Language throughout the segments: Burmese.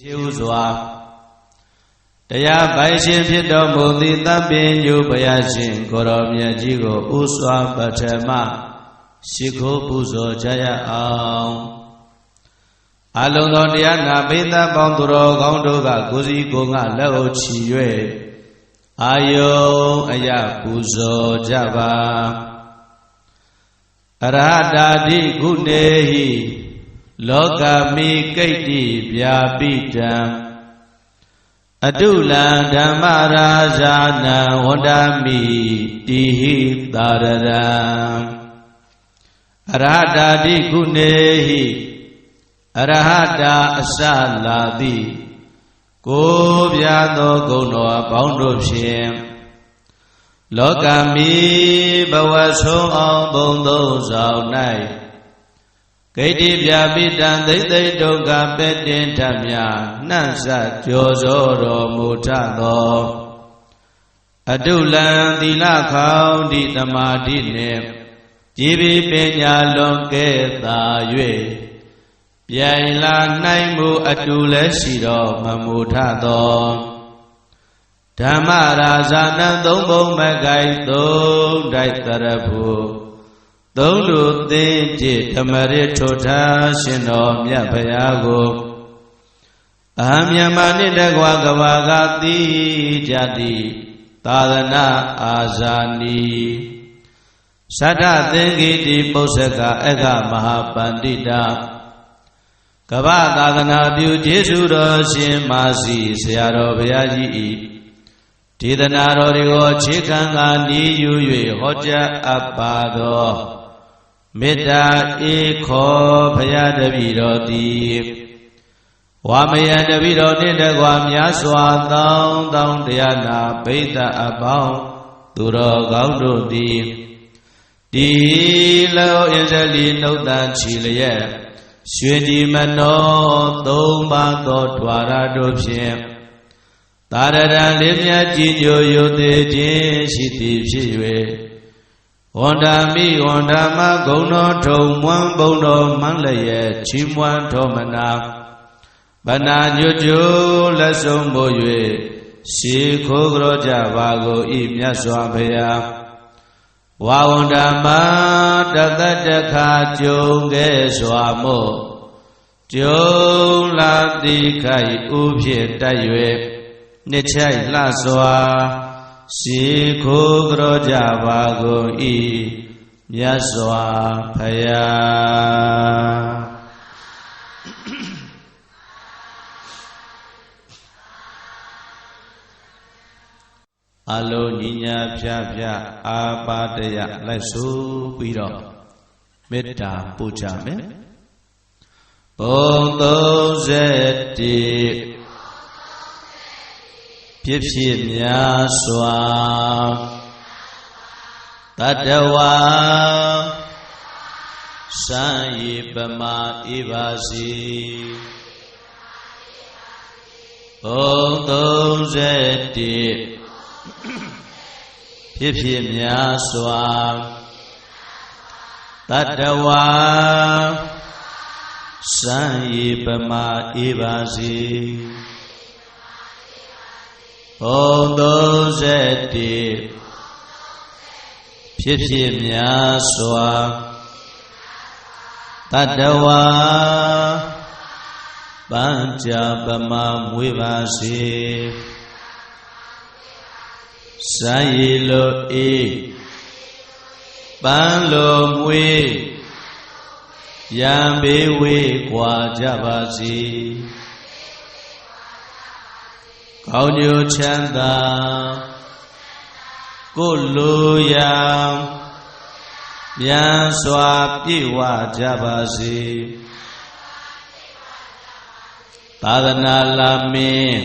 ရှိဥစွာတရားပိုင်ရှင်ဖြစ်တော်မူသည့်သဗ္ဗညုဘုရားရှင်ကိုရောမြတ်ကြီးကိုဥစွာပထမရှိခိုးပူဇော်ကြရအောင်အလုံးသောတရားနာပိသပေါင်းသူတော်ကောင်းတို့ကကိုယ်စီကိုယ်ငါလက်အုပ်ချီ၍အာယုံအယပူဇော်ကြပါအရဟတာတိကုနေဟိလောကမိကိတ္တိဗျာပိတံအတုလံဓမ္မရာဇာနံဝန္ဒမိတိဟိသာရရံအရဟတာတိကုနေဟိအရဟတာအစလာတိကိုပြသောဂုဏ်တော်အပေါင်းတို့ဖြင့်လောကမိဘဝဆုံးအောင်ဘုံသုံးဆောင်၌ဂိတ္တိဗျာပိတံသိသိဒုက္ခပဲ့တင်ထမြနှံ့စကြောစောတော်မူထသောအတုလံသီလခေါင်းတိသမာဓိနှင့်ကြည်ပြီးပညာလွန်ကဲ့သာ၍ပြိုင်လာနိုင်မှုအတူလည်းရှိတော်မမူထသောဓမ္မရာဇာနံသုံးဘုံမကိုင်သုံးတိုက်တရဖူသုံးလူသိကြည်ဓမ္မရထိုထားရှင်တော်မြတ်ဖရာကိုအဟံမြမနှင့်တကွာကဘာကတိကြတိသာသနာအာဇာနီသတ္တသင်္ကေတိပု္ပ္ပကအခမဟာပန္တိတာကဗ္ဗသာသနာပြုကျေးဇူးတော်ရှင်မာစီဆရာတော်ဘုရားကြီး၏ဒေသနာတော်တွေကိုခြေခံကာနီးယူ၍ဟောကြားအပ်ပါသောမေတ္တာဧခောဘုရားတပည့်တော်သည်ဝါမယံတပည့်တော်နှင့်တကွာများစွာသောင်းတရားနာဘိဒအပေါင်းသူတော်ကောင်းတို့သည်ဒီလောအစ္စလီနှုတ်တန်ချီလျက်ရွှေဒီမနောသုံးပါးသောဓွာရတို့ဖြင့်သာရတံလေးမြတ်ကြည်ညိုယုသေးခြင်းရှိသည်ဖြစ်၍ဝန္ဒမိဝန္ဒမဂုဏတော်ထုံမွန်းဘုံတော်မှန်းလျက်ချီးမွမ်းတော်မနာဗနာညွတ်ကျိုးလက်ဆုံးမို့၍ရှေးခိုးကြောကြပါကိုဤမြတ်စွာဘုရားဝါဝန္ဒမတသက်တခါကြုံခဲ့စွာမို့ကြုံလာတိခိုက်ဥဖြစ်တိုက်၍နှစ်ချိုက်လှစွာရှေးခိုးကြောကြပါကိုဤမြတ်စွာဘုရားအလုံးညီညာဖြာဖြာအာပါတယလိုက်ဆိုပြီးတော့မေတ္တာပို့ကြမယ်ဘုံ31ဖြစ်ဖြစ်များစွာတတဝါစံယေပမာဧပါစီဘုံ31ဖြစ်ဖြစ်များစွာတတဝါစံယေပမာဧပါစီဘုံ31ဖြစ်ဖြစ်များစွာတတဝါပัญจပမာမွေးပါစေစံရည်လိုအေးပန်းလိုမွေးရံဘေးဝေးกว่าကြပါစေကောင်းကျိုးချမ်းသာကိုလိုရာမြန်စွာပြည့်ဝကြပါစေသာသနာလာမင်း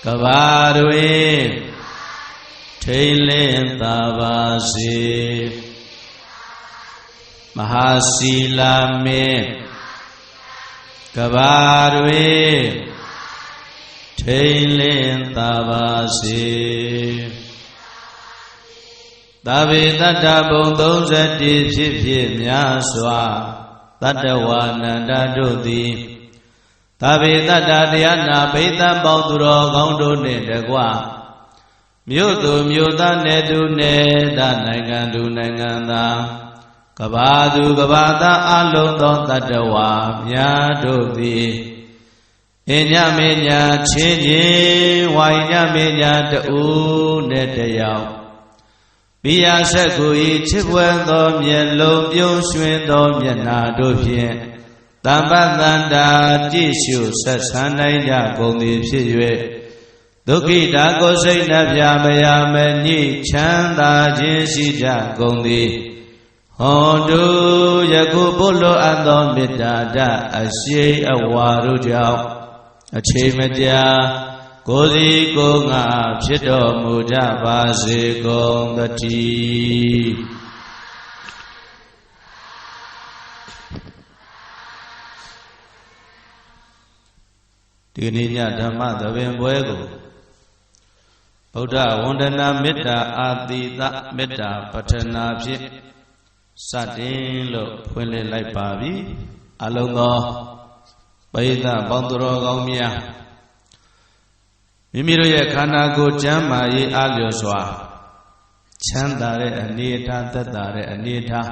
ကဘာတွေထိန်လင်းသာပါစေမဟာစီလာမင်းကဘာတွေထိန်လင်းသာပါစေသဗ္ဗေတ္တဘုံ31ဖြစ်ဖြစ်များစွာတတ္တဝါနန္ဒတို့သည် သာဝေတ္တတရားနာဘိသံပေါင်းသူတော်ကောင်းတို့နှင့်တကွမြို့သူမြို့သားနယ်သူနယ်သားနိုင်ငံသူနိုင်ငံသားကဘာသူကဘာသားအလုံးသောတတ္တဝါများတို့သည်အညမေညာချင်းချင်းဝိုင်ညမေညာတူနဲ့တယောက်ပိယဆက်ကိုဤချစ်ပွယ်သောမျက်လုံးပြုံးရွှင်သောမျက်နာတို့ဖြင့်တမ္ပတန္တာကြည့်ရှုဆက်ဆံနိုင်ကြကုန်သည်ဖြစ်၍ဒုက္ခိတာကိုယ်စိတ်နှပြမရမညှိချမ်းသာခြင်းရှိကြကုန်သည်ဟောတုယခုဘုလိုအပ်သောမေတ္တာဓာတ်အရှိအဝါတို့ကြောင့်အချိန်မကြာကိုယ်စီကိုယ်ငါဖြစ်တော်မူကြပါစေကုန်သတည်းဒီနေ့ညဓမ္မသဘင်ပွဲကိုဗုဒ္ဓဝန္ဒနာမေတ္တာအာတိသမေတ္တာပဋ္ဌနာဖြင့်စတင်လို့ဖွင့်လှစ်လိုက်ပါပြီအလုံးသောပရိသတ်ပေါင်းသူတော်ကောင်းများမိမိတို့ရဲ့ခန္ဓာကိုယ်ကျမ်းမာရေးအားလျော်စွာချမ်းသာတဲ့အနေအထားသက်သာတဲ့အနေအထား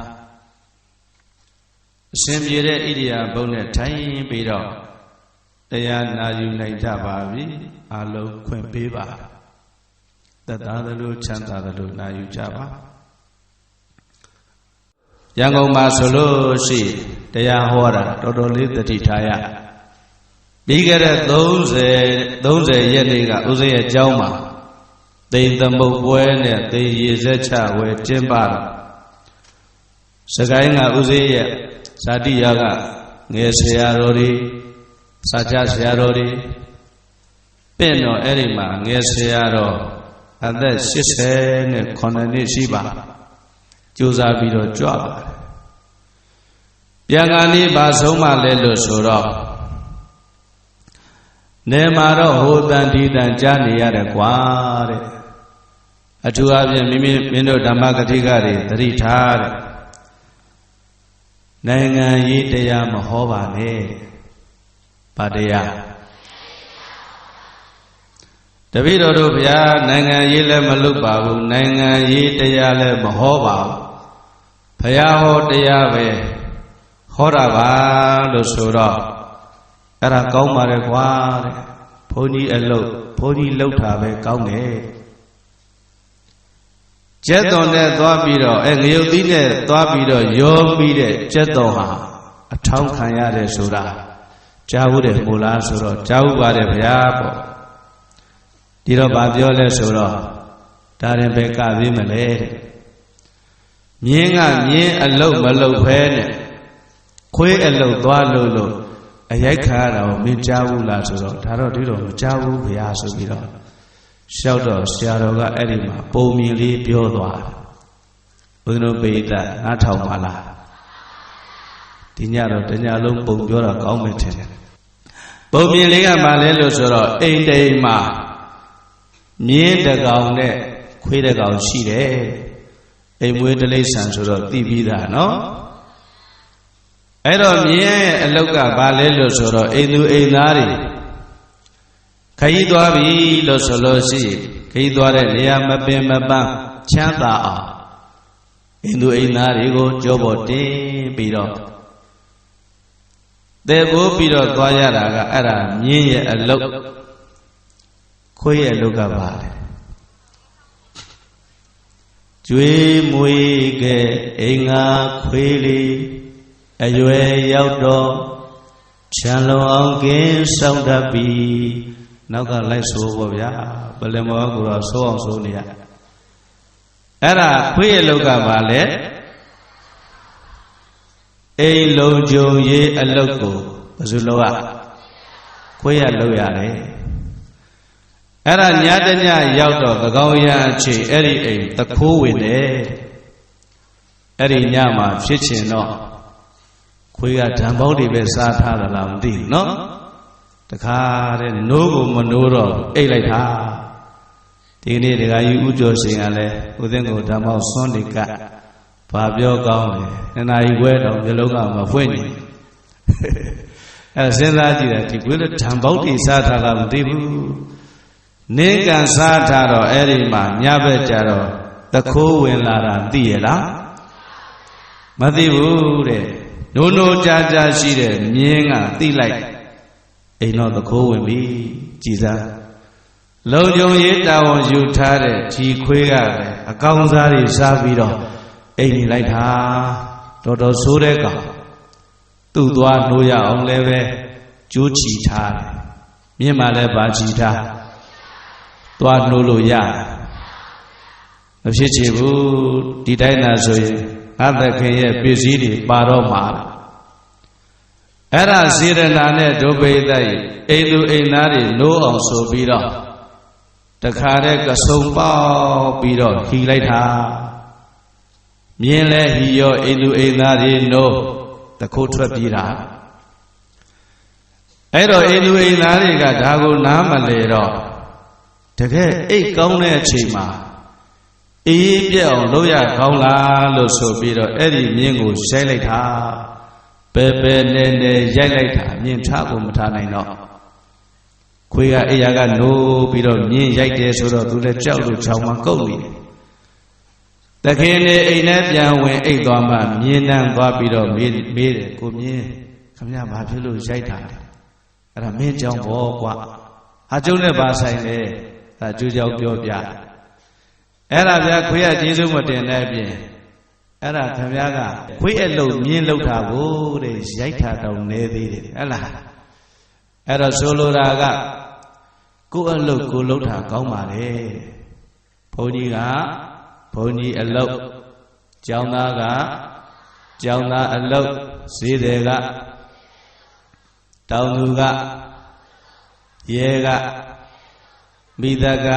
အရှင်ပြေတဲ့ဣရိယာပုနဲ့ထိုင်ပြီးတော့တရားနာယူနိုင်ကြပါပြီအလုံးခွင့်ပေးပါသက်သာသလိုချမ်းသာသလိုနာယူကြပါရန်ကုန်မှာဆိုလို့ရှိတရားဟောတာတော်တော်လေးသတိထားရပြီးခဲ့တဲ့30ရက်နေ့ကဥစဉ်ရဲ့အကြောင်းမှာသိမ်သမုတ်ပွဲနဲ့သိမ်ရေဆက်ချဝဲကျင်းပတော့စကိုင်းကဥစဉ်ရဲ့ဇာတိရကငယ်ဆရာတော်တွေစာချဆရာတော်တွေပင့်တော့အဲ့ဒီမှာငယ်ဆရာတော်အသက်89နှစ်ရှိပါကြိုးစားပြီးတော့ကြွပါတယ်ပြန်ကနေပါဆုံးမလဲလို့ဆိုတော့နေမှာတော့ဟိုတန်ဒီတန်ကြားနေရတယ်ကွာတဲ့အထူးအဖြင့်မိမင်းတို့ဓမ္မကတိကတွေသတိထားတဲ့နိုင်ငံရေးတရားမဟောပါနဲ့ဗာတရားတပည့်တော်တို့ဗျာနိုင်ငံရေးလည်းမလုပ်ပါဘူးနိုင်ငံရေးတရားလည်းမဟောပါဘူးဘုရားဟောတရားပဲဟောတာပါလို့ဆိုတော့အဲ့ဒါကောင်းပါလေကွာတဲ့ဘုန်းကြီးအလုပ်ဘုန်းကြီးလှုပ်တာပဲကောင်းတယ်ကျက်တော်နဲ့သွားပြီးတော့ငရုတ်သီးနဲ့သွားပြီးတော့ရောပြီးတဲ့ကျက်တော်ဟာအထောင်းခံရတယ်ဆိုတာကြားဘူးတယ်မို့လားဆိုတော့ကြားဘူးပါတယ်ဗျာပေါ့ဒီတော့ဗာပြောလဲဆိုတော့ဒါရင်ပဲကပြီးမလဲတဲ့မြင်းကမြင်းအလုတ်မလုတ်ဖဲနဲ့ခွေးအလုတ်သွားလို့အရိုက်ခါရတာကိုမင်းကြားဘူးလားဆိုတော့ဒါတော့ဒီတော့မကြားဘူးဗျာဆိုပြီးတော့လျှောက်တော့ဆရာတော်ကအဲ့ဒီမှာပုံမြင်လေးပြောသွားဘုန်းတော်ပိဋကနားထောင်ပါလားဒီညတော့တညလုံးပုံပြောတာကောင်းမယ်ထင်တယ်ပုံမြင်လေးကမှလဲလို့ဆိုတော့အိမ်တိမ်မှာမြင်းတကောင်နဲ့ခွေးတကောင်ရှိတယ်အိမ်မွေးတိရစ္ဆာန်ဆိုတော့သိပြီးသားနော်အဲ့တော့မြင်းရဲ့အလောက်ကဘာလဲလို့ဆိုတော့အိမ်သူအိမ်သားတွေခရီးသွားပြီလို့ဆိုလို့ရှိရင်ခရီးသွားတဲ့နေရာမပင်မပန်းချမ်းသာအောင်အိမ်သူအိမ်သားတွေကိုကြောပေါ်တင်ပြီးတော့တဲဖို့ပြီးတော့သွားရတာကအဲ့ဒါမြင်းရဲ့အလောက်ခွေးရဲ့အလောက်ကပါလေကျွေးမွေးခဲ့အိမ်ငါခွေးလေးအရွယ်ရောက်တော့ချမ်းလုံအောင်ကင်းဆောင်တတ်ပြီနောက်ကလိုက်ဆိုပေါ့ဗျာပလင်မောကူတော့ဆိုးအောင်ဆိုးနေရအဲ့ဒါခွေးရဲ့အလောက်ကပါလေအိမ်လုံးကြုံရေးအလုတ်ကိုဘယ်သူလောက်ရခွေးရလောက်ရတယ်အဲ့ဒါညတညရောက်တော့သကောင်းရအချိန်အဲ့ဒီအိမ်တခိုးဝင်တယ်အဲ့ဒီညမှာဖြစ်ချင်တော့ခွေးကဓာန်ပေါင်းတွေပဲစားထားတာလားမသိဘူးနော်တခါတဲ့နိုးကိုမနိုးတော့အိတ်လိုက်တာဒီနေ့ဒကာကြီးဥကျော်ရှင်ကလည်းဦးသိန်းကိုဓာန်ပေါင်းစွန့်နေကဘာပြောကောင်းလဲနှစ်နာရီခွဲတော့မျိုးလုံးကမဖွင့်နေ စဉ်းစားကြည့်တယ်ဒီကွေးလည်းဓမ္မောက်တိစားထားတာမသိဘူးနေကံစားထားတော့အဲ့ဒီမှာညဘက်ကြတော့တခိုးဝင်လာတာသိရလားမသိဘူးတဲ့နိုးနိုးကြားကြားရှိတဲ့မြင်းကသိလိုက်အိမ်တော့တခိုးဝင်ပြီကြည်စားလုံခြုံရေးတာဝန်ယူထားတဲ့ဒီခွေးကလည်းအကောင်စားတွေစားပြီးတော့အိမ်နေလိုက်တာတော်တော်ဆိုးတဲ့ကောင်သူ့သွားနိုးရအောင်လည်းပဲကြိုးချီထားတယ်မြင်းမှလည်းပါချီထားသွားနိုးလို့ရတယ်မဖြစ်ချေဘူးဒီတိုင်းသာဆိုရင်ငါသခင်ရဲ့ပစ္စည်းတွေပါတော့မှာအဲ့ဒါစေရနာနဲ့ဒုဗိဒ္ဓရဲ့အိမ်သူအိမ်သားတွေနိုးအောင်ဆိုပြီးတော့တခါတည်းကစုံပေါက်ပြီးတော့ခီလိုက်တာမြင်းလဲဟီရောအိမ်သူအိမ်သားတွေနိုးတခိုးထွက်ပြေးတာအဲ့တော့အိမ်သူအိမ်သားတွေကဒါကိုနားမလဲတော့တကယ်အိတ်ကောင်းတဲ့အချိန်မှာအေးပြက်အောင်လုပ်ရကောင်းလားလို့ဆိုပြီးတော့အဲ့ဒီမြင်းကိုရိုက်လိုက်တာပဲပဲနဲ့နဲ့ရိုက်လိုက်တာမြင်းထားကိုမထားနိုင်တော့ခွေးကအိယာကနိုးပြီးတော့မြင်းရိုက်တယ်ဆိုတော့သူလည်းကြောက်လို့ချောင်းမှကုတ်နေတယ်တခင်နေအိမ်နဲ့ပြန်ဝင်အိတ်သွားမှမြင်းတန်းသွားပြီးတော့မေးတယ်ကိုမြင်းခမရဘာဖြစ်လို့ရိုက်တာလဲအဲ့ဒါမင်းကြောင့်ဘောကွာဟာကျုံနဲ့ပါဆိုင်တယ်ဒါကျူးကြောင်ပြောပြအဲ့ဒါဗျာခွေးကကျေးဇူးမတင်တဲ့အပြင်အဲ့ဒါခမရကခွေးအလုတ်မြင်းလုတ်တာကိုတဲ့ရိုက်တာတောင်နေသေးတယ်ဟဲ့လားအဲ့တော့ဆိုလိုတာကကိုယ်အလုတ်ကိုလုတ်တာကောင်းပါလေဘုန်းကြီးအလုတ်ကျောင်းသားအလုတ်ဈေးတွေကတောင်သူကရဲကမိသားက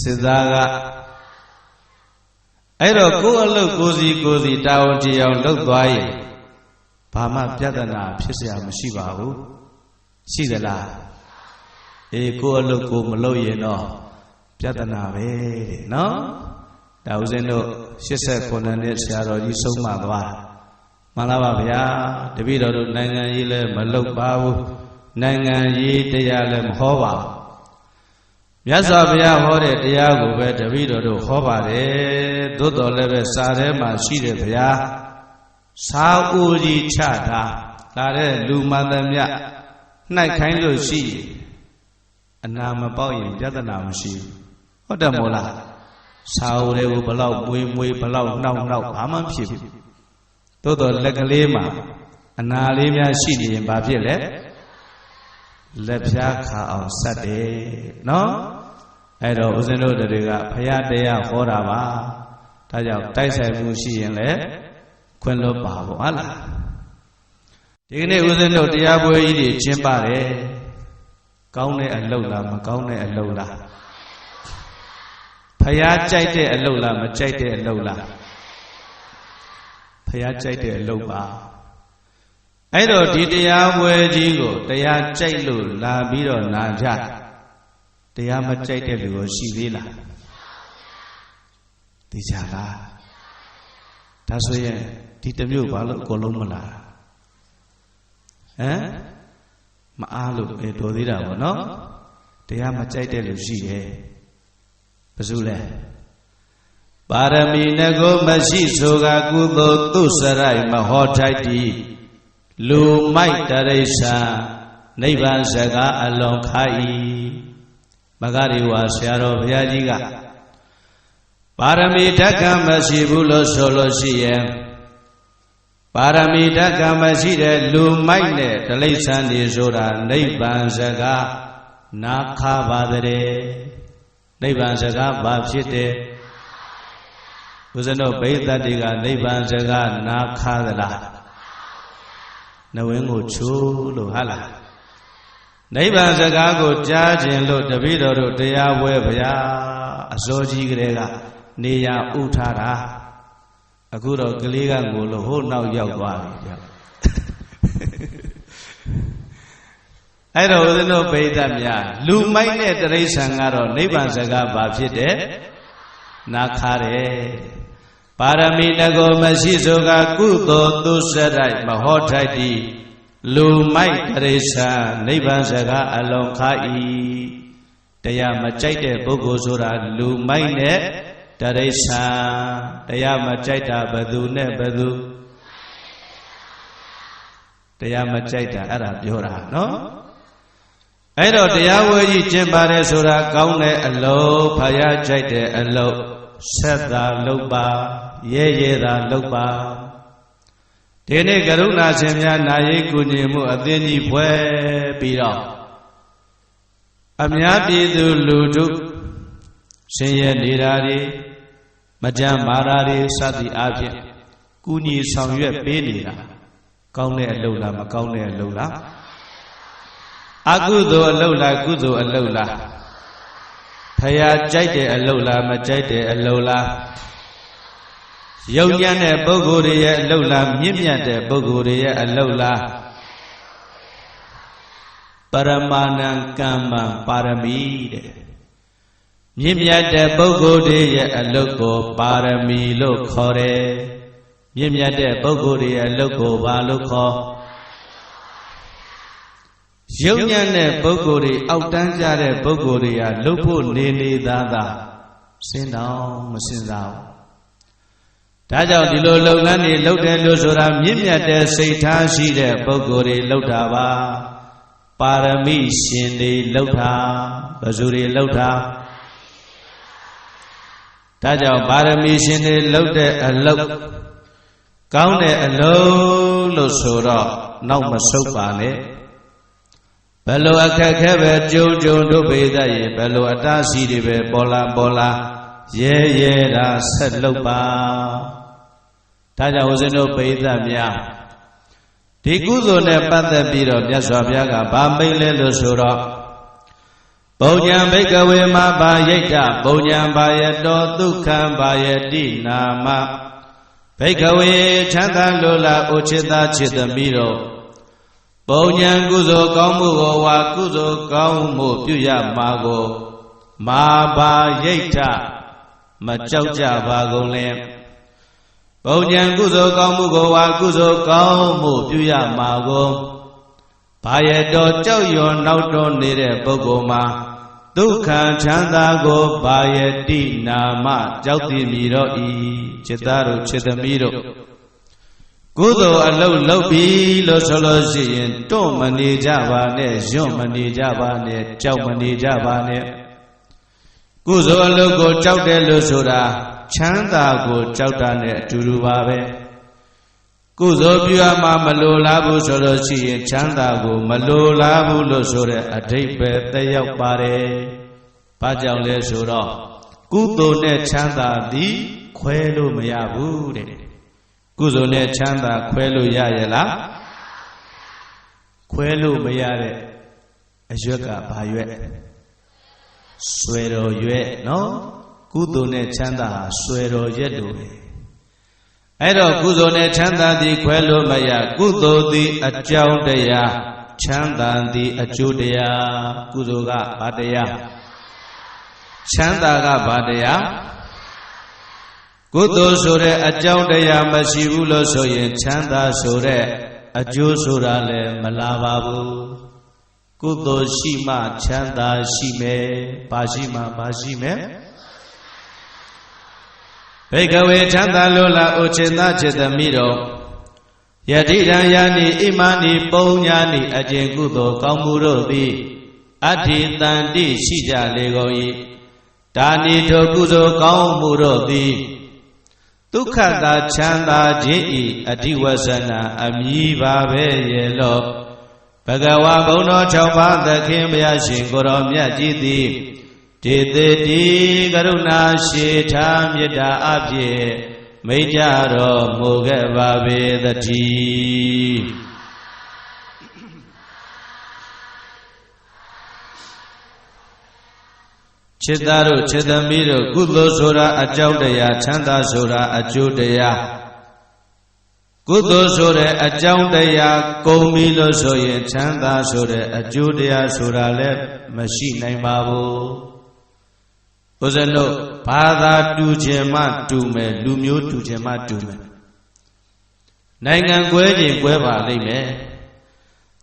စစ်သားကအဲ့တော့ကိုယ်အလုတ်ကိုစီတာဝန်ကြည်အောင်လုပ်သွားရင်ဘာမှပြဿနာဖြစ်เสียမရှိပါဘူးရှိသလားအေးကိုယ်အလုတ်ကိုမလုပ်ရင်တော့ပြဿနာပဲတဲ့နော်ဒါဦးဇင်းတို့89နှစ်ဆရာတော်ကြီးဆုံးမသွားမှန်လားပါဗျာတပည့်တော်တို့နိုင်ငံရေးလည်းမလုပ်ပါဘူးနိုင်ငံရေးတရားလည်းမဟောပါဘူးမြတ်စွာဘုရားဟောတဲ့တရားကိုပဲတပည့်တော်တို့ဟောပါတယ်သို့တော်လည်းပဲစာထဲမှာရှိတယ်ဗျာစာအိုကြီးချတာလာတဲ့လူမှန်သမျှနှိုက်ခိုင်းလို့ရှိရင်အနာမပေါက်ရင်ပြဿနာမရှိဘူးဟုတ်တယ်မို့လားစာအိုတွေကိုဘလောက်မွေးဘလောက်နှောက်ဘာမှဖြစ်ဘူးသို့တော်လက်ကလေးမှာအနာလေးများရှိနေရင်ဘာဖြစ်လဲလက်ဖြားခါအောင်ဆက်တယ်နော်အဲ့တော့ဦးဇင်းတို့တွေကဘုရားတရားဟောတာပါဒါကြောင့်တိုက်ဆိုင်မှုရှိရင်လည်းခွင့်လွတ်ပါဘောဟုတ်လားဒီကနေ့ဦးဇင်းတို့တရားပွဲကြီးတွေကျင်းပတယ်ကောင်းတဲ့အလုပ်လားမကောင်းတဲ့အလုပ်လားဘုရားကြိုက်တဲ့အလုပ်လားမကြိုက်တဲ့အလုပ်လားဘုရားကြိုက်တဲ့အလုပ်ပါအဲ့တော့ဒီတရားပွဲကြီးကိုတရားကြိုက်လို့လာပြီးတော့နာကြတရားမကြိုက်တဲ့လူကိုရှိသေးလားသိကြလားဒါဆိုရင်ဒီတစ်မျိုးဘာလို့အကုန်လုံးမလာဟမ်မအားလို့တော်သေးတာပေါ့နော်တရားမကြိုက်တဲ့လူရှိတယ်ဘယ်သူလဲပါရမီနကိုမရှိဆိုကကုသိုလ်သူစရိုက်မဟောထိုက်တည်လူမိုက်တရိစ္ဆာနိဗ္ဗာန်စကားအလွန်ခါ၏မဂရိဝါဆရာတော်ဘုရားကြီးကပါရမီဓက္ကမရှိဘူးလို့ဆိုလို့ရှိရင်ပါရမီဓက္ကမရှိတဲ့လူမိုက်နဲ့တရိစ္ဆာန်တွေဆိုတာနိဗ္ဗာန်စကားနာခါပါတဲ့နိဗ္ဗာန်စကားဘာဖြစ်တယ်ဦးဇင်းတို့ဘိသတ်တွေကနိဗ္ဗာန်စကားနာခါသလားနဝင်းကိုချိုးလို့ဟာလားနိဗ္ဗာန်စကားကိုကြားခြင်းလို့တပည့်တော်တို့တရားပွဲဗျာအစောကြီးကလေးကနေရဥထားတာအခုတော့ကလေးကငိုလို့ဟိုနောက်ရောက်သွားပြီဗျာအဲ့တော့ဦးဇင်းတို့ပိဋကများလူမိုက်တဲ့တရိစ္ဆာန်ကတော့နိဗ္ဗာန်စကားဘာဖြစ်တဲ့နာခါတယ်ပါရမီတကောမရှိဆိုကကုသိုလ်သူစရိုက်မဟောထိုက်သည် လူမိုက်တရိစ္ဆာနိဗ္ဗာန်စကားအလုံးခါဤတရားမကြိုက်တဲ့ပုဂ္ဂိုလ်ဆိုတာလူမိုက်နဲ့တရိစ္ဆာတရားမကြိုက်တာဘယ်သူနဲ့ဘယ်သူတရားမကြိုက်တာအဲ့ဒါပြောတာနော်အဲ့တော့တရားဝဲကြီးကျင့်ပါတယ်ဆိုတာကောင်းတဲ့အလုပ်ဖယားကြိုက်တဲ့အလုပ်ဆက်သာလုပ်ပါရဲရဲသာလုပ်ပါဒီနေ့ကရုဏာရှင်များနာယိကုညီမှုအသင်းကြီးဖွဲ့ပြီးတော့အများပြည်သူလူထုဆင်းရဲနေတာတွေမကြမ်းမာတာတွေစသည်အပြင်ကုညီဆောင်ရွက်ပေးနေတာကောင်းတဲ့အလုပ်လားမကောင်းတဲ့အလုပ်လားအကုသိုလ်အလုပ်လားကုသိုလ်အလုပ်လားဖယားကြိုက်တဲ့အလုပ်လားမကြိုက်တဲ့အလုပ်လားယုံကြည်တဲ့ပုဂ္ဂိုလ်တွေရဲ့အလုပ်လားမြင့်မြတ်တဲ့ပုဂ္ဂိုလ်တွေရဲ့အလုပ်လားပရမဏံကမ္မပါရမီတဲ့မြင့်မြတ်တဲ့ပုဂ္ဂိုလ်တွေရဲ့အလုပ်ကိုပါရမီလို့ခေါ်တယ်မြင့်မြတ်တဲ့ပုဂ္ဂိုလ်တွေရဲ့အလုပ်ကိုဘာလို့ခေါ်ယုံညံ့တဲ့ပုဂ္ဂိုလ်တွေအောက်တန်းကြတဲ့ပုဂ္ဂိုလ်တွေဟာလှုပ်ဖို့နေသားသာစဉ်းတော်မစဉ်းစားဘူးဒါကြောင့်ဒီလိုလုပ်ငန်းတွေလုပ်တယ်လို့ဆိုတာမြင့်မြတ်တဲ့စိတ်ထားရှိတဲ့ပုဂ္ဂိုလ်တွေလုပ်တာပါပါရမီရှင်တွေလုပ်တာဘယ်သူတွေလုပ်တာဒါကြောင့်ပါရမီရှင်တွေလုပ်တဲ့အလုပ်ကောင်းတဲ့အလုပ်လို့ဆိုတော့နောက်မဆုတ်ပါနဲ့ဘယ်လိုအခက်ခဲပဲကြုံတို့ပေတတ်ရင်ဘယ်လိုအတားစီတွေပဲပေါ်လာရဲရဲတာဆက်လုပ်ပါဒါကြောင့်ဦးဇင်းတို့ပိဋကများဒီကုသိုလ်နဲ့ပတ်သက်ပြီးတော့မြတ်စွာဘုရားကဗာမိတ်လဲလို့ဆိုတော့ပုံညာဘိကဝေမဘာယိတ္တပုံညာဘာယတောဒုက္ခံဘာယတိနာမဘိကဝေချမ်းသာလိုလားအိုချစ်သားချစ်သမီးတို့ပုံညာကုသိုလ်ကောင်းမှုကိုဝါကုသိုလ်ကောင်းမှုပြုရမှာကိုမာဘာယိတ္တမကြောက်ကြပါကုန်လင်ပုံညာကုသိုလ်ကောင်းမှုကိုဝါကုသိုလ်ကောင်းမှုပြုရမှာကိုဘာရတော်ကြောက်ရွံ့နောက်တော်နေတဲ့ပုဂ္ဂိုလ်မှာဒုက္ခချမ်းသာကိုဘာယတိနာမကြောက်သိမြည်တော့ဤจิตသားတို့จิตသမီးတို့ကုသိုလ်အလုပ်လုပ်ပြီလို့ဆိုလို့ရှိရင်တွန့်မနေကြပါနဲ့ယွန့်မနေကြပါနဲ့ကြောက်မနေကြပါနဲ့ကုသိုလ်အလုပ်ကိုကြောက်တယ်လို့ဆိုတာချမ်းသာကိုကြောက်တာနဲ့အတူတူပါပဲကုသိုလ်ပြုရမှာမလိုလားဘူးဆိုလို့ရှိရင်ချမ်းသာကိုမလိုလားဘူးလို့ဆိုတဲ့အဓိပ္ပာယ်သက်ရောက်ပါတယ်။ဘာကြောင့်လဲဆိုတော့ကုသိုလ်နဲ့ချမ်းသာသည်ခွဲလို့မရဘူးတဲ့။ကုသိုလ်နဲ့ချမ်းသာခွဲလို့ရရဲ့လား။ခွဲလို့မရတဲ့အရွက်ကဘာရွက်ဆွဲတော်ရွက်နော်ကုသိုလ်နဲ့ချမ်းသာဟာဆွဲတော်ရက်လို့ပဲအဲ့တော့ကုသိုလ်နဲ့ချမ်းသာသည်ခွဲလို့မရကုသိုလ်သည်အကြောင်းတရားချမ်းသာသည်အကျိုးတရားကုသိုလ်ကဘာတရားချမ်းသာကဘာတရားကုသိုလ်ဆိုတဲ့အကြောင်းတရားမရှိဘူးလို့ဆိုရင်ချမ်းသာဆိုတဲ့အကျိုးဆိုတာလည်းမလာပါဘူးကုသိုလ်ရှိမှချမ်းသာရှိမယ်ဘာရှိမှဘာရှိမယ်ဘိကဝေချမ်းသာလိုလားအိုချစ်သားချစ်သမီးတို့ယတိတံယာနိဣမာနိပုံညာနိအကျင့်ကုသိုလ်ကောင်းမှုတို့သည်အဋ္ဌိတန္တိရှိကြလေကုန်၏ဒါနိထိုကုသိုလ်ကောင်းမှုတို့သည်ဒုက္ခတာချမ်းသာခြင်း၏အဓိဝဆနာအမည်ပါပဲရဲ့လို့ဘဂဝါဘုံတော်6ပါးသခင်ဘုရားရှင်ကိုရောမြတ်ကြီးသည်ဒေသေတိကရုဏာရှိထားမေတ္တာအဖြင့်မိကြတော်မူခဲ့ပါပေသတည်းချစ်သားတို့ချစ်သမီးတို့ကုသိုလ်ဆိုတာအကြောင်းတရားချမ်းသာဆိုတာအကျိုးတရားကုသိုလ်ဆိုတဲ့အကြောင်းတရားကုန်ပြီလို့ဆိုရင်ချမ်းသာဆိုတဲ့အကျိုးတရားဆိုတာလည်းမရှိနိုင်ပါဘူးဘုဇနုဘာသာတူခြင်းမှတူမယ်လူမျိုးတူခြင်းမှတူမယ်နိုင်ငံကွဲခြင်းကွဲပါလိမ့်မယ်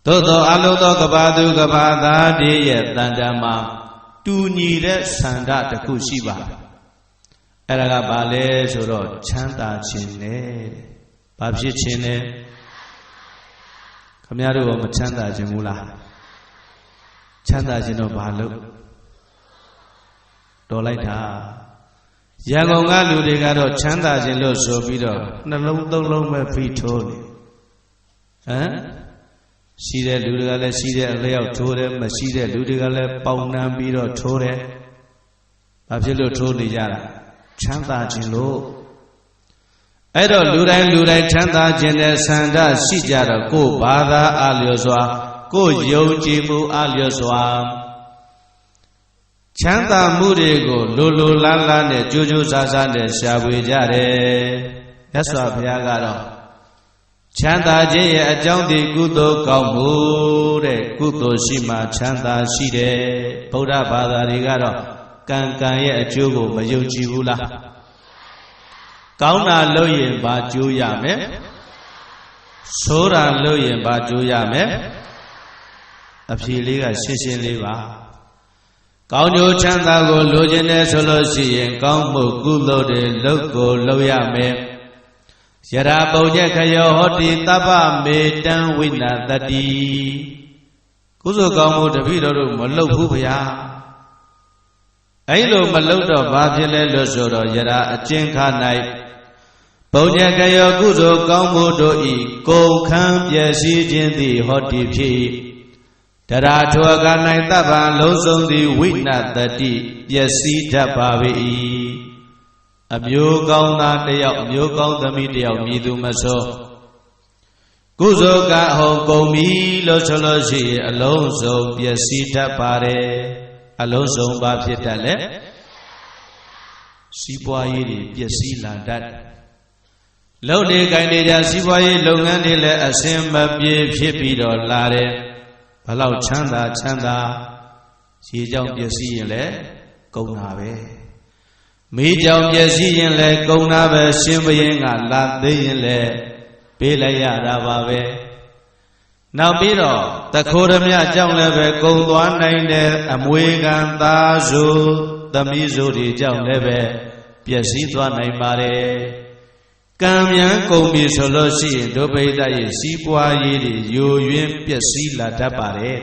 သို့သောအလုံးသောကဘာသူကဘာသားတွေရဲ့တန်တမ်းမှာတူညီတဲ့ဆန္ဒတစ်ခုရှိပါအဲ့ဒါကဘာလဲဆိုတော့ချမ်းသာခြင်းနဲ့ဘာဖြစ်ခြင်းလဲခမရတို့ကမချမ်းသာခြင်းဘူးလားချမ်းသာခြင်းတော့ဘာလို့တော်လိုက်တာရန်ကုန်ကလူတွေကတော့ချမ်းသာခြင်းလို့ဆိုပြီးတော့နှလုံးသုံးလုံးပဲဖိထိုးနေရှိတဲ့လူတွေကလည်းရှိတဲ့အလျောက်ထိုးတယ်မရှိတဲ့လူတွေကလည်းပေါင်နှံပြီးတော့ထိုးတယ်ဘာဖြစ်လို့ထိုးနေကြတာချမ်းသာခြင်းလို့အဲ့တော့လူတိုင်းချမ်းသာခြင်းနဲ့ဆန္ဒရှိကြတော့ကိုယ်ဘာသာအားလျော်စွာကိုယ်ယုံကြည်မှုအားလျော်စွာချမ်းသာမှုတွေကိုလိုလားလားနဲ့ကြိုးကြိုးစားစားနဲ့ရှာဖွေကြတယ်မြတ်စွာဘုရားကတော့ချမ်းသာခြင်းရဲ့အကြောင်းဒီကုသိုလ်ကောင်းမှုတဲ့ကုသိုလ်ရှိမှချမ်းသာရှိတယ်ဗုဒ္ဓဘာသာတွေကတော့ကံရဲ့အကျိုးကိုမယုံကြည်ဘူးလားကောင်းတာလုပ်ရင်ဘာကျိုးရမယ်ဆိုးတာလုပ်ရင်ဘာကျိုးရမယ်အဖြေလေးကရှင်းရှင်းလေးပါကောင်းကျိုးချမ်းသာကိုလိုချင်တယ်ဆိုလို့ရှိရင်ကောင်းမှုကုသိုလ်တွေလုပ်ကိုလုပ်ရမယ်ယရာပုံညခယောဟောတိတပ္ပမေတံဝိနတတိကုသိုလ်ကောင်းမှုတပည့်တော်တို့မလုပ်ဘူးဗျာအဲ့လိုမလုပ်တော့ဘာဖြစ်လဲလို့ဆိုတော့ယရာအကျဉ်းခါ၌ပုံညခယောကုသိုလ်ကောင်းမှုတို့ဤကုန်ခံပျက်စီးခြင်းသည်ဟောတိဖြစ်တရာထွာက၌တပ္ပံလုံးစုံသည်ဝိနတတိပျက်စီးတတ်ပါ၏အမျိုးကောင်းသားတယောက်အမျိုးကောင်းသမီးတယောက်မြည်သူမဆိုကုသိုလ်ကဟောကုန်ပြီလို့ဆိုလို့ရှိရင်အလုံးစုံပျက်စီးတတ်ပါတယ်အလုံးစုံဘာဖြစ်တတ်လဲစီးပွားရေးတွေပျက်စီးလာတတ်လုပ်နေကိုင်နေကြစီးပွားရေးလုပ်ငန်းတွေလည်းအစင်မပြေဖြစ်ပြီးတော့လာတယ်ဘလောက်ချမ်းသာရေကြောင့်ပျက်စီးရင်လည်းကုန်တာပဲမိကြောင့်ပျက်စီးရင်လည်းကုန်တာပဲရှင်ဘုရင်ကလာသေးရင်လည်းပေးလိုက်ရတာပါပဲနောက်ပြီးတော့တခိုးရမြကြောင့်လည်းပဲကုန်သွားနိုင်တဲ့အမွေခံသားစုသမီးစုတွေကြောင့်လည်းပဲပျက်စီးသွားနိုင်ပါတယ်ကံမြန်ကုန်ပြီဆိုလို့ရှိရင်ဒုဗိဒရဲ့စီးပွားရေးတွေယိုယွင်းပျက်စီးလာတတ်ပါတယ်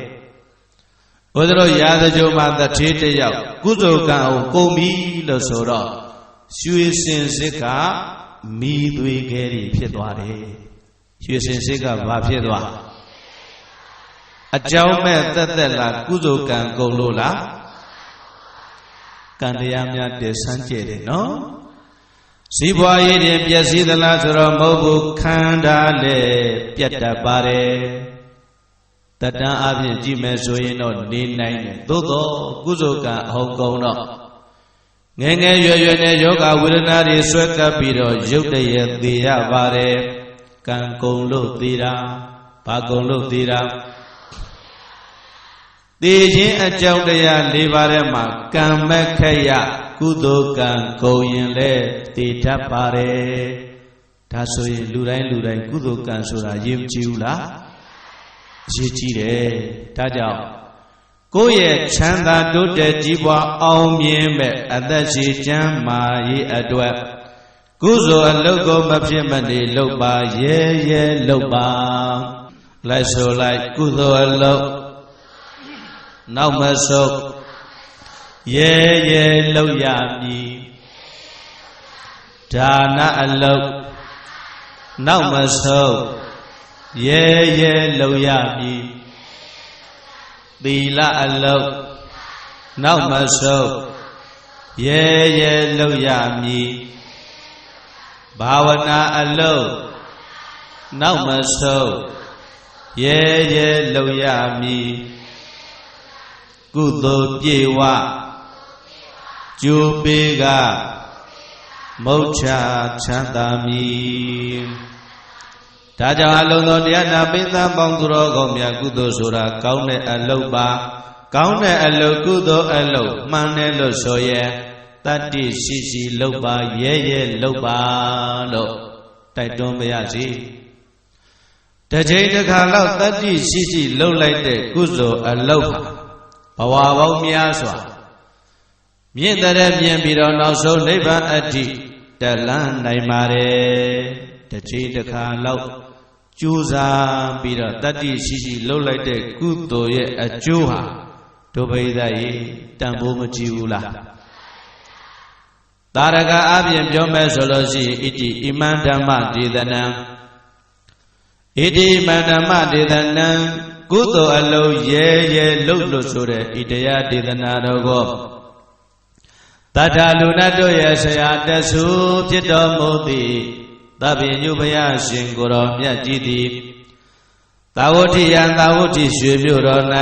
ဘုရားတို့ရာဇကြိုမှာတထေးတယောက်ကုသိုလ်ကံကိုကုန်ပြီလို့ဆိုတော့ရွှေစင်စစ်ကမိသွေးခဲတွေဖြစ်သွားတယ်ရွှေစင်စစ်ကဘာဖြစ်သွားအကြောင်းမဲ့သက်လားကုသိုလ်ကံကုန်လို့လားကံတရားများတည်ဆန်းကျဲတယ်နော်စီးပွားရေးတွေပျက်စီးသလားဆိုတော့မဟုတ်ဘူးခန္ဓာလည်းပြတ်တတ်ပါတယ်တတန်းအပြင်ကြည့်မယ်ဆိုရင်တော့နေနိုင်တယ်သို့တော့ကုသိုလ်ကံအဟုတ်ကုန်တော့ငယ်ရွယ်နဲ့ယောဂဝေဒနာတွေဆွဲကပ်ပြီးတော့ရုပ်တရက်သေရပါတယ်ကံကုန်လို့သေတာဘာကုန်လို့သေတာသေခြင်းအကြောင်းတရား၄ပါးထဲမှာကံမခရကုသိုလ်ကံကုန်ရင်လည်းသေတတ်ပါတယ်ဒါဆိုရင်လူတိုင်းကုသိုလ်ကံဆိုတာရင်းမကြည့်ဘူးလားအရေးကြီးတယ်ဒါကြောင့်ကိုယ့်ရဲ့ချမ်းသာတိုးတက်ကြီးပွားအောင်မြင်မဲ့အသက်ရှိကျမ်းမာရေးအတွက်ကုသိုလ်အလုပ်ကိုမဖြစ်မနေလုပ်ပါရဲလုပ်ပါလိုက်ဆိုလိုက်ကုသိုလ်အလုပ်နောက်မဆုတ်ရဲလုပ်ရမည်ဒါနအလုပ်နောက်မဆုတ်ရဲလုပ်ရမည်သီလအလုပ်နောက်မဆုတ်ရဲလုပ်ရမည်ဘာဝနာအလုပ်နောက်မဆုတ်ရဲလုပ်ရမည်ကုသိုလ်ပြေဝကျိုးပေးကမုတ်ချချမ်းသာမည်ဒါကြောင့်အလုံးစုံတရားနာပိသပေါင်းသူတော်ကောင်းများကုသိုလ်ဆိုတာကောင်းတဲ့အလုပ်ပါကောင်းတဲ့အလုပ်ကုသိုလ်အလုပ်မှန်တယ်လို့ဆိုရဲတတ္တိရှိလုပ်ပါရဲလုပ်ပါလို့တိုက်တွန်းပါရစေ တစ်ချိန်တစ်ခါလောက်တတ္တိရှိလှုပ်လိုက်တဲ့ကုသိုလ်အလုပ်ဘဝပေါင်းများစွာမြင့်တဲ့မြင်ပြီးတော့နောက်ဆုံးနိဗ္ဗာန်အတ္တိတက်လန်းနိုင်ပါတယ်တစ်ချိန်တစ်ခါလောက်ကြိုးစားပြီးတော့တတ္တိရှိလှုပ်လိုက်တဲ့ကုသိုလ်ရဲ့အကျိုးဟာဒုဗိဒရေတန်ဖိုးမကြည့်ဘူးလားတာရကအပြင်ပြောမယ်ဆိုလို့ရှိရင်ဣတိဣမံဓမ္မဒေသနံဣတိဣမံဓမ္မဒေသနံကုသိုလ်အလုံးရဲလှုပ်လို့ဆိုတဲ့ဣတရားဒေသနာတော်ကိုတထာလူနတ်တို့ရဲ့ဆရာတဆုဖြစ်တော်မူသည်သဗ္ဗညုဘုရားရှင်ကိုယ်တော်မြတ်ကြီးသည်သာဝတိယံသာဝတိရွှေမြို့တော်၌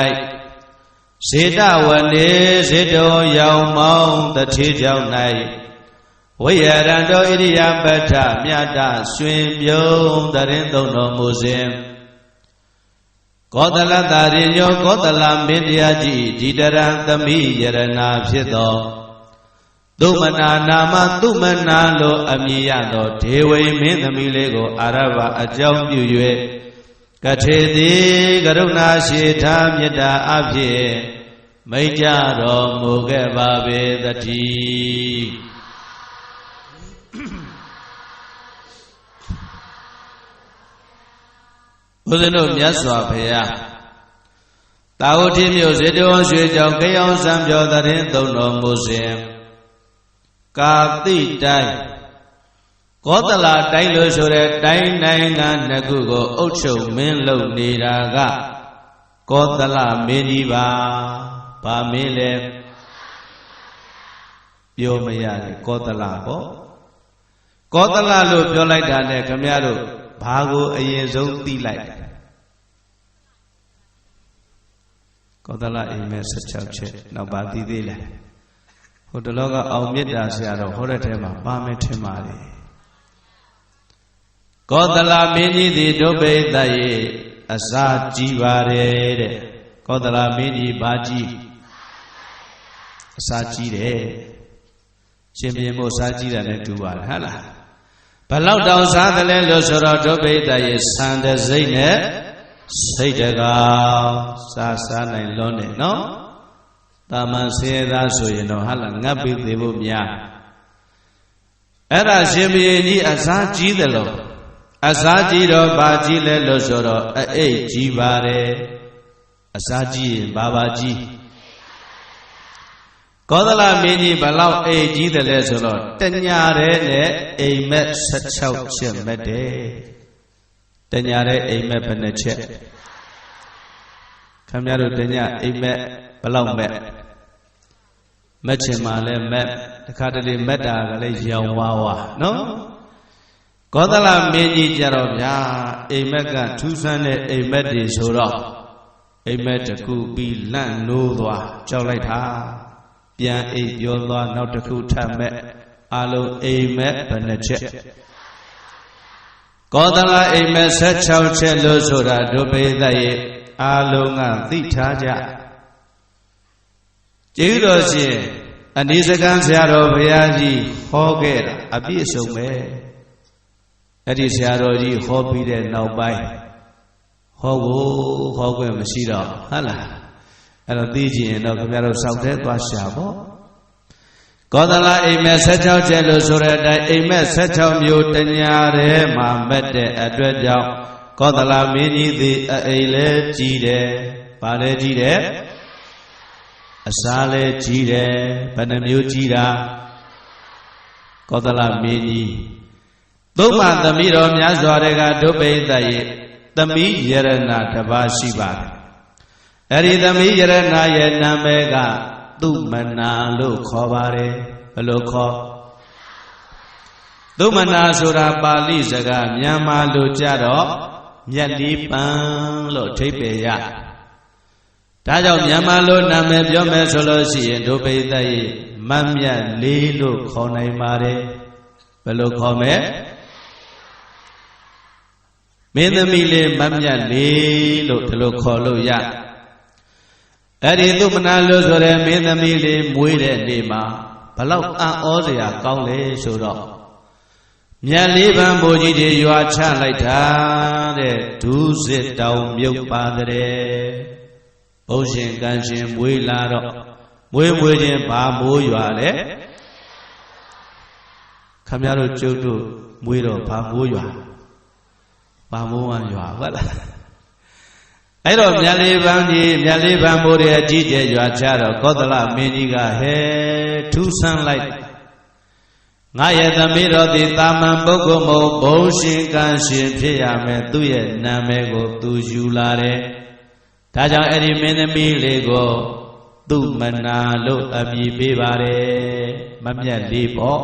ဇေတဝနေဇေတောရောင်မောင်းတထေးကြောင့်၌ဝိရရံတောဣရိယပဋ္ဌမြတ်တရွှင်ပြုံးတရင်သုံးတော်မူစဉ်ကောသလတာရိညောကောသလမင်းတရားကြီးဒီတရံသမိယရဏဖြစ်သောသုမနာနာမသုမနာလိုအမည်ရသောဒေဝိမင်းသမီးလေးကိုအာရဘအကြောင်းပြု၍ကထေတိကရုဏာရှိထားမေတ္တာအဖြစ်မိန့်ကြတော်မူခဲ့ပါပေသတည်းဘုရားတို့မြတ်စွာဘုရားတာဝတိမြို့ဇေတဝန်ရွှေကြောင့်ခေယောင်စံပြောတရင်သုံးတော်မူစဉ်ကာတိတိုင်းကောသလတိုင်းလို့ဆိုတဲ့တိုင်းနိုင်ငံနှစ်ခုကိုအုပ်ချုပ်မင်းလုပ်နေတာကကောသလမင်းကြီးပါဗာမင်းလဲပြောမရတယ်ကောသလပေါ့ကောသလလို့ပြောလိုက်တာနဲ့ခမရတို့ဘာကိုအရင်ဆုံးသိလိုက်ကောသလအိမ်မဲ့16ချက်နောက်ပါသိသေးလားဟိုတလောကအောင်မြတ်တာဆရာတော်ဟောတဲ့ထဲမှာပါမယ်ထင်ပါလေကောသလမင်းကြီးသည်ဒုဗိဒရေအစာကြီးပါတယ်တဲ့ကောသလမင်းကြီးဘာကြီးအစာကြီးတယ်ရှင်ဘုရင်မို့စားကြီးတာနဲ့တူပါတယ်ဟုတ်လားဘလောက်တောင်စားတယ်လဲလို့ဆိုတော့ဒုဗိဒရေဆန်တဲ့စိတ်နဲ့စိတ်တကောင်စားနိုင်လွန်းတယ်နော်တာမန်ဆေးသားဆိုရင်တော့ဟာလာငတ်ပြီးသေးဖို့များအဲ့ဒါရှင်ဘုရင်ကြီးအစားကြီးတယ်လို့အစားကြီးတော့ဘာကြီးလဲလို့ဆိုတော့အိတ်ကြီးပါတယ်အစားကြီးရင်ဘာကြီးကောသလမင်းကြီးဘလောက်အိတ်ကြီးတယ်လဲဆိုတော့တညာတဲ့နဲ့အိမ်မက်16ချက်မက်တယ်တညာတဲ့အိမ်မက်ဘယ်နှချက်ခင်ဗျားတို့တညာအိမ်မက်ဘလောက်မက်မက်ချင်မှလည်းမက်တခါတလေမက်တာကလည်းရောင်ဝါနော်ကောသလမင်းကြီးကြတော့ဗျာအိမ်မက်ကထူးဆန်းတဲ့အိမ်မက်တွေဆိုတော့အိမ်မက်တစ်ခုပြီးလန့်နိုးသွားကြောက်လိုက်တာပြန်အိပ်ပြောသွားနောက်တစ်ခုထပ်မက်အလုံးအိမ်မက်ဘယ်နှချက်ကောသလအိမ်မက်16ချက်လို့ဆိုတာဒုဗိဒရေအလုံးကသိထားကြကျေးဇူးတော်ရှင်အနိစ္စကံဆရာတော်ဘုရားကြီးဟောခဲ့တာအပြည့်အစုံပဲအဲ့ဒီဆရာတော်ကြီးဟောပြီးတဲ့နောက်ပိုင်းဟောခွင့်မရှိတော့ဟုတ်လားအဲ့တော့သိကြရင်တော့ခင်ဗျားတို့စောင့်တဲ့သွားရှာပေါ့ကောသလအိမ်မက်16ချက်လို့ဆိုတဲ့အတိုင်းအိမ်မက်16မျိုးတညာထဲမှာမက်တဲ့အတွက်ကြောင့်ကောသလမင်းကြီးသည်အိမ်လဲကြီးတယ်ဗာလဲကြီးတယ်အစာလဲကြီးတယ်ဘယ်နှမျိုးကြီးတာကောသလမင်းကြီးသုံးပါသမီးတော်များစွာတွေကဒုဗိဒရေသမီးယရဏတစ်ပါးရှိပါတယ်အဲ့ဒီသမီးယရဏရဲ့နာမည်ကသုမနာလို့ခေါ်ပါတယ်ဘယ်လိုခေါ်သုမနာဆိုတာပါဠိစကားမြန်မာလိုကြတော့မြတ်လေးပန်းလို့အဓိပ္ပာယ်ရဒါကြောင့်မြန်မာလိုနာမည်ပြောမယ်ဆိုလို့ရှိရင်ဒုဗိဒရေမတ်မြတ်လေးလို့ခေါ်နိုင်ပါတယ်ဘယ်လိုခေါ်မလဲမင်းသမီးလေးမတ်မြတ်လေးလို့ဒီလိုခေါ်လို့ရအဲ့ဒီသုမနာလို့ဆိုရဲမင်းသမီးလေးမွေးတဲ့နေ့မှာဘလောက်အံ့ဩစရာကောင်းလဲဆိုတော့ မြတ်လေးပံဘိုးကြီးတွေရွာချလိုက်တာတဲ့ဒုစစ်တောင်မြုပ်ပါတဲ့ဘုရှင်ကံရှင်မွေးလာတော့မွေးချင်းဘာမိုးရွာလဲခမရတို့ကျုပ်တို့မွေးတော့ဘာမိုးရွာဘာမိုးဝရွာဟုတ်လားအဲ့တော့မြတ်လေးပံကြီးမြတ်လေးပံဘိုးတွေအကြီးကျယ်ရွာချတော့ကောသလမင်းကြီးကဟဲထူးဆန်းလိုက်ငါရဲ့သမီးတော်သည်တာမန်ပုဂ္ဂိုလ်မဟုတ်ဘုရှင်ကံရှင်ဖြစ်ရမယ်သူ့ရဲ့နာမည်ကိုသူယူလာတယ်ဒါကြောင့်အဲ့ဒီမင်းသမီးလေးကိုသူမနာလို့အမည်ပေးပါတယ်မမြတ်လေးပေါ့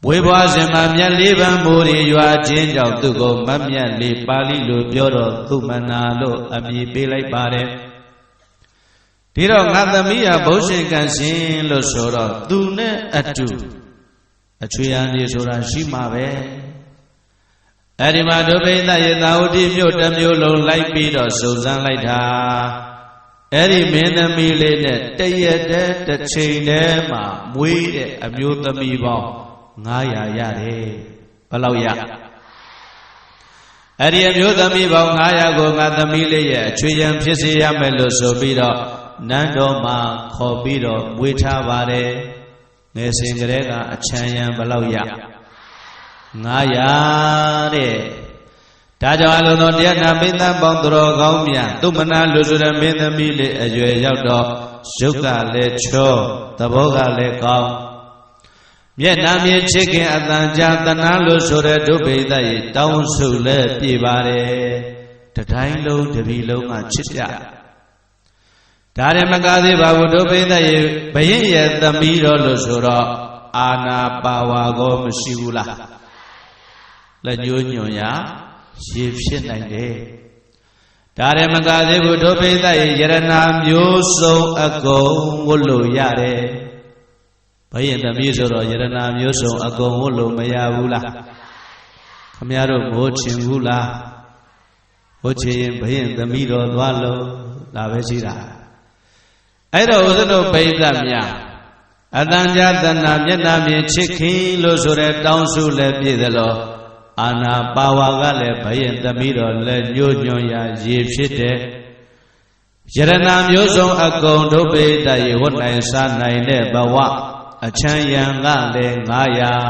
မွေးဖွားစဉ်မှာမြတ်လေးပံမိုးတွေရွာခြင်းကြောင့်သူ့ကိုမမြတ်လေးပါဠိလိုပြောတော့သူမနာလို့အမည်ပေးလိုက်ပါတယ်ဒီတော့ငါသမီးဟာဘုရှင်ကံရှင်လို့ဆိုတော့သူနဲ့အတူအချွေရန်လေးဆိုတာရှိမှာပဲအဲ့ဒီမှာဒုဗိဒရဲ့သာဝတိမြို့တစ်မြို့လုံးလိုက်ပြီးတော့စုံစမ်းလိုက်တာအဲ့ဒီမင်းသမီးလေးနဲ့တရက်တည်းတစ်ချိန်တည်းမှာမွေးတဲ့အမျိုးသမီးပေါင်း900ရတယ်ဘယ်လောက်ရအဲ့ဒီအမျိုးသမီးပေါင်း900ကိုငါသမီးလေးရဲ့အချွေရန်ဖြစ်စေရမယ်လို့ဆိုပြီးတော့နန်းတော်မှာခေါ်ပြီးတော့မွေးထားပါတယ်ငယ်စဉ်ကလေးကအချမ်းရံဘလောက်ရ900တဲ့ဒါကြောင့်အလုံးတော်တရားနာမင်းသားပေါင်းသူတော်ကောင်းများသူမနာလူဆိုတဲ့မင်းသမီးလေးအရွယ်ရောက်တော့ရုပ်ကလည်းချောသဘောကလည်းကောင်းမျက်နှာမြင်ချစ်ခင်အတန်ကြာတနာလို့ဆိုတဲ့ဒုဗိဒရဲ့တောင်းဆုလည်းပြေပါတယ်တတိုင်းလုံးတပီလုံးကချစ်ကြဒါရမကသေးပါဘူးဒုဗိဒရဲ့ဘယင်းရဲ့သမီးတော်လို့ဆိုတော့အာနာပါဝါကောမရှိဘူးလားလက်ညှိုးညွန်ရရေဖြစ်နိုင်တယ်ဒါရမကသေးဘူးဒုဗိဒရဲ့ယရနာမျိုးစုံအကုန်ဝတ်လို့ရတယ်ဘယင်းသမီးဆိုတော့ယရနာမျိုးစုံအကုန်ဝတ်လို့မရဘူးလားခမရတို့မိုးချင်ဘူးလားဝတ်ချင်ရင်ဘယင်းသမီးတော်သွားလို့ဒါပဲရှိတာအဲ့တော့ဥစ္စတို့ပိဋကများအတန်ကြာတဏမျက်နှာမြင်ချစ်ခင်လို့ဆိုတဲ့တောင်းစုလည်းပြည့်သလိုအာနာပါဝါကလည်းဘယင်သမီးတော်လည်းညှို့ညွန်ရာရေဖြစ်တဲ့ယရနာမျိုးစုံအကုန်ဒုပိဋကရေဝတ်နိုင်စားနိုင်တဲ့ဘဝအချမ်းရံကလည်း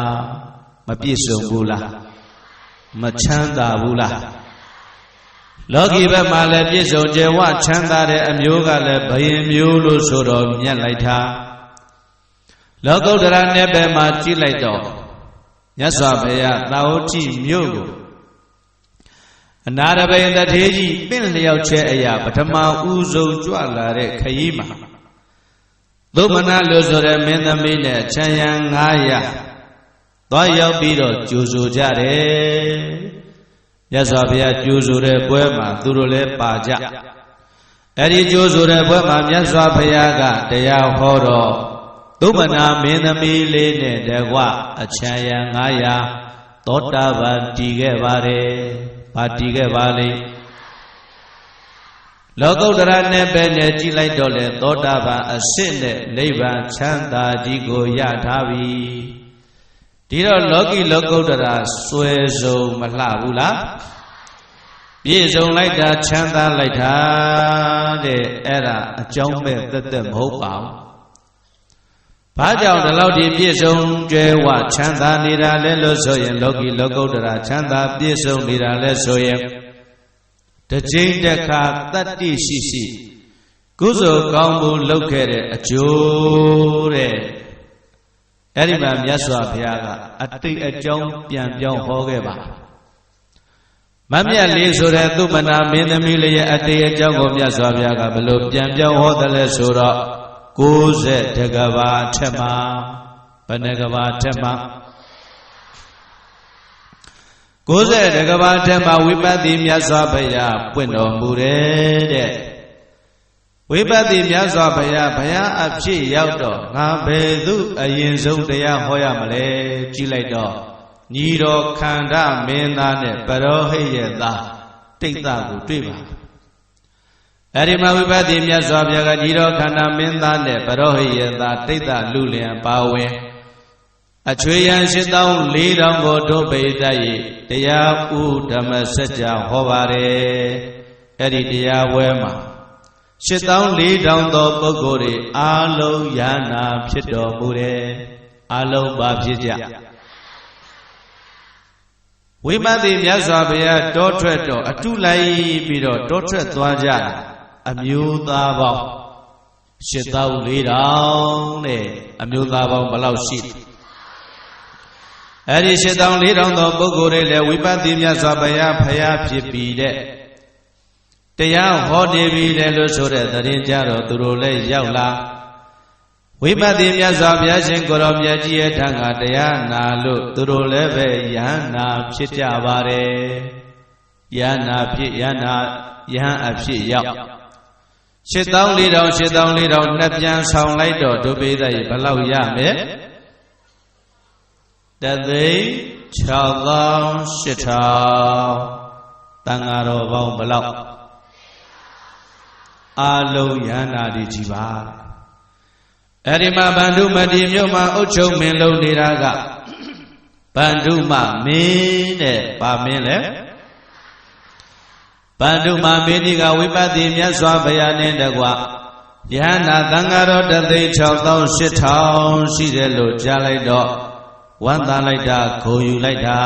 900မပြည့်စုံဘူးလားမချမ်းသာဘူးလားလောကီဘက်မှာလည်းပြည့်စုံကြဝချမ်းသာတဲ့အမျိုးကလည်းဘယင်မျိုးလို့ဆိုတော့မြတ်လိုက်တာလောကုတ္တရာနယ်ပယ်မှာကြည့်လိုက်တော့မြတ်စွာဘုရားသာဝတိမြို့ကိုအနာရဘိန်တထေးကြီးပင့်လျောက်ချက်အရာပထမဦးဆုံးကြွလာတဲ့ခရီးမှာသုမနာလို့ဆိုတဲ့မင်းသမီးနဲ့ချမ်းရံ900သွားရောက်ပြီးတော့ကြိုဆိုကြတယ်မြတ်စွာဘုရားကြိုဆိုတဲ့ပွဲမှာသူတို့လည်းပါကြအဲ့ဒီကြိုဆိုတဲ့ပွဲမှာမြတ်စွာဘုရားကတရားဟောတော့သုမနာမင်းသမီးလေးနဲ့တကွအချမ်းရံ900သောတာပန်တည်ခဲ့ပါတယ်။ဘာတည်ခဲ့ပါလိမ့်လောကုတ္တရာနဲ့ပဲနဲ့ကြည်လိုက်တော့လေသောတာပန်အစစ်နဲ့နိဗ္ဗာန်ချမ်းသာကြီးကိုရထားပြီ။ဒီတော့လောကီလောကုတ္တရာစွဲစုံမလှဘူးလားပြည့်စုံလိုက်တာချမ်းသာလိုက်တာတဲ့အဲ့ဒါအကြောင်းမဲ့သက်မဟုတ်ပါဘူးဘာကြောင့်ဒီလောက်ဒီပြည့်စုံကျွဲဝချမ်းသာနေတာလဲလို့ဆိုရင်လောကီလောကုတ္တရာချမ်းသာပြည့်စုံနေတာလဲဆိုရင်တစ်ချိန်တစ်ခါတတ္တိရှိရှိကုသိုလ်ကောင်းမှုလုပ်ခဲ့တဲ့အကျိုးတဲ့အဲ့ဒီမှာမြတ်စွာဘုရားကအတိတ်အကြောင်းပြန်ပြောင်းဟောခဲ့ပါမမြတ်လေးဆိုတဲ့သုမနာမင်းသမီးလေးရဲ့အတိတ်အကြောင်းကိုမြတ်စွာဘုရားကဘယ်လိုပြန်ပြောင်းဟောတယ်လဲဆိုတော့90ကဘာထက်မှာဘယ်နှကဘာထက်မှာ90ကဘာထက်မှာဝိပဿနာမြတ်စွာဘုရားပွင့်တော်မူတယ်တဲ့ဝိပဿနာမြတ်စွာဘုရားဘုရားအဖြစ်ရောက်တော့ငါဘယ်သူအရင်ဆုံးတရားဟောရမလဲကြည့်လိုက်တော့ညီတော်ခန္ဓာမင်းသားနဲ့ပရောဟိတ်ရဲ့သားတိတ်သားကိုတွေ့ပါအဲ့ဒီမှာဝိပဿနာမြတ်စွာဘုရားကညီတော်ခန္ဓာမင်းသားနဲ့ပရောဟိတ်ရဲ့သားတိတ်သားလူလျံပါဝင် အချွေရန်8,400ကိုတို့ပိဋကရေတရားဥဓမ္မစကြာဟောပါတယ်အဲ့ဒီတရားဝဲမှာ8,400သောပုဂ္ဂိုလ်တွေအားလုံးယန္နာဖြစ်တော်မူတယ်အားလုံးပါဖြစ်ကြဝိပဿနာမြတ်စွာဘုရားတောထွက်တော်အတုလိုက်ပြီးတော့တောထွက်သွားကြအမျိုးသားပေါင်း8,400နဲ့အမျိုးသားပေါင်းဘယ်လောက်ရှိအဲ့ဒီ8,400သောပုဂ္ဂိုလ်တွေလည်းဝိပဿနာမြတ်စွာဘုရားဖျားဖြစ်ပြီးတဲ့တရားဟောတည်ပြီးတယ်လို့ဆိုတဲ့သတင်းကြတော့သူတို့လည်းရောက်လာဝိပဿနာမြတ်စွာဘုရားရှင်ကိုရောမြတ်ကြီးရဲ့ထံကတရားနာလို့သူတို့လည်းပဲယန္နာဖြစ်ကြပါတယ်ယန္နာဖြစ်ယန္နာယဟန်အဖြစ်ရောက်8,400နှစ်ပြန်ဆောင်လိုက်တော့ဒုပိသရေဘယ်လောက်ရမလဲတသိန်း6,800တန်ဃာတော်ပေါင်းဘယ်လောက်အာလုံးယန္နာတွေကြီးပါအဲ့ဒီမှာဗန္ဓုမတိမြို့မှာအုတ်ချုပ်မင်းလုံးနေတာကဗန္ဓုမမင်းတဲ့ဗာမင်းလေဗန္ဓုမမင်းဒီကဝိပဿနာမြတ်စွာဘုရားနဲ့တကွယန္နာသံဃာတော်6,800ရှိတယ်လို့ကြားလိုက်တော့ဝမ်းသာလိုက်တာဂုဏ်ယူလိုက်တာ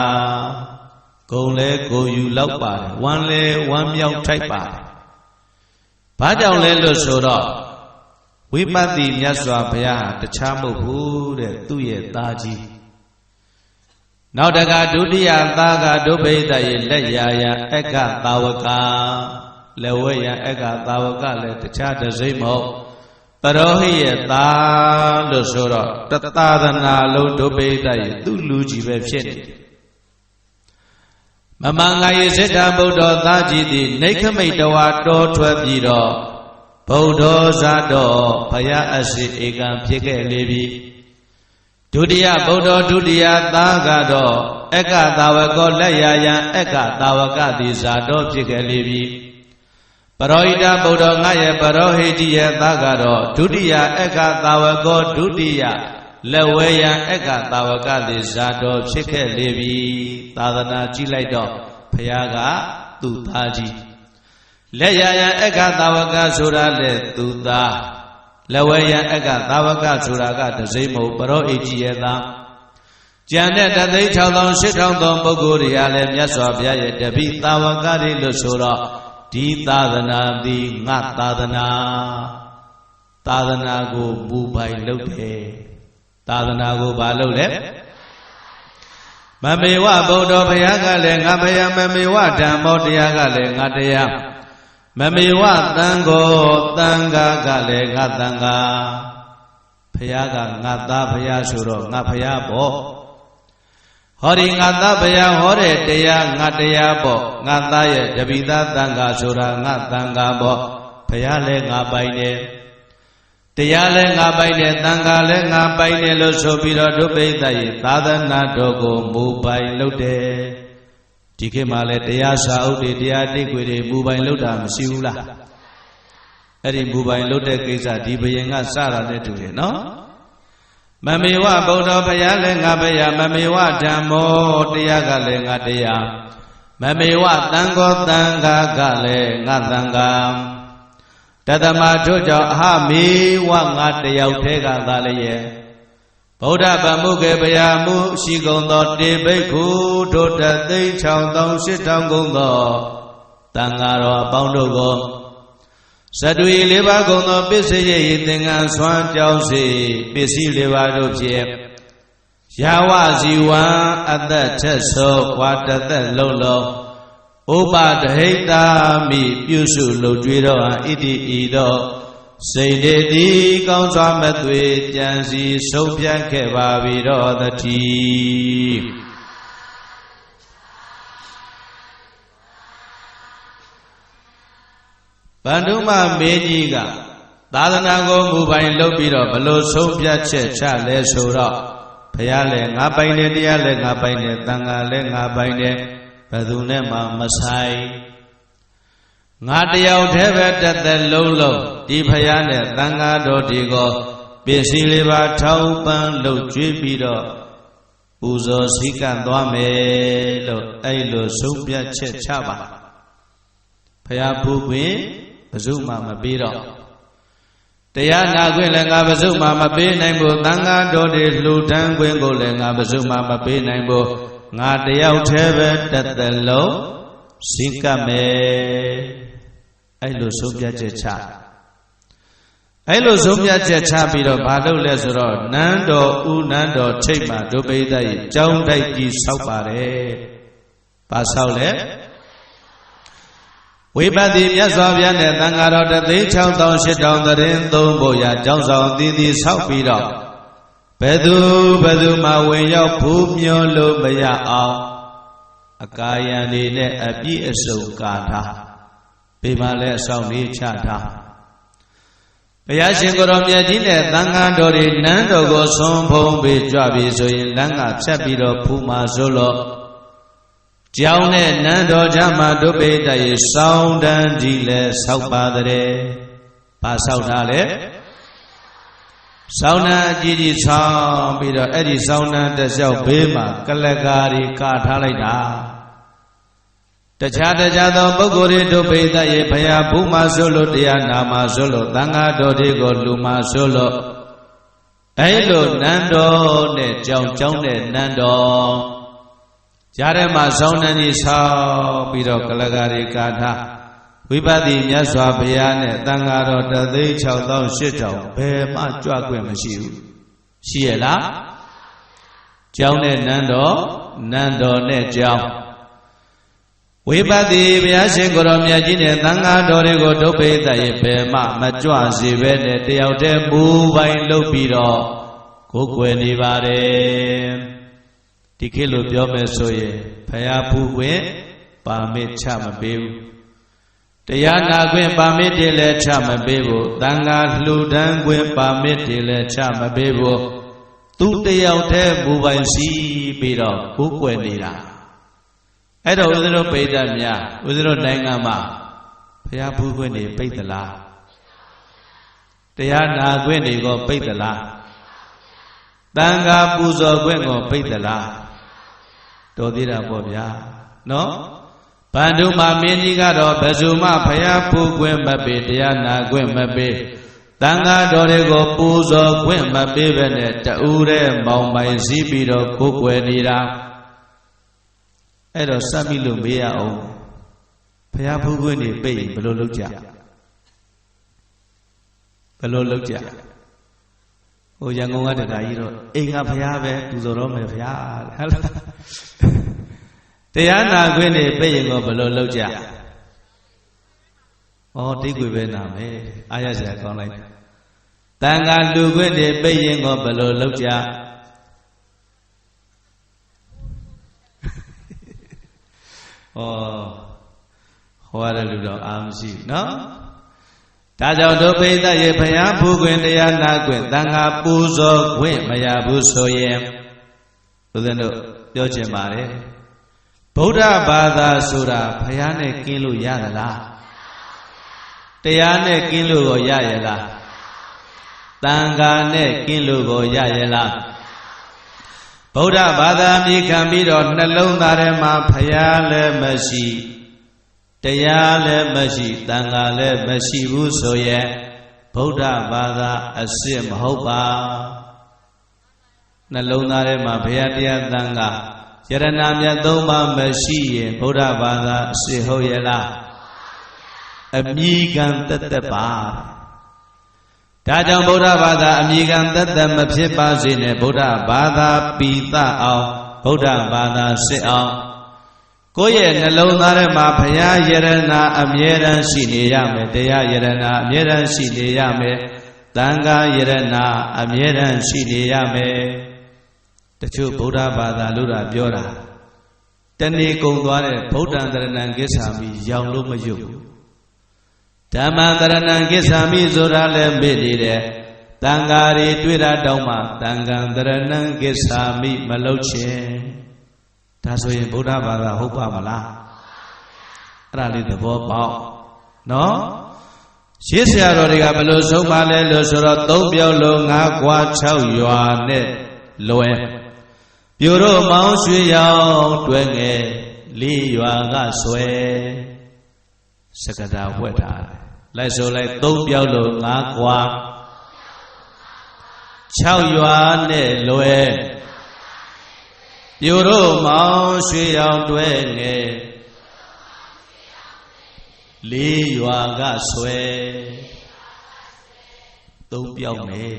ဂုဏ်လဲဂုဏ်ယူလောက်ပါတယ်ဝမ်းလဲဝမ်းမြောက်ထိုက်ပါတယ်ဘာကြောင့်လဲလို့ဆိုတော့ဝိပဿနာမြတ်စွာဘုရားတခြားမဟုတ်ဘူးတဲ့သူ့ရဲ့သားကြီးနောက်တကဒုတိယသားကဒုဗိဒရေလက်ရာယအက္ခသာဝကလက်ဝဲရအက္ခသာဝကလည်းတခြားတစိမ့်မဟုတ်ပရောဟိရဲ့သားလို့ဆိုတော့တသာသနာလုံးဒုဗိဒရေသူ့လူကြီးပဲဖြစ်နေမမငါယေစိတ္တဗုဒ္ဓသားကြီးသည်နေခမိတ်တဝါတောထွက်ပြီးတော့ဗုဒ္ဓဇာတော်ဘုရားအစီဧကံဖြစ်ခဲ့လေပြီဒုတိယဗုဒ္ဓဒုတိယသားကတော့အက္ခသာဝကောလက်ရာယံအက္ခသာဝကသည်ဇာတော်ဖြစ်ခဲ့လေပြီပရောဟိတဗုဒ္ဓငါရဲ့ပရောဟိတိရဲ့သားကတော့ဒုတိယအက္ခသာဝကောဒုတိယလက်ဝဲယံအက္ခသာဝကသည်ဇာတော်ဖြစ်ခဲ့လေပြီသာသနာကြည့်လိုက်တော့ဘုရားကသူ့သားကြီးလက်ရယံအက္ခသာဝကဆိုတာလေသူသားလက်ဝဲယံအက္ခသာဝကဆိုတာကတစိမ့်မဟုတ်ပရောဟိတိရဲ့သားကျန်တဲ့6,800သောပုဂ္ဂိုလ်တွေကလည်းမြတ်စွာဘုရားရဲ့တပိသာဝကတွေလို့ဆိုတော့ဒီသာသနာသည်ငါသာသနာကိုမူပိုင်လုပ်တယ်သာသနာကိုဘာလုပ်လဲမမေဝဗုဒ္ဓဘုရားကလည်းငါဘုရားမမေဝဓမ္မောတရားကလည်းငါတရားမမေဝသံဃောသံဃာကလည်းငါသံဃာဘုရားကငါသားဘုရားဆိုတော့ငါဘုရားပေါ့ဟောဒီငါသားဘုရားဟောတဲ့တရားငါတရားပေါ့ငါသားရဲ့တပိသားသံဃာဆိုတာငါသံဃာပေါ့ဘုရားလည်းငါပိုင်တယ်တရားလည်းငါပိုင်တယ်သံဃာလည်းငါပိုင်တယ်လို့ဆိုပြီးတော့ဒုပိသရေသာသနာတော်ကိုမူပိုင်လုပ်တယ်ဒီခေတ်မှာလည်းတရားစာအုပ်တွေတရားတိတ်ခွေတွေမူပိုင်လုပ်တာမရှိဘူးလားအဲ့ဒီမူပိုင်လုပ်တဲ့ကိစ္စဒီဘယင်ကစတာနဲ့တူတယ်နော်မမေဝဗုဒ္ဓဘုရားလည်းငါဘုရားမမေဝဓမ္မောတရားကလည်းငါတရားမမေဝသံဃောသံဃာကလည်းငါသံဃာတသမတို့ကြောင့်အဟမေဝငါတယောက်တည်းကသာလည်းရဲ့ဗုဒ္ဓဗမုခေဘုရားမူရှိကုန်သောတေဘိက္ခုတို့တသိန်း6,800ကုန်သောတန်ဃာတော်အပေါင်းတို့ကိုဇတုဤ၄ပါးကုန်သောပစ္စည်းရည်သင်္ကန်းဆွမ်းကြောင်းစေပစ္စည်း၄ပါးတို့ဖြင့်ယာဝဇီဝံအသက်ထက်ဆုံးဝါတသက်လုံးလုံးဥပဒဟိတာမိပြုစုလုပ်ကြွေးတော်ဣတိဤသောစိတ်တေတိကောင်းစွာမသွေကြံစီဆုံးဖြတ်ခဲ့ပါပြီတော်သတိဗန္ဓုမမေကြီးကသာသနာကိုမူပိုင်လုပ်ပြီးတော့ဘလို့ဆုံးဖြတ်ချက်ချလဲဆိုတော့ဘုရားလည်းငါပိုင်တယ်တရားလည်းငါပိုင်တယ်သံဃာလည်းငါပိုင်တယ်ဘယ်သူနဲ့မှမဆိုင်ငါတယောက်တည်းပဲတစ်သက်လုံးလုံးဒီဘုရားနဲ့သံဃာတော်ဒီကိုပစ္စည်းလေးပါထောက်ပံ့လုပ်ကြွေးပြီးတော့ ပူဇော်စည်းကမ်းသွားမယ်လို့အဲ့လိုဆုံးဖြတ်ချက်ချပါဘုရားဖူးခွင့်ဘယ်သူမှမပေးတော့တရားနာခွင့်လည်းငါဘယ်သူမှမပေးနိုင်ဘူးသံဃာတော်တွေလှူဒန်းခွင့်ကိုလည်းငါဘယ်သူမှမပေးနိုင်ဘူးငါတယောက်တည်းပဲတစ်သက်လုံးစည်းကမ်းမယ်အဲ့လိုဆုံးဖြတ်ချက်ချအဲ့လိုဆုံးဖြတ်ချက်ချပြီးတော့ဘာလုပ်လဲဆိုတော့နန်းတော်ဦးနန်းတော်ထိပ်မှာဒုပိဋကရဲ့ကျောင်းတိုက်ကြီးဆောက်ပါတယ်ဘာဆောက်လဲဝိပဿနာမြတ်စွာဘုရားနဲ့သံဃာတော်1,600,800သတင်းသုံးဖို့ရကျောင်းဆောင်သီးသီးဆောက်ပြီးတော့ဘယ်သူမှဝင်ရောက်ဘူးမျောလို့မရအောင်အကာယံတွေနဲ့အပြည့်အစုံကာထားပေပါလဲအဆောင်လေးချထားဘုရားရှင်ကိုရောမြတ်ကြီးနဲ့သံဃာတော်တွေနန်းတော်ကိုဆွမ်းဖုံးပေးကြပြီဆိုရင်လမ်းကဖြတ်ပြီးတော့ဖူးမှာဆိုလို့ကျောင်းနဲ့နန်းတော်ကြားမှာဒုပိဋကရေစောင်းတန်းကြီးလဲဆောက်ပါတဲ့။ဘာဆောက်တာလဲ။စောင်းတန်းအကြီးကြီးဆောင်းပြီးတော့အဲ့ဒီစောင်းတန်းတစ်လျှောက်ဘေးမှာကလကာတွေကာထားလိုက်တာ။တခြားသောပုဂ္ဂိုလ်တွေဒုပိဋကရေဘုရားဖူးမှာဆိုလို့တရားနာမှာဆိုလို့သံဃာတော်တွေကိုလူမှာဆိုလို့အဲ့လိုနန်းတော်နဲ့ကျောင်းနဲ့နန်းတော်ကြားထဲမှာဆောင်းနှံကြီးဆောက်ပြီးတော့ကလကာတွေကာထားဝိပဿနာမြတ်စွာဘုရားနဲ့သံဃာတော်1,600,800ဘယ်မှကြွခွင့်မရှိဘူးရှိရလားကျောင်းနဲ့နန်းတော်နဲ့ကျောင်းဝိပဿနာဘုရားရှင်ကိုရောမြတ်ကြီးနဲ့သံဃာတော်တွေကိုဒုပိဋကရေဘယ်မှမကြွစေပဲနဲ့တယောက်တည်းမူပိုင်လုပ်ပြီးတော့ကိုယ်ကွယ်နေပါတယ်ဒီခေတ်လိုပြောမယ်ဆိုရင်ဘုရားဖူးခွင့်ပါမစ်ချမပေးဘူးတရားနာခွင့်ပါမစ်တွေလည်းချမပေးဘူးသံဃာလှူဒန်းခွင့်ပါမစ်တွေလည်းချမပေးဘူးသူတယောက်တည်းမူပိုင်စီးပြီးတော့ကိုယ်ကွယ်နေတာအဲ့တော့ဦးဇင်းတို့ပိဋကများဦးဇင်းတို့နိုင်ငံမှာဘုရားဖူးခွင့်တွေပိတ်သလားတရားနာခွင့်တွေကိုပိတ်သလားသံဃာပူဇော်ခွင့်ကိုပိတ်သလားတော်သေးတာပေါ့ဗျာနော်ဗန္ဓုမမင်းကြီးကတော့ဘယ်သူမှဘုရားဖူးခွင့်မပေးတရားနာခွင့်မပေးသံဃာတော်တွေကိုပူဇော်ခွင့်မပေးပဲနဲ့တူတဲ့မောင်ပိုင်စည်းပြီးတော့ကိုယ်ွယ်နေတာအဲ့တော့စပ်ပြီးလို့မေးရအောင်ဘုရားဖူးခွင့်တွေပိတ်ရင်ဘယ်လိုလုပ်ကြဟိုရန်ကုန်ကတခါကြီးတော့အိမ်ကဘုရားပဲပူဇော်တော်မယ်ဘုရားဟုတ်လားတရားနာခွင့်တွေပိတ်ရင်ကိုဘယ်လိုလုပ်ကြဩတိတ်ွယ်ပဲနာမယ်အားရစရာကောင်းလိုက်တန်ခါလူခွင့်တွေပိတ်ရင်ကိုဘယ်လိုလုပ်ကြဩဟောရတဲ့လူတော့အာမရှိဘူးနော်ဒါကြောင့်ဒုပိဋကရေဘုရားဖူးခွင့်တရားနာခွင့်သံဃာပူဇော်ခွင့်မရဘူးဆိုရင်ဦးဇင်းတို့ပြောချင်ပါတယ်ဗုဒ္ဓဘာသာဆိုတာဘုရားနဲ့ကင်းလို့ရသလားတရားနဲ့ကင်းလို့ကိုရရလားသံဃာနဲ့ကင်းလို့ကိုရရလားဗုဒ္ဓဘာသာမြေခံပြီးတော့နှလုံးသားထဲမှာဘုရားလည်းမရှိတရားလည်းမရှိသံဃာလည်းမရှိဘူးဆိုရင်ဗုဒ္ဓဘာသာအစစ်မဟုတ်ပါနှလုံးသားထဲမှာဘုရားတရားသံဃာယရဏမြတ်သုံးပါးမရှိရင်ဗုဒ္ဓဘာသာအစစ်ဟုတ်ရဲ့လားအမြီကံတက်တက်ပါဒါကြောင့်ဗုဒ္ဓဘာသာအမြီကံတက်တက်မဖြစ်ပါစေနဲ့ဗုဒ္ဓဘာသာပိသအောင်ဗုဒ္ဓဘာသာစစ်အောင်ကိုယ့်ရဲ့နှလုံးသားထဲမှာဘုရားယရဏအမြဲတမ်းရှိနေရမယ်တရားယရဏအမြဲတမ်းရှိနေရမယ်သံဃာယရဏအမြဲတမ်းရှိနေရမယ်တချို့ဗုဒ္ဓဘာသာလို့ပြောတာတနေ့ကုန်သွားတဲ့ဗုဒ္ဓံတရဏံကိစ္ဆာမိရောင်လို့မယုတ်ဓမ္မံတရဏံကိစ္ဆာမိဆိုတာလည်းမေ့နေတယ်တန်ဃာတွေတွေ့တာတောင်းမှတန်ဃံတရဏံကိစ္ဆာမိမလုပ်ခြင်းဒါဆိုရင်ဗုဒ္ဓဘာသာဟုတ်ပါမလားအဲ့ဒါလေးသဘောပေါက်နော်ရှင်းဆရာတော်တွေကဘယ်လိုဆုံးပါလဲလို့ဆိုတော့၃ပြောလုံး၅ကွာ၆ရွာနဲ့လွယ် ပြိုတို့မောင်းရွှေရောင်တွဲငယ်လေးရွာကဆွဲစကတာဝက်တာလိုက်ဆိုလိုက်သုံးပြောက်လို့ငါးကွာ6ရွာနဲ့လွယ်ပြိုတို့မောင်းရွှေရောင်တွဲငယ်လေးရွာကဆွဲသုံးပြောက်မယ်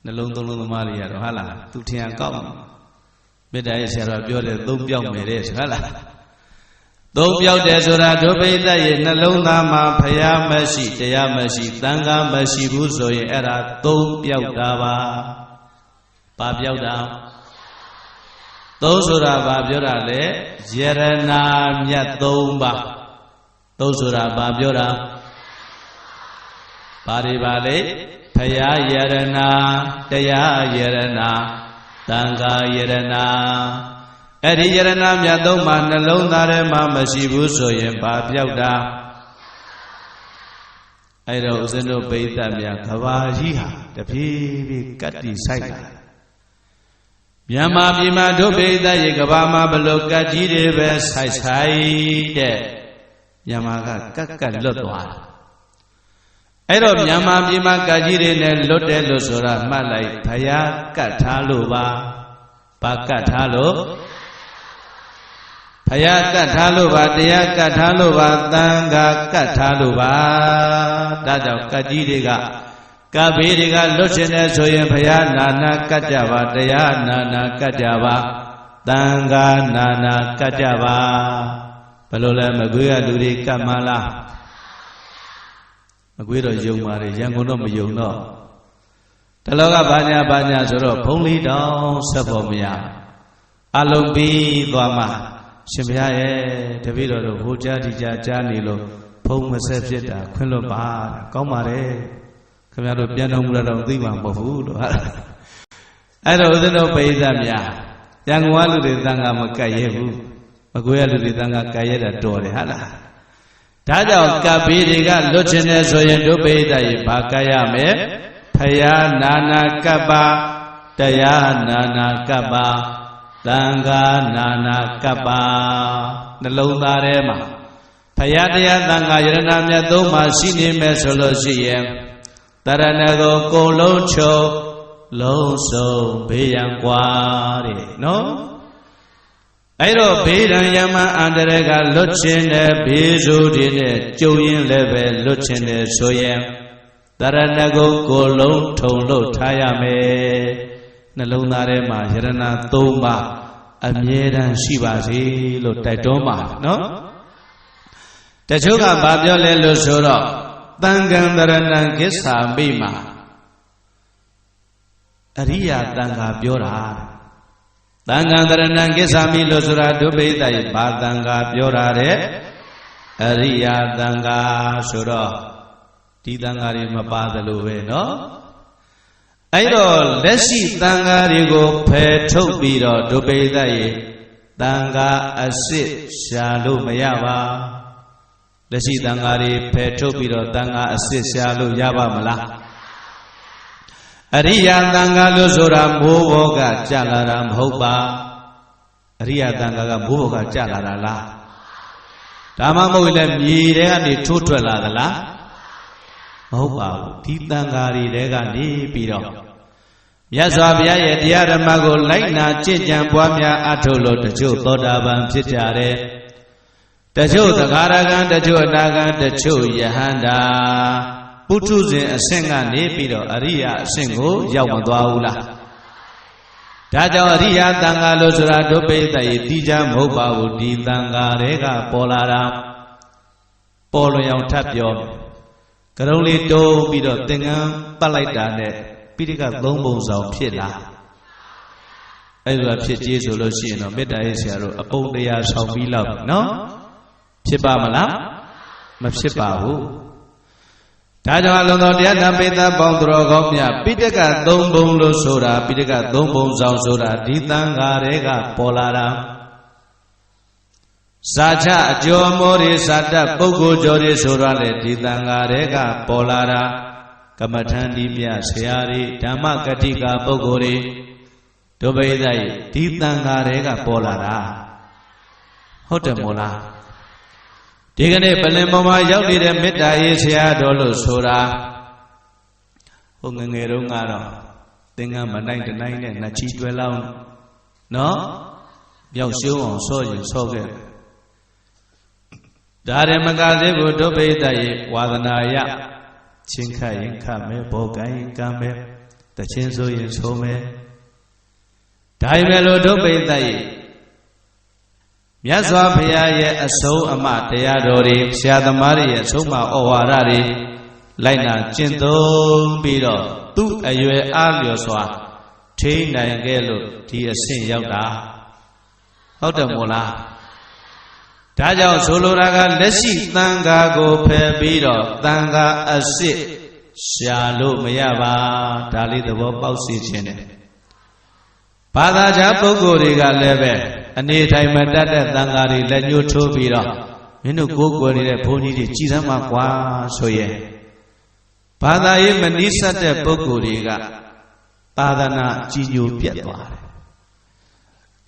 နှလုံးသုံးလုံးသမားတွေရတော့ဟာလားသူထင်အောင်ကောက်မေတ္တာရဲ့ဆရာတော်ပြောတယ်သုံးပြောက်မယ်တဲ့ဆိုဟာလားသုံးပြောက်တယ်ဆိုတာဒုပိသရဲ့နှလုံးသားမှာဖယားမရှိတရားမရှိသံဃာမရှိဘူးဆိုရင်အဲ့ဒါသုံးပြောက်တာပါဘာပြောက်တာသုံးဆိုတာဘာပြောတာလဲယရနာမြတ်သုံးပါသုံးဆိုတာဘာပြောတာဘာတွေပါလဲဖယားယရနာတရားယရနာသံဃာယရနာအဲ့ဒီယရနာမြတ်သုံးပါနှလုံးသားထဲမှာမရှိဘူးဆိုရင်ဘာပြောက်တာအဲ့တော့ဦးဇင်းတို့ပိဋကများကဘာကြီးဟာတဖြည်းဖြည်းကတ်တိဆိုင်လာမြန်မာပြည်မှာတို့ပိဋကရေကဘာမှာဘလို့ကတ်ကြီးတွေပဲဆိုင်တဲ့မြန်မာကကတ်လွတ်သွားတယ်အဲ့တော့မြန်မာပြည်မှာကတ်ကြီးတွေနဲ့လွတ်တယ်လို့ဆိုတာမှတ်လိုက်ဘုရားကတ်ထားလို့ပါဘာကတ်ထားလို့ဘုရားကတ်ထားလို့ပါတရားကတ်ထားလို့ပါသံဃာကတ်ထားလို့ပါဒါကြောင့်ကတ်ကြီးတွေကကပ်ဘေးတွေကလွတ်ရှင်တယ်ဆိုရင်ဘုရားနာနာကတ်ကြပါတရားနာနာကတ်ကြပါသံဃာနာနာကတ်ကြပါဘယ်လိုလဲမကွေးရလူတွေကတ်မလားမကွေးတော့ယုံပါတယ်ရန်ကုန်တော့မယုံတော့တလောကဘာညာဆိုတော့ဘုံလေးတောင်ဆက်ဖို့မရအလုံးပြီးသွားမှရှင်ဘုရားရဲ့တပည့်တော်တို့ဟိုကြားဒီကြားနေလို့ဘုံမဆက်ဖြစ်တာခွင့်လွတ်ပါကောင်းပါတယ်ခင်ဗျားတို့ပြန်တော်မူတော့သိမှာမဟုတ်ဘူးလို့ဟာအဲ့တော့ဦးဇင်းတို့ပိဋကများရန်ကုန်ကလူတွေသံဃာမကတ်ရဲဘူးမကွေးရလူတွေသံဃာကတ်ရဲတာတော်တယ်ဟာလားဒါကြောင့်ကပ်ဘေးတွေကလွတ်ချင်တယ်ဆိုရင်တို့ပိဋကရေဘာကတ်ရမယ်ဖယားနာနာကပ္ပတရားနာနာကပ္ပသံဃာနာနာကပ္ပနှလုံးသားထဲမှာဖယားတရားသံဃာယရဏမြတ်သုံးပါရှိနေမယ်ဆိုလို့ရှိရင်တရဏဂုံကိုလုံးချုပ်လုံးစုံဘေးရန်ကွာတဲ့နော်အဲ့တော့ဘေးရန်ယမအန္တရာယ်ကလွတ်ခြင်းနဲ့ဘေးဆိုးတွေနဲ့ကြုံရင်လည်းပဲလွတ်ခြင်းနဲ့ဆိုရင်တရဏဂုံကိုလုံးထုံလို့ထားရမယ်နှလုံးသားထဲမှာယရဏသုံးပါအမြဲတမ်းရှိပါစေလို့တိုက်တွန်းပါနော်တချို့ကဘာပြောလဲလို့ဆိုတော့သံဃံတရဏံကိစ္ဆာမိမှာအရိယာသံဃာပြောတာသံဃံတရဏံကိစ္ဆာမိလို့ဆိုတာဒုပိဋကရေဘာသံဃာပြောတာတဲ့အရိယာသံဃာဆိုတော့ဒီသံဃာတွေမပါသလိုပဲနော်အဲ့တော့လက်ရှိသံဃာတွေကိုဖယ်ထုတ်ပြီးတော့ဒုပိဋကရေသံဃာအစစ်ရှာလို့မရပါလက်ရှိသံဃာတွေဖယ်ထုတ်ပြီးတော့သံဃာအစစ်ရှာလို့ရပါမလားအရိယာသံဃာလို့ဆိုတာမိုးဘောကကြာလာတာမဟုတ်ပါအရိယာသံဃာကမိုးဘောကကြာလာတာလားဒါမှမဟုတ်လည်းမြေထဲကနေထိုးထွက်လာသလားမဟုတ်ပါဘူးဒီသံဃာတွေတဲကနေပြီးတော့မြတ်စွာဘုရားရဲ့တရားဓမ္မကိုလိုက်နာကျင့်ကြံပွားများအထုလို့တချို့သောတာပန်ဖြစ်ကြတယ်တချို့သဂါရကံတချို့အနာကံတချို့ယဟန္တာပုထုဇဉ်အဆင့်ကနေပြီးတော့အရိယာအဆင့်ကိုရောက်မသွားဘူးလားဒါကြောင့်အရိယာသံဃာလို့ဆိုတာဒုပိဋကရေတိကျမဟုတ်ပါဘူးဒီသံဃာတွေကပေါ်လာတာပေါ်လွင်အောင်ထပ်ပြောကရုံးလေးတုံးပြီးတော့သင်္ကန်းပတ်လိုက်တာနဲ့ပိဋကသုံးပုံဆောင်ဖြစ်လာအဲ့ဒါဖြစ်ကြီးဆိုလို့ရှိရင်တော့မေတ္တာရေးဆရာတို့အပုံတရားဆောင်ပြီးလောက်နော်ဖြစ်ပါမလားမဖြစ်ပါဘူးဒါကြောင့်အလုံးတော်တရားနာပိဋကပေါင်းသူတော်ကောင်းများပိဋကသုံးပုံလို့ဆိုတာပိဋကသုံးပုံဆောင်ဆိုတာဒီသံဃာတွေကပေါ်လာတာစာချအကျော်မောတွေစာတတ်ပုဂ္ဂိုလ်ကျော်တွေဆိုတော့လေဒီသံဃာတွေကပေါ်လာတာကမ္မထန်ဒီမြဆရာတွေဓမ္မကတိကပုဂ္ဂိုလ်တွေ တို့ပိဿရေဒီတန်ဃာတွေကပေါ်လာတာဟုတ်တယ်မို့လားဒီကနေ့ပလင်ပေါ်မှာရောက်နေတဲ့မေတ္တာရေးဆရာတော်လို့ဆိုတာဟိုငငယ်တုန်းကတော့သင်္ကန်းမနိုင်တနိုင်နဲ့နှချီတွဲလောင်းနော်မြောက်ရှုံးအောင်ဆော့ရင်ဆော့ခဲ့ဒါရမကသေးဘူးတို့ပိဿရေဝါဒနာယချင်းခတ်ရင်ခတ်မယ်ဘောကရင်ကမ်းမယ်တချင်းဆိုရင်ဆိုမယ်ဒါပေမဲ့လို့တို့ပိဿရေမြတ်စွာဘုရားရဲ့အဆုံးအမတရားတော်တွေဆရာသမားတွေရဲ့အဆုံးအမဩဝါဒတွေလိုက်နာကျင့်သုံးပြီးတော့သူ့အရွယ်အားလျော်စွာထိန်းနိုင်ခဲ့လို့ဒီအဆင့်ရောက်တာဟုတ်တယ်မို့လားဒါကြောင့်ဆိုလိုတာကလက်ရှိသံဃာကိုဖယ်ပြီးတော့သံဃာအစစ်ရှာလို့မရပါဒါလေးသဘောပေါက်စေခြင်းတယ်ဘာသာခြားပုဂ္ဂိုလ်တွေကလည်းပဲအနေထိုင်မတတ်တဲ့သံဃာတွေလက်ညှိုးထိုးပြီးတော့မင်းတို့ကိုယ်ကိုယ်နေတဲ့ဘုန်းကြီးတွေကြည်စမ်းပါကွာဆိုရင်ဘာသာရေးမနိစ္စတဲ့ပုဂ္ဂိုလ်တွေကသာသနာကြီးညိုပြတ်သွားတယ်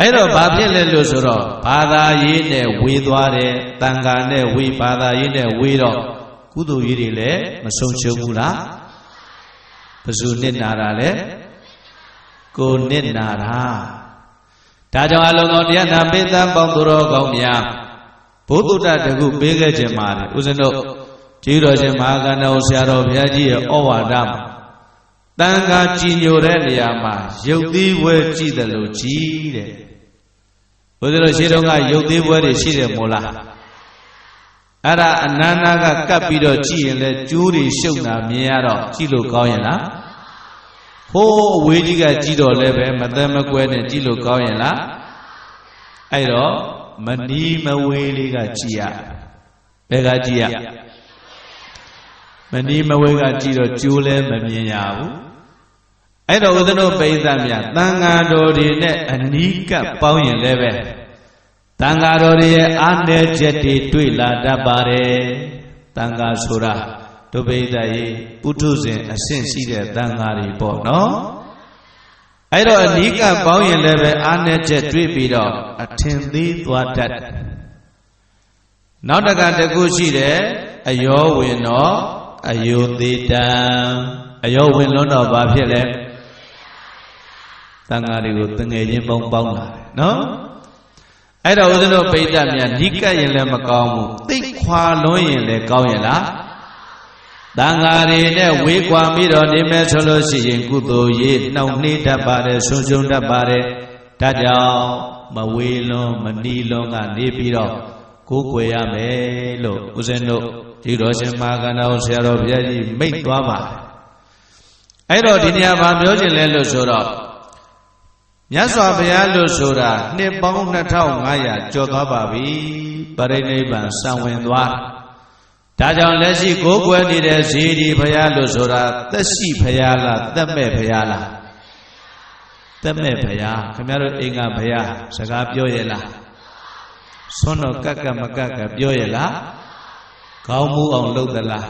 အဲ့တော့ဘာဖြစ်လဲလို့ဆိုတော့ဘာသာရေးနဲ့ဝေသွားတယ်တန်ခါနဲ့ဝေဘာသာရေးနဲ့ဝေတော့ကုသိုလ်ရေးတွေလည်းမဆုံးရှုံးဘူးလားဘယ်သူနစ်နာတာလဲကိုနစ်နာတာဒါကြောင့်အလုံးစုံတရားနာပိသံပေါင်းသူတော်ကောင်းများဘုဒ္ဓတကုပေးခဲ့ခြင်းပါတယ်ဦးဇင်းတို့ကြီးတော်ရှင်မဟာကဏ္ဍဆရာတော်ဘုရားကြီးရဲ့ဩဝါဒမှာတန်ခါကြည်ညိုတဲ့နေရာမှာရုပ်သီးပွဲကြည့်တယ်လို့ကြည်တဲ့ဘုရားတော်ရှင်းတော်ကရုပ်သေးပွဲတွေရှိတယ်မို့လားအဲ့ဒါအနန္နာကကပ်ပြီးတော့ကြည့်ရင်လဲကျိုးတွေရှုပ်တာမြင်ရတော့ကြည့်လို့ကောင်းရင်လားဟိုးအဝေးကြီးကကြည့်တော့လည်းပဲမသက်မကွဲနဲ့ကြည့်လို့ကောင်းရင်လားအဲ့တော့မနီးမဝေးလေးကကြည့်ရဘယ်ကကြည့်ရမနီးမဝေးကကြည့်တော့ကျိုးလည်းမမြင်ရဘူးအဲ့တော့ဦးဇင်းတို့ပိဋကများသံဃာတော်တွေနဲ့အနီးကပ်ပေါင်းရင်လည်းပဲသံဃာတော်တွေရဲ့အားနည်းချက်တွေတွေ့လာတတ်ပါတယ်သံဃာဆိုတာတို့ပိဋကရေပုထုဇဉ်အဆင့်ရှိတဲ့သံဃာတွေပေါ့နော်အဲ့တော့အနီးကပ်ပေါင်းရင်လည်းပဲအားနည်းချက်တွေ့ပြီးတော့အထင်သေးသွားတတ်နောက်တခုရှိတယ်အယောဝင်တော့အယုသေးတံအယောဝင်လွန်းတော့ဘာဖြစ်လဲသံဃာတွေကိုတငယ်ချင်းပေါင်းလာတယ်နော်အဲ့တော့ဦးဇင်းတို့ပိဋကများနီးကပ်ရင်လည်းမကောင်းဘူးသိခွာလွန်းရင်လည်းကောင်းရဲ့လားသံဃာတွေနဲ့ဝေးကွာပြီးတော့နေမယ်ဆိုလို့ရှိရင်ကုသိုလ်ရေးနှောင့်နှေးတတ်ပါတယ်ဆွရှုံတတ်ပါတယ်ဒါကြောင့်မဝေးလွန်းမနီးလွန်းကနေပြီးတော့ကိုးကွယ်ရမယ်လို့ဦးဇင်းတို့ဒီတော်ရှင်မဟာကဏ္ဍဆရာတော်ဘုရားကြီးမိန့်သွားပါတယ်အဲ့တော့ဒီနေရာမှာပြောချင်လဲလို့ဆိုတော့မြတ်စွာဘုရားလို့ဆိုတာနှစ်ပေါင်း2500ကျော်သွားပါပြီပရိနိဗ္ဗာန်စံဝင်သွားဒါကြောင့်လက်ရှိကိုးကွယ်နေတဲ့ဇေဒီဘုရားလို့ဆိုတာသက်ရှိဘုရားလားသက်မဲ့ဘုရားလားသက်မဲ့ဘုရားခင်ဗျားတို့အိမ်ကဘုရားစကားပြောရဲ့လားဆွမ်းတော်ကက်ကမကက်ကပြောရဲ့လားခေါင်းမူအောင်လုပ်သလား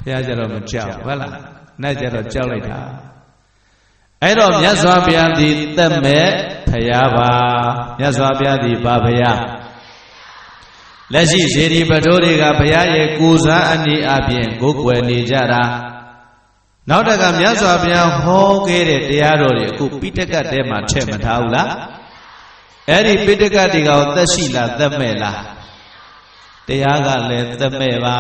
ဘုရားကြတော့မကြောက်ဟုတ်လားနတ်ကြတော့ကြောက်လိုက်တာအဲ့တော့မြတ်စွာဘုရားသည်သက်မဲ့ဘုရားပါမြတ်စွာဘုရားသည်ဘာဘုရားလက်ရှိဇေဒီပထိုးတွေကဘုရားရဲ့ကိုယ်စားအနည်းအပြင်ကိုယ်ွယ်နေကြတာနောက်တကမြတ်စွာဘုရားဟောခဲ့တဲ့တရားတော်တွေအခုပိဋကတ်ထဲမှာထည့်မထားဘူးလားအဲ့ဒီပိဋကတ်တွေကသက်ရှိလားသက်မဲ့လားတရားကလည်းသက်မဲ့ပါ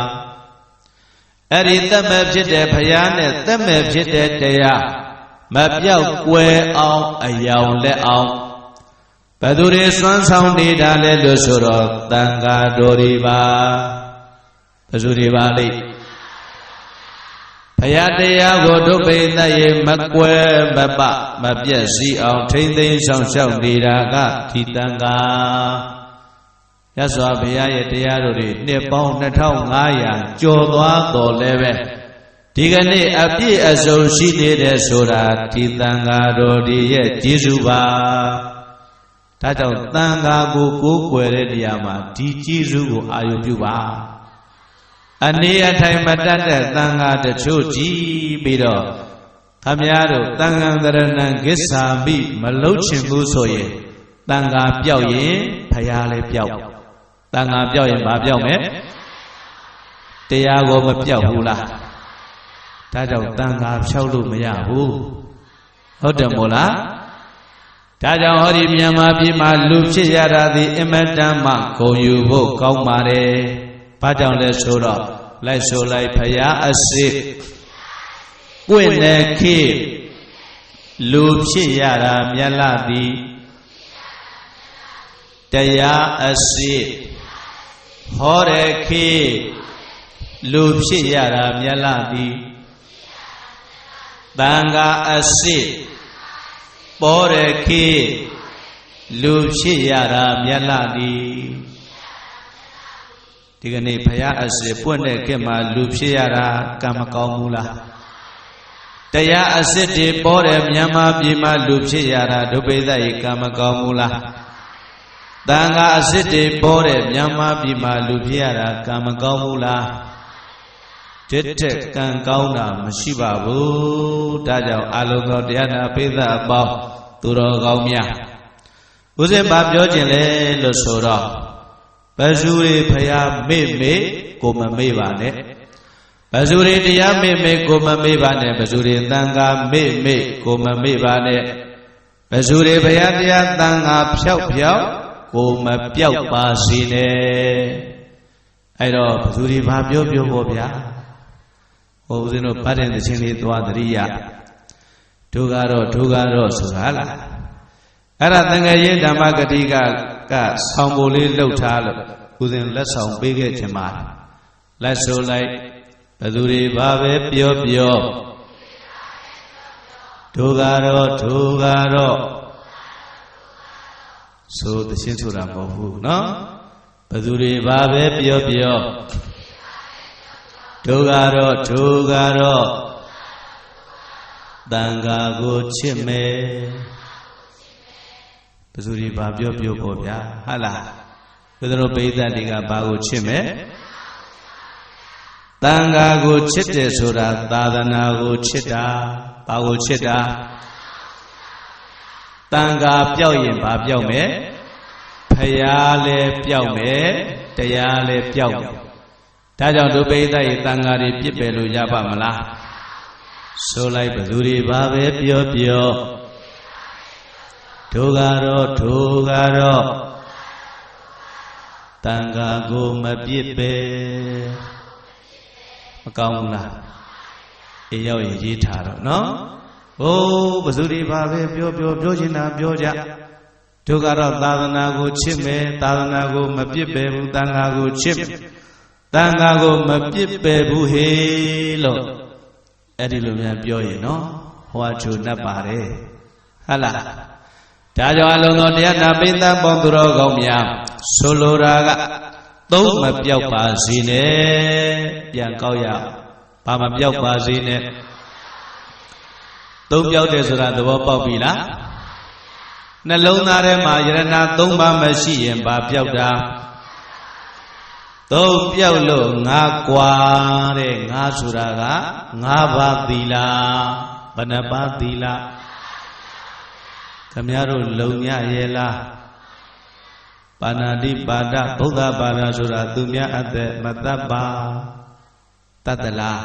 အဲ့ဒီသက်မဲ့ဖြစ်တဲ့ဘုရားနဲ့သက်မဲ့ဖြစ်တဲ့တရားမပြောက်ကွယ်အောင်အယောင်လက်အောင်ဘယ်သူတွေစွမ်းဆောင်နေတာလဲလို့ဆိုတော့သံဃာတော်တွေပါဘယ်သူတွေပါလိမ့်ဘုရားတရားကိုတို့ပိဋကရေမကွယ်မပမပြည့်စည်အောင်ထိမ့်သိမ်းဆောင်ရှောက်နေတာကဒီသံဃာရသော်ဘုရားရဲ့တရားတော်တွေနှစ်ပေါင်း2500ကျော်သွားတော်လဲပဲဒီကနေ့အပြည့်အစုံရှိနေတဲ့ဆိုတာဒီသံဃာတော်တွေရဲ့ကျေးဇူးပါဒါကြောင့်သံဃာကိုကိုးကွယ်တဲ့နေရာမှာဒီကျေးဇူးကိုအာရုံပြုပါအနေအထိုင်မတတ်တဲ့သံဃာတချို့ကြည်ပြီးတော့ ခမည်းတော်တန်ဃံတရဏံကိစ္ဆာမိမလုတ်ချင်ဘူးဆိုရင်တန်ဃာပြောက်ရင်ဖရာလည်းပြောက်တန်ဃာပြောက်ရင်ဘာပြောက်မယ်တရားကိုမပြောက်ဘူးလားဒါကြောင့်တန်ဃာဖြောက်လို့မရဘူးဟုတ်တယ်မို့လားဒါကြောင့်ဟောဒီမြန်မာပြည်မှာလူဖြစ်ရတာဒီအမတန်မှဂုဏ်ယူဖို့ကောင်းပါတယ်ဘာကြောင့်လဲဆိုတော့လိုက်ဆိုလိုက်ဖရာအစစ်ပွင့်နေခေလူဖြစ်ရတာမြတ်လာသည်တရားအစစ်ဟောတဲ့ခေလူဖြစ်ရတာမြတ်လာသည်တန်ဃာအစစ်ပေါ်တဲ့ခေလူဖြစ်ရတာမြတ်လာသည်ဒီကနေ့ဘုရားအစစ်ပွင့်တဲ့ခေတ်မှာလူဖြစ်ရတာကံမကောင်းဘူးလားတရားအစစ်တွေပေါ်တဲ့မြန်မာပြည်မှာလူဖြစ်ရတာဒုပိသရေကံမကောင်းဘူးလားတန်ဃာအစစ်တွေပေါ်တဲ့မြန်မာပြည်မှာလူဖြစ်ရတာကံမကောင်းဘူးလားတစ်ထက်ကံကောင်းတာမရှိပါဘူးဒါကြောင့်အလုံးသောတရားနာပိသအပေါင်းသူတော်ကောင်းများဦးဇင်းဘာပြောခြင်းလဲလို့ဆိုတော့ဘယ်သူတွေဖရာမေ့မေ့ကိုမမေ့ပါနဲ့ဘယ်သူတွေတရားမေ့မေ့ကိုမမေ့ပါနဲ့ဘယ်သူတွေသံဃာမေ့မေ့ကိုမမေ့ပါနဲ့ဘယ်သူတွေဖရာတရားသံဃာဖြောက်ဖြောက်ကိုမပြောက်ပါစေနဲ့အဲ့တော့ဘယ်သူတွေဘာပြောပြောပေါ့ဗျာဟိုဦးဇင်းတို့ဗတ်တဲ့သချင်းလေးသွားတရိယဒုကတော့ဆိုတာလားအဲ့ဒါသင်္ကေယဓမ္မဂတိကဆောင်းဖို့လေးလှုပ်ထားလို့ဦးဇင်းလက်ဆောင်ပေးခဲ့ခြင်းပါလက်ဆိုလိုက်ဘယ်သူတွေဘာပဲပြောပြောဒုကတော့ဆိုသချင်းဆိုတာမဟုတ်ဘူးနော်ဘယ်သူတွေဘာပဲပြောပြောဒုကတော့တန်ဃာကိုချစ်မယ်ဘယ်သူတွေဘာပြောပြောပေါ့ဗျာဟုတ်လားဘယ်သူတို့ပိဋကတွေကဘာကိုချစ်မယ်တန်ဃာကိုချစ်တယ်ဆိုတာသာသနာကိုချစ်တာဘာကိုချစ်တာတန်ဃာပြောက်ရင်ဘာပြောက်မယ်ဖရာလည်းပြောက်မယ်တရားလည်းပြောက်မယ်ဒါကြောင့်ဒုပိဋကရေတန်ဃာတွေပြစ်ပယ်လို့ရပါမလားဆိုလိုက်ဘယ်သူတွေဘာပဲပြောပြောဒုကတော့တန်ဃာကိုမပြစ်ပယ်မကောင်းဘူးလားအေးရောက်ရင်ရေးထားတော့နော်ဟိုးဘယ်သူတွေဘာပဲပြောချင်တာပြောကြဒုကတော့သာသနာကိုချစ်မယ်သာသနာကိုမပြစ်ပယ်ဘူးတန်ဃာကိုချစ်မယ်တန်ဃာကိုမပြစ်ပယ်ဘူးဟေးလို့အဲ့ဒီလိုများပြောရင်နော်ဟောချိုနှက်ပါတယ်ဟုတ်လားဒါကြောင့်အလုံးစုံတရားနာပိသပေါင်းသူတော်ကောင်းများဆိုလိုတာကသုံးမပြောက်ပါစေနဲ့ပြန်ကောက်ရဘာမပြောက်ပါစေနဲ့သုံးပြောက်တယ်ဆိုတာသဘောပေါက်ပြီလားနှလုံးသားထဲမှာယရဏသုံးပါးမရှိရင်ဘာပြောက်တာသုံးပြောက်လို့ငါကွာတဲ့ငါဆိုတာကငါးပါးသီလဘယ်နှပါးသီလခမည်းတော်လုံညရဲ့လားပါဏာတိပါဒဗုဒ္ဓဘာသာဆိုတာသူများအသက်မတတ်ပါတတ်တလား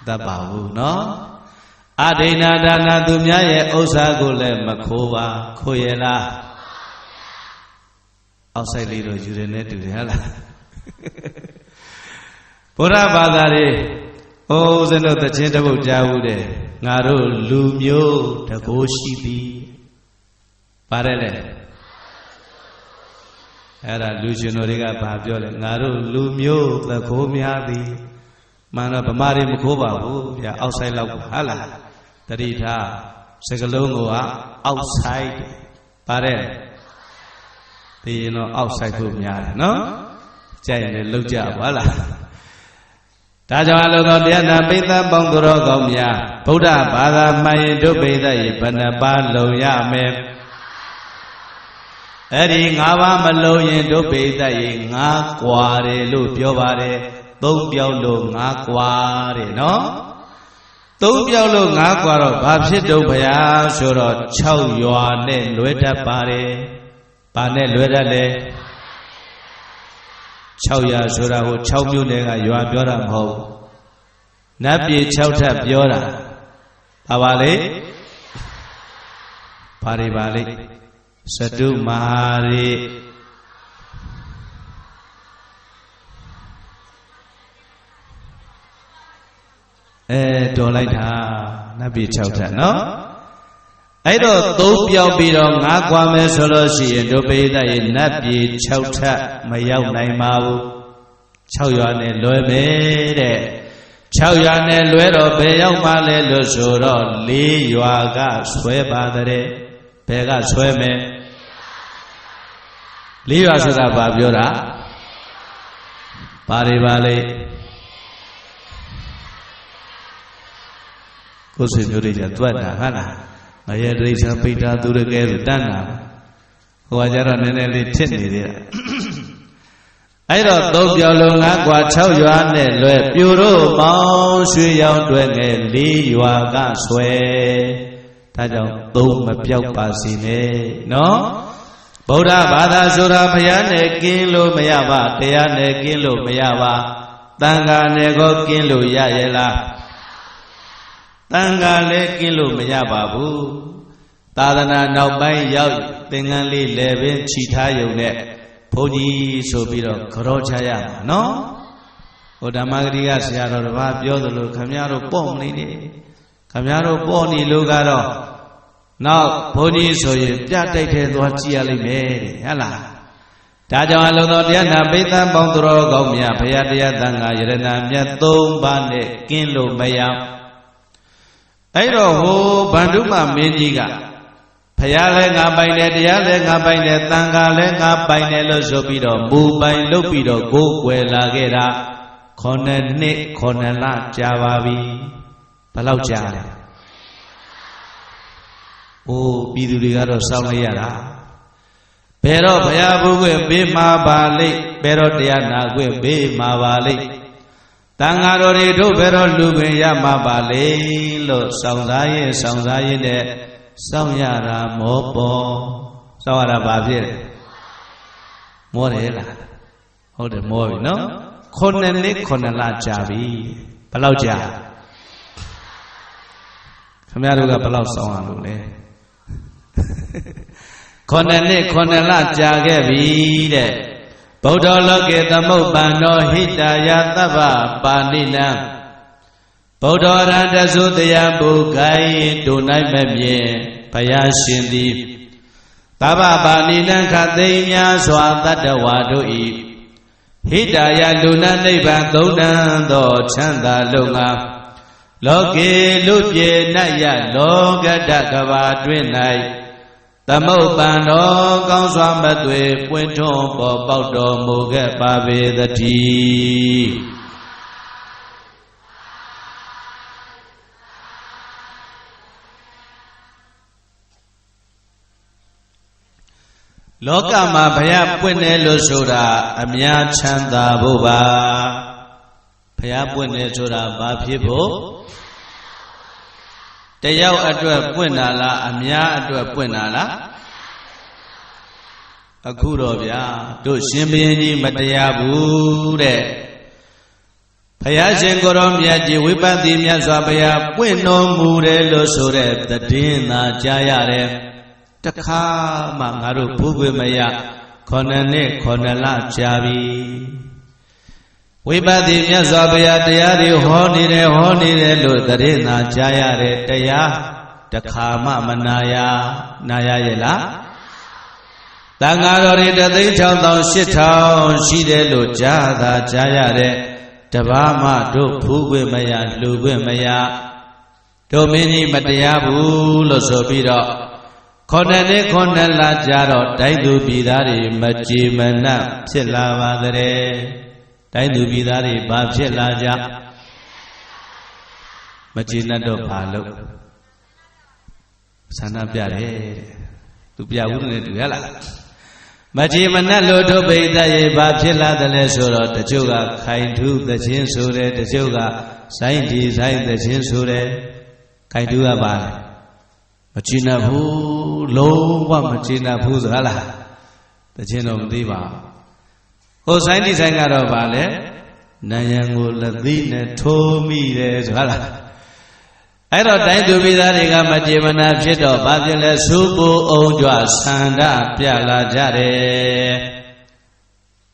တတ်ပါဘူးနော်အဒိဏဒါနသူများရဲ့ဥစ္စာကိုလည်းမခိုးပါခိုးရလားအောက်ဆိုင်လေးတော့ယူရနေတူတယ်ဟုတ်လားဘုရားဘာသာတွေအိုးစနုတ်တခြင်းတပုတ်ကြားဘူးတဲ့ငါတို့လူမျိုးတကိုးရှိသည်ပါတယ်လေအဲ့ဒါလူရှင်တို့တွေကဘာပြောလဲငါတို့လူမျိုးတကိုးများသည်မှန်တော့ဗမာတွေမခိုးပါဘူးဗျာအောက်ဆိုင်လောက်ဟုတ်လားတတိထားစကလုံးကအောက်ဆိုင်ပါတယ်ဒီရင်တော့အောက်ဆိုင်ဖို့များတယ်နော်ကြိုက်ရင်လည်းလောက်ကြပါလားဒါကြောင့်အလိုတော်တရားနာပိသပေါင်းသူတော်ကောင်းများဗုဒ္ဓဘာသာမှန်ရင်ဒုပိသရေဘယ်နှပါလုံရမယ်အဲ့ဒီ၅ပါးမလုံရင်ဒုပိသရေ၅ကွာတယ်လို့ပြောပါတယ်သုံးပြောက်လို့၅ကွာတယ်နော် သုံးပြောက်လို့ငါးกว่าတော့ဘာဖြစ်တော့ဗျာဆိုတော့6ရွာနဲ့လွဲတတ်ပါတယ်ဘာနဲ့လွဲတတ်လဲ6ရွာဆိုတာဟို6မြို့နယ်ကရွာပြောတာမဟုတ်နတ်ပြည်6ထပ်ပြောတာဘာပါလဲဘာတွေပါလဲစတုမာရီတော်လိုက်တာနတ်ပြည်6ထပ်နော်အဲ့တော့သုံးပြောက်ပြီးတော့ငါးကွာမယ်ဆိုလို့ရှိရင်တို့ပိဋကရဲ့နတ်ပြည်6ထပ်မရောက်နိုင်ပါဘူး6ရွာနဲ့လွဲမယ်တဲ့6ရွာနဲ့လွဲတော့ဘယ်ရောက်မှလဲလို့ဆိုတော့4ရွာကဆွဲပါတဲ့ဘယ်ကဆွဲမယ်4ရွာဆိုတာဘာပြောတာဘာတွေပါလဲကိုယ်ဆွေမျိုးတွေကြတွက်တာဟုတ်လားငရဲဒိဋ္ဌာပိဋ္ဌာသူရကဲဆိုတန်းတာဟိုကကြတော့နည်းနည်းလေးထစ်နေသေးတာအဲ့တော့သုံးပြောလုံးငါးกว่า6ရွာနဲ့လွဲပြိုတို့မောင်းရွှေရောင်တွဲငယ်4ရွာကဆွဲဒါကြောင့်သုံးမပြောက်ပါစေနဲ့နော်ဗုဒ္ဓဘာသာဆိုတာဘုရားနဲ့ကင်းလို့မရပါတရားနဲ့ကင်းလို့မရပါသံဃာနဲ့ကိုကင်းလို့ရရဲ့လားသံဃာလည်းကင်းလို့မရပါဘူးသာသနာနောက်ပိုင်းရောက်သင်္ကန်းလေးလဲပင်ခြိထားယုံနဲ့ဘုန်းကြီးဆိုပြီးတော့ကြောချရမှာနော်ဟိုဓမ္မဂရိကဆရာတော်တစ်ပါးပြောသလိုခမည်းတော်ပေါ့မနေနဲ့ခမည်းတော်ပေါ့နေလို့ကတော့နောက်ဘုန်းကြီးဆိုရင်ပြတိုက်ထဲသွားကြည့်ရလိမ့်မယ်တဲ့ဟုတ်လားဒါကြောင့်အလုံးတော်တရားနာပိဋကပေါင်းတော်ကောင်းမြတ်ဘုရားတရားသံဃာယရဏမြတ်3ပါးနဲ့ကင်းလို့မရအဲ့တော့ဟိုဗန္ဓုမမင်းကြီးကဘုရားလည်းငါပိုင်တယ်တရားလည်းငါပိုင်တယ်သံဃာလည်းငါပိုင်တယ်လို့ဆိုပြီးတော့မူပိုင်လုပ်ပြီးတော့ကိုယ်ွယ်လာခဲ့တာ9နှစ်9လကြာပါပြီဘယ်လောက်ကြာလဲအိုးပြည်သူတွေကတော့စောင့်လိုက်ရတာဘယ်တော့ဘုရားဘုခွင့်ပေးမှာပါလိမ့်ဘယ်တော့တရားနာခွင့်ပေးမှာပါလိမ့်တန်ဃာတော်တွေတို့ဘယ်တော့လူခွင့်ရမှာပါလိမ့်လို့စောင့်စားရင်နဲ့စောင့်ရတာမောပေါ်စောင့်ရတာဘာဖြစ်လဲမောတယ်လားဟုတ်တယ်မောပြီနော်9နှစ်9လကြာပြီဘယ်လောက်ကြာခင်ဗျားတို့ကဘယ်လောက်စောင့်ရလို့လဲ9နှစ်9လကြာခဲ့ပြီတဲ့ဗုဒ္ဓလောကေသမုပ္ပန္နောဟိတာယသဗ္ဗပါဏိနံဗုဒ္ဓရတသုတရားဘုခိုင်းတို့၌မမြင်ဘုရားရှင်သည်သဗ္ဗပါဏိနံခသိများစွာတတ္တဝါတို့ဤဟိတာယလူနာနိဗ္ဗာန်သုံးတန်သောချမ်းသာလုံငါလောကေလူပြေနတ်ရလောကတ္တကဘာတွင်၌သမုပ္ပန္နောကောင်းစွာမသွေပွင့်ထွန်းပေါ်ပေါက်တော်မူခဲ့ပါပေသတည်းလောကမှာဘုရားပွင့်တယ်လို့ဆိုတာအများချမ်းသာဖို့ပါဘုရားပွင့်တယ်ဆိုတာဘာဖြစ်ဖို့တယောက်အတွက်ပွင့်တာလားအများအတွက်ပွင့်တာလားအခုတော့ဗျာတို့ရှင်ဘုရင်ကြီးမတရားဘူးတဲ့ဘုရားရှင်ကိုရောမြတ်ကြီးဝိပဿနာမြတ်စွာဘုရားပွင့်တော်မူတယ်လို့ဆိုတဲ့သတင်းသာကြားရတယ်တခါမှငါတို့ဘုခွေမရ9နှစ်9လကြာပြီဝိပဿနာမြတ်စွာဘုရားတရားတွေဟောနေတယ်လို့သတင်းသာကြားရတယ်တရားတခါမှမနာရရဲ့လားတန်ဃာတော်တွေ3,600,8,000ရှိတယ်လို့ကြားရတယ်တပါးမှတို့ဖူးခွင့်မရလှူခွင့်မရတို့မင်းကြီးမတရားဘူးလို့ဆိုပြီးတော့9နှစ်9လကြာတော့တိုင်းသူပြည်သားတွေမကြည်မနှံ့ဖြစ်လာပါတဲ့တိုင်းသူပြည်သားတွေဘာဖြစ်လာကြမကြည်နှံ့တော့ဘာလို့ဆန္ဒပြတယ်တဲ့သူပြဘူးနဲ့တူရလား မကြည်မနှက်လို့ဒုပိတရေဘာဖြစ်လာတယ်လဲဆိုတော့တချို့ကခိုင်ထူးသခြင်းဆိုတယ်တချို့ကစိုင်းဒီစိုင်းသခြင်းဆိုတယ်ခိုင်ထူးကပါလေမကြည်နှက်ဘူးလုံးဝမကြည်နှက်ဘူးဆိုဟလားသခြင်းတော့မသိပါဘူးဟိုစိုင်းဒီစိုင်းကတော့ပါလေနာယံကိုလက်သီးနဲ့ထိုးမိတယ်ဆိုဟလားအဲ့တော့တိုင်းသူပြည်သားတွေကမကြည်မနာဖြစ်တော့ဘာဖြစ်လဲစူးပူအောင်ကြွဆန္ဒပြလာကြတယ်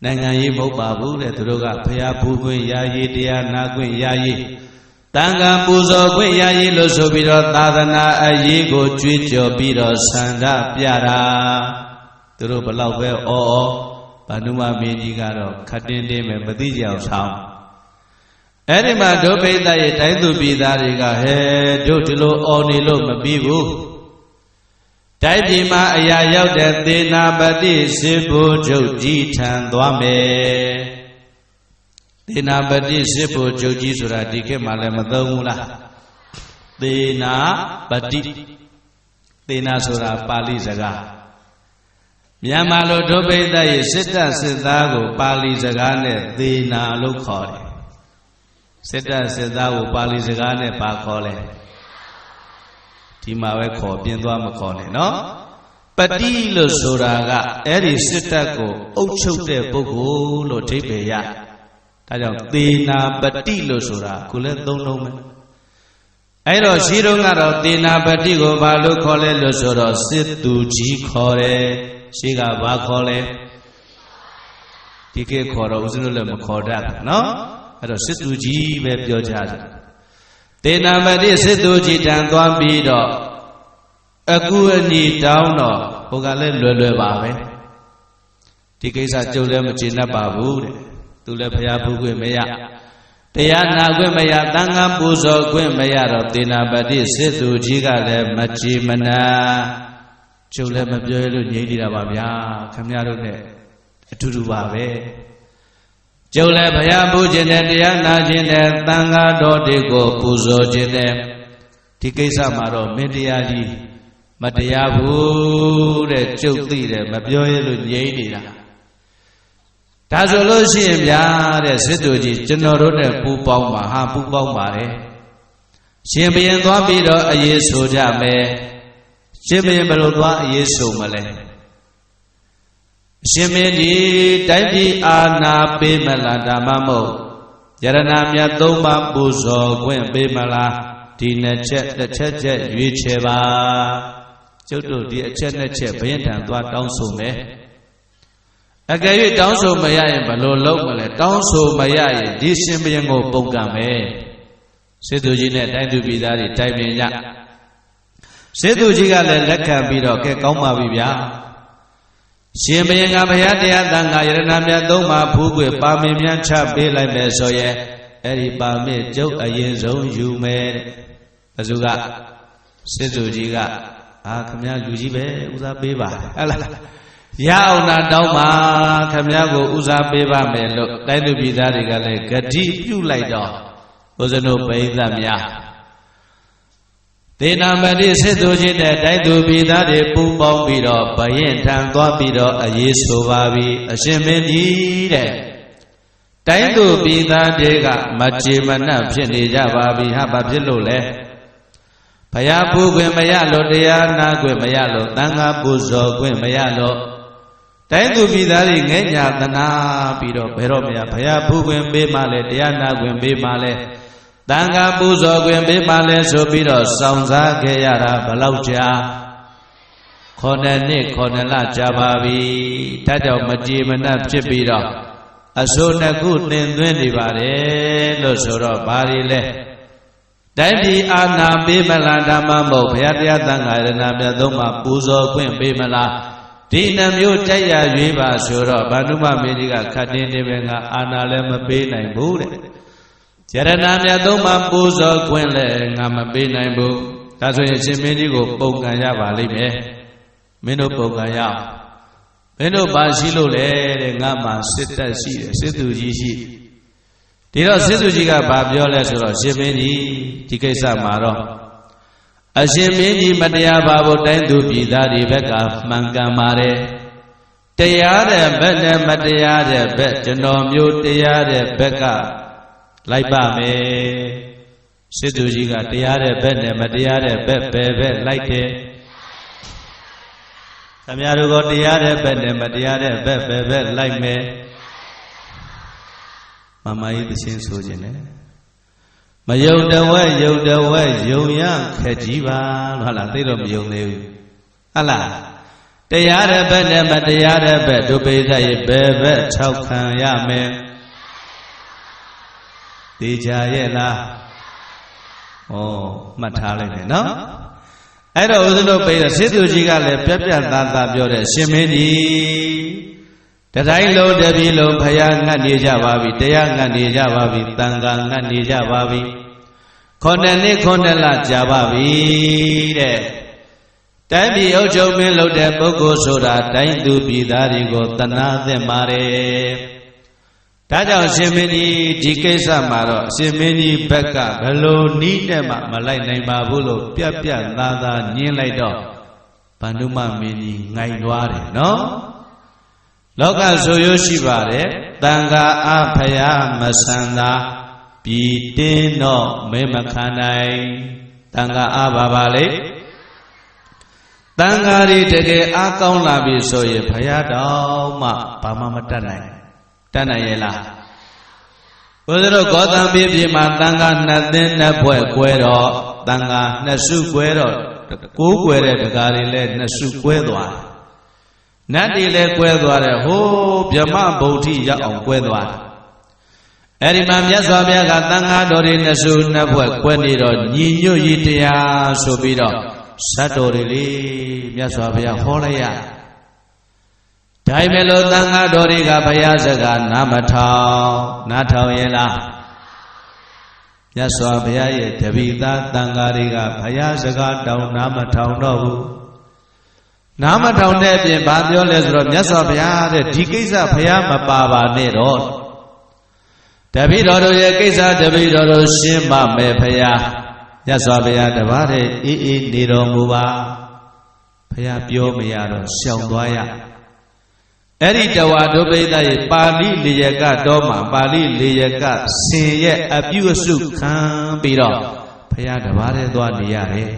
နိုင်ငံရေးမဟုတ်ပါဘူးတဲ့သူတို့ကဖျားဖူးခွင့်ရာရေးတရားနာခွင့်ရာရေးတန်ခါပူဇော်ခွင့်ရာရေးလို့ဆိုပြီးတော့သာသနာအရေးကိုကြွေးကြော်ပြီးတော့ဆန္ဒပြတာသူတို့ဘလောက်ပဲဩဘာနုမမင်းကြီးကတော့ခတ်တင်းတင်းပဲမသိကြအောင်ဆောင်းအဲ့ဒီမှာဒုပိသရဲ့တိုင်းသူပြည်သားတွေကဟဲတို့ဒီလိုအော်နေလို့မပြီးဘူးတိုင်းပြည်မှာအရာရောက်တဲ့သေနာပတိစစ်ဘုချုပ်ကြီးထံသွားမယ်သေနာပတိစစ်ဘုချုပ်ကြီးဆိုတာဒီခေတ်မှာလည်းမသုံးဘူးလားသေနာပတိသေနာဆိုတာပါဠိစကားမြန်မာလိုဒုပိသရဲ့စစ်တပ်စစ်သားကိုပါဠိစကားနဲ့သေနာလို့ခေါ်တယ်စစ်တပ်စစ်သားကိုပါဠိစကားနဲ့ပါခေါ်လဲဒီမှာပဲခေါ်ပြင်းသွားမခေါ်နဲ့နော်ပတိလို့ဆိုတာကအဲ့ဒီစစ်တပ်ကိုအုပ်ချုပ်တဲ့ပုဂ္ဂိုလ်လို့အဓိပ္ပာယ်ရဒါကြောင့်သေနာပတိလို့ဆိုတာခုလည်းသုံးလုံးပဲအဲ့တော့ရှိတော့ကတော့သေနာပတိကိုဘာလို့ခေါ်လဲလို့ဆိုတော့စစ်သူကြီးခေါ်တယ်ရှိကဘာခေါ်လဲဒီကေခေါ်တော့ဦးဇင်းတို့လည်းမခေါ်တတ်ဘူးနော်အဲ့တော့စစ်သူကြီးပဲပြောကြတယ်သေနာပတိစစ်သူကြီးတန်သွားပြီးတော့အကူအညီတောင်းတော့ဟိုကလည်းလွယ်ပါပဲဒီကိစ္စကြုံလည်းမကျေနပ်ပါဘူးတဲ့သူလည်းဖျားဖူးခွင့်မရတရားနာခွင့်မရသံဃာပူဇော်ခွင့်မရတော့သေနာပတိစစ်သူကြီးကလည်းမကြည်မနာကျုပ်လည်းမပြောရလို့ငြိမ့်နေတာပါဗျာခင်ဗျားတို့နဲ့အတူတူပါပဲကျုပ်လည်းဘုရားပူခြင်းနဲ့တရားနာခြင်းနဲ့သံဃာတော်တွေကိုပူဇော်ခြင်းနဲ့ဒီကိစ္စမှာတော့မင်းတရားကြီးမတရားဘူးတဲ့ကျုပ်သိတယ်မပြောရလို့ငြိမ့်နေတာဒါဆိုလို့ရှိရင်ဗျာတဲ့စစ်သူကြီးကျွန်တော်တို့နဲ့ပူပေါင်းပါဟာပူပေါင်းပါတယ်ရှင်ဘုရင်သွားပြီးတော့အရေးဆိုကြမယ်ရှင်ဘုရင်ဘယ်လိုသွားအရေးဆိုမလဲအရှင်မင်းကြီးတိုင်းပြည်အာဏာပေးမလားဒါမှမဟုတ်ယရဏမြတ်သုံးပါးပူဇော်ခွင့်ပေးမလားဒီနှစ်ချက်တစ်ချက်ရွေးချယ်ပါကျုပ်တို့ဒီအချက်နှစ်ချက်ဘုရင်ထံသွားတောင်းဆိုမယ်အကယ်၍တောင်းဆိုမရရင်ဘယ်လိုလုပ်မလဲတောင်းဆိုမရရင်ဒီရှင်ဘုရင်ကိုပုန်ကန်မယ်စစ်သူကြီးနဲ့တိုင်းသူပြည်သားတွေတိုင်ပင်ကြစစ်သူကြီးကလည်းလက်ခံပြီးတော့ကဲကောင်းပါပြီဗျာရှင်ဘုရင်ကဘုရားတရားသံဃာယရဏမြတ်သုံးပါးဖူးခွေပါမင်များချပေးလိုက်မယ်ဆိုရင်အဲ့ဒီပါမင်ကျုပ်အရင်ဆုံးယူမယ်တဲ့ဘယ်သူကစစ်သူကြီးကခမည်းလူကြီးပဲဥစားပေးပါဟဲ့လားရအောင်တာတောင်းပါခမည်းကိုဥစားပေးပါမယ်လို့တိုင်းသူပြည်သားတွေကလည်းဂတိပြုလိုက်တော့ဘုဇနုပိဋကများသေနာပတိစစ်သူကြီးနဲ့တိုင်းသူပြည်သားတွေပူးပေါင်းပြီးတော့ဘယင်ထံသွားပြီးတော့အရေးဆိုပါပြီအရှင်မင်းကြီးတဲ့တိုင်းသူပြည်သားတွေကမကြေမနပ်ဖြစ်နေကြပါပြီဟာဘာဖြစ်လို့လဲဘုရားပူခွင့်မရလို့တရားနာခွင့်မရလို့သံဃာပူဇော်ခွင့်မရလို့တိုင်းသူပြည်သားတွေငဲ့ညာသနာပြီးတော့ဘယ်တော့မှဘုရားပူခွင့်ပေးမှလဲတရားနာခွင့်ပေးမှလဲသံဃာပူဇော်ခွင့်ပေးမှလဲဆိုပြီးတော့စောင့်စားခဲ့ရတာဘယ်လောက်ကြာ9 နှစ်9 လကြာပါပြီဒါကြောင့်မကြေမနပ်ဖြစ်ပြီးတော့အစိုးနှစ်ခုသင်သွင်းနေပါတယ်လို့ဆိုတော့ဘာတွေလဲတိုင်းပြည်အာဏာပေးမလားဓမ္မမို့ဘုရားတရားသံဃာရဏမြတ်သုံးပါးပူဇော်ခွင့်ပေးမလားဒီနှမျိုးကြိုက်ရရွေးပါဆိုတော့ဗန္ဓုမမေကြီးကခတ်တင်းနေပဲငါအာဏာလည်းမပေးနိုင်ဘူးတဲ့ယရဏမြတ်သုံးပါးပူဇော်ခွင့်လည်းငါမပေးနိုင်ဘူးဒါဆိုရင်ရှင်မင်းကြီးကိုပုန်ကန်ရပါလိမ့်မယ်မင်းတို့ပုန်ကန်ရအောင်မင်းတို့ပါရှိလို့လေတဲ့ငါမှစစ်တပ်ရှိတယ်စစ်သူကြီးရှိဒီတော့စစ်သူကြီးကဘာပြောလဲဆိုတော့ရှင်မင်းကြီးဒီကိစ္စမှာတော့အရှင်မင်းကြီးမတရားပါဘူးတိုင်းသူပြည်သားတွေဘက်ကမှန်ကန်ပါတယ် တရားတဲ့ဘက်နဲ့မတရားတဲ့ဘက်ကျွန်တော်မျိုးတရားတဲ့ဘက်ကလိုက်ပါမယ်စစ်သူကြီးကတရားတဲ့ဘက်နဲ့မတရားတဲ့ဘက်ပဲလိုက်တယ်ခင်ဗျားတို့ကတရားတဲ့ဘက်နဲ့မတရားတဲ့ဘက်ပဲလိုက်မယ်မမကြီးသရှင်ဆိုခြင်းနဲ့မယုံတဝဲယုံတဝဲယုံရခက်ကြီးပါဟုတ်လားသိတော့မယုံသေးဘူးဟုတ်လားတရားတဲ့ဘက်နဲ့မတရားတဲ့ဘက်ဒုပိဋကရဲ့ဘယ်ထောက်ခံရမယ်သိကြရဲ့လားဩမှတ်ထားလိုက်မယ်နော်အဲ့တော့ဦးဇင်းတို့ပြေစစ်သူကြီးကလည်းပြက်ပြက်သားသားပြောတဲ့ရှင်မင်းကြီးတတိုင်းလုံးတပြည်လုံးဖယားငတ်နေကြပါပြီတရားငတ်နေကြပါပြီတန်ခါငတ်နေကြပါပြီ9 နှစ် 9 လကြာပါပြီတဲ့တိုင်းပြည်အုပ်ချုပ်မင်းလုပ်တဲ့ပုဂ္ဂိုလ်ဆိုတာတိုင်းသူပြည်သားတွေကိုတနာသင့်ပါတယ်ဒါကြောင့်ရှင်မင်းကြီးဒီကိစ္စမှာတော့ရှင်မင်းကြီးဘက်ကဘယ်လိုနည်းနဲ့မှမလိုက်နိုင်ပါဘူးလို့ပြက်ပြက်သားသားညင်းလိုက်တော့ဗန္ဓုမမင်းကြီးငိုင်သွားတယ်နော်လောကဆိုရရှိပါတယ်တန်ခါအဖယားမဆန္ဒပြည်တင်းတော့မဲမခံနိုင်တန်ခါအပါလေတန်ခါရီတကယ်အားကောင်းလာပြီဆိုရင်ဖယားတော်မှဘာမှမတတ်နိုင်ရဲ့လားဘုရားတို့ဂေါတံပြည်မှာတန်ခါ2 သိန်း 2 ဖွဲ့ကွဲတော့တန်ခါ2 စုကွဲတော့9 ကွဲတဲ့တကားတွေလည်း2 စုကွဲသွားနတ်တွေလည်းကွဲသွားတယ်ဟိုးဗြဟ္မဗုဒ္ဓိရောက်အောင်ကွဲသွားတယ်အဲ့ဒီမှာမြတ်စွာဘုရားကတန်ခါတော်တွေ2 စု 2 ဖွဲ့ကွဲနေတော့ညီညွတ်ရေးတရားဆိုပြီးတော့ဇတ်တော်တွေလေမြတ်စွာဘုရားဟောလိုက်ရဒါပေမဲ့လို့တန်ခါတော်တွေကဘုရားစကားနားမထောင်ရဲ့လားမြတ်စွာဘုရားရဲ့တပိသားတန်ခါတွေကဘုရားစကားတောင်းနားမထောင်တော့ဘူးနားမထောင်တဲ့အပြင်ဘာပြောလဲဆိုတော့မြတ်စွာဘုရားတဲ့ဒီကိစ္စဘုရားမပါပါနဲ့တော့တပိတော်တို့ရဲ့ကိစ္စတပိတော်တို့ရှင်းပါမယ်ဘုရားမြတ်စွာဘုရားတပါးတဲ့အေးနေတော်မူပါဘုရားပြောမရတော့ရှောင်သွားရအဲ့ဒီတဝါဒုပိဋကရဲ့ပါဠိလေယကတော်မှာပါဠိလေယကဆင်ရဲ့အပြုအစုခံပြီးတော့ဘုရားတပါးတဲ့သွားနေရတယ်